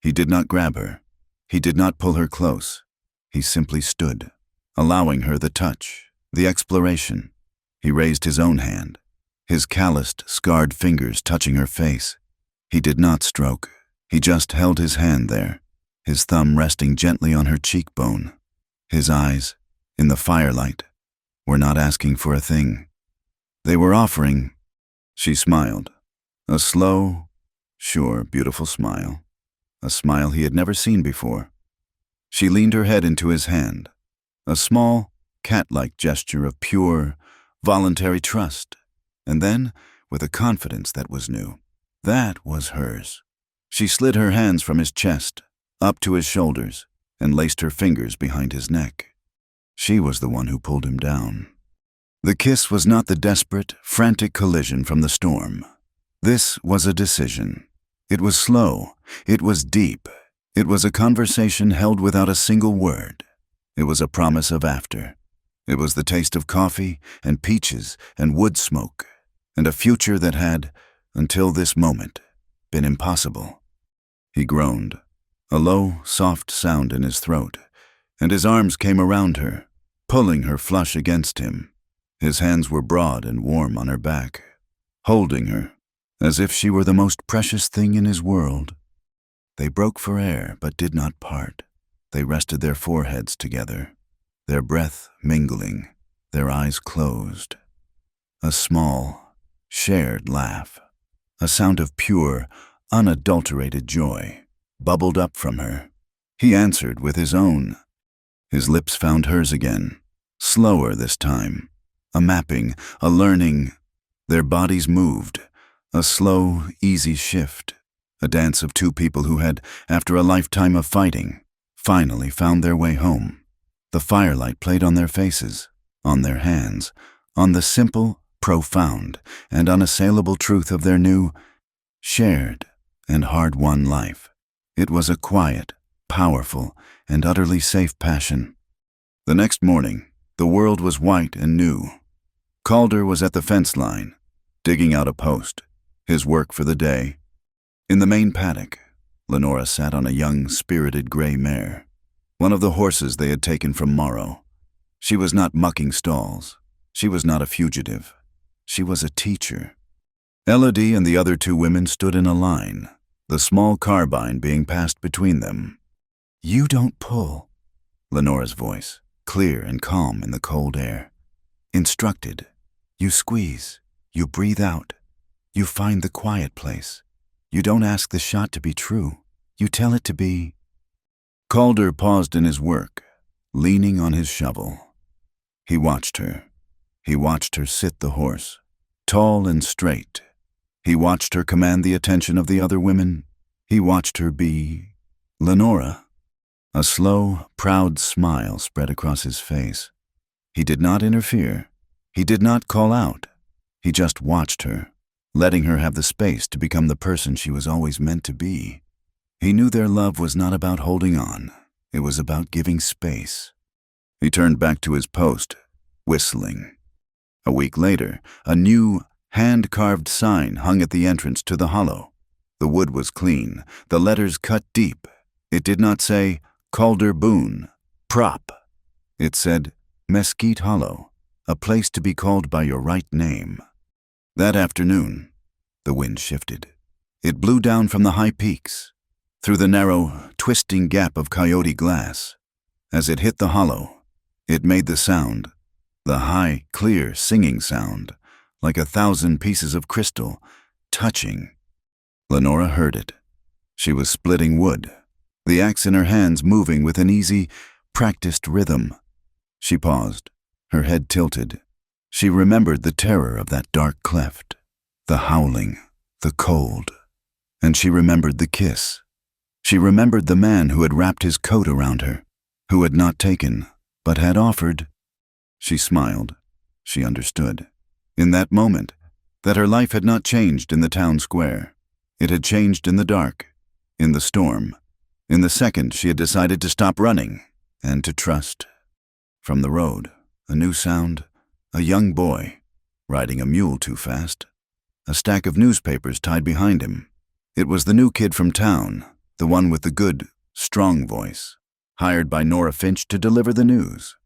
He did not grab her. He did not pull her close. He simply stood, allowing her the touch, the exploration. He raised his own hand, his calloused, scarred fingers touching her face. He did not stroke. He just held his hand there, his thumb resting gently on her cheekbone. His eyes, in the firelight, were not asking for a thing. They were offering. She smiled, a slow, sure, beautiful smile, a smile he had never seen before. She leaned her head into his hand, a small, cat-like gesture of pure, voluntary trust, and then, with a confidence that was new, that was hers. She slid her hands from his chest, up to his shoulders, and laced her fingers behind his neck. She was the one who pulled him down. The kiss was not the desperate, frantic collision from the storm. This was a decision. It was slow. It was deep. It was a conversation held without a single word. It was a promise of after. It was the taste of coffee and peaches and wood smoke, and a future that had, until this moment, been impossible. He groaned, a low, soft sound in his throat, and his arms came around her, pulling her flush against him. His hands were broad and warm on her back, holding her, as if she were the most precious thing in his world. They broke for air, but did not part. They rested their foreheads together, their breath mingling, their eyes closed. A small, shared laugh, a sound of pure, unadulterated joy, bubbled up from her. He answered with his own. His lips found hers again, slower this time, a mapping, a learning. Their bodies moved, a slow, easy shift, a dance of two people who had, after a lifetime of fighting, finally found their way home. The firelight played on their faces, on their hands, on the simple, profound, and unassailable truth of their new, shared, and hard-won life. It was a quiet, powerful, and utterly safe passion. The next morning, the world was white and new. Calder was at the fence line, digging out a post, his work for the day. In the main paddock, Lenora sat on a young, spirited gray mare, one of the horses they had taken from Morrow. She was not mucking stalls. She was not a fugitive. She was a teacher. Elodie and the other two women stood in a line, the small carbine being passed between them. "You don't pull," Lenora's voice, clear and calm in the cold air. "Instructed. You squeeze. You breathe out. You find the quiet place. You don't ask the shot to be true. You tell it to be." Calder paused in his work, leaning on his shovel. He watched her. He watched her sit the horse, tall and straight. He watched her command the attention of the other women. He watched her be Lenora. A slow, proud smile spread across his face. He did not interfere. He did not call out. He just watched her, letting her have the space to become the person she was always meant to be. He knew their love was not about holding on. It was about giving space. He turned back to his post, whistling. A week later, a new, hand-carved sign hung at the entrance to the hollow. The wood was clean, the letters cut deep. It did not say, Calder Boone, Prop. It said, Mesquite Hollow, a place to be called by your right name. That afternoon, the wind shifted. It blew down from the high peaks, through the narrow, twisting gap of coyote glass. As it hit the hollow, it made the sound, the high, clear, singing sound, like 1,000 pieces of crystal, touching. Lenora heard it. She was splitting wood, the axe in her hands moving with an easy, practiced rhythm. She paused, her head tilted. She remembered the terror of that dark cleft, the howling, the cold. And she remembered the kiss. She remembered the man who had wrapped his coat around her, who had not taken, but had offered. She smiled. She understood. In that moment, that her life had not changed in the town square. It had changed in the dark, in the storm, in the second she had decided to stop running and to trust. From the road, a new sound, a young boy, riding a mule too fast, a stack of newspapers tied behind him. It was the new kid from town, the one with the good, strong voice, hired by Nora Finch to deliver the news.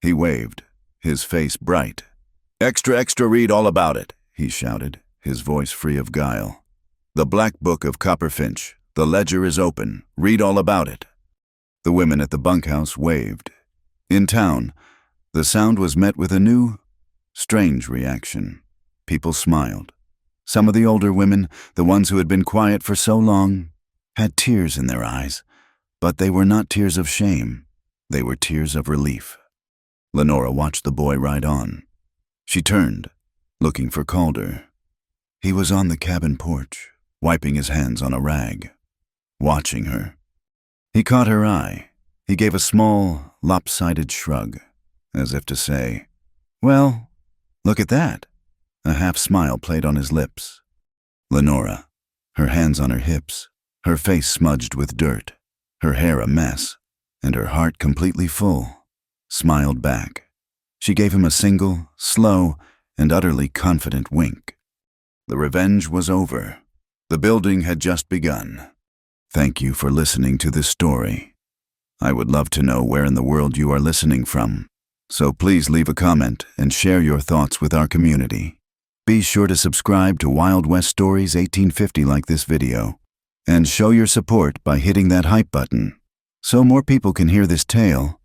He waved, his face bright. "Extra, extra, read all about it," he shouted, his voice free of guile. "The Black Book of Copper Finch. The ledger is open. Read all about it." The women at the bunkhouse waved. In town, the sound was met with a new, strange reaction. People smiled. Some of the older women, the ones who had been quiet for so long, had tears in their eyes, but they were not tears of shame. They were tears of relief. Lenora watched the boy ride on. She turned, looking for Calder. He was on the cabin porch, wiping his hands on a rag, watching her. He caught her eye. He gave a small, lopsided shrug, as if to say, "Well, look at that." A half-smile played on his lips. Lenora, her hands on her hips, her face smudged with dirt, her hair a mess, and her heart completely full, smiled back. She gave him a single, slow, and utterly confident wink. The revenge was over. The building had just begun. Thank you for listening to this story. I would love to know where in the world you are listening from, so please leave a comment and share your thoughts with our community. Be Be sure to subscribe to Wild West Stories 1850 like this video, and show your support by hitting that hype button so more people can hear this tale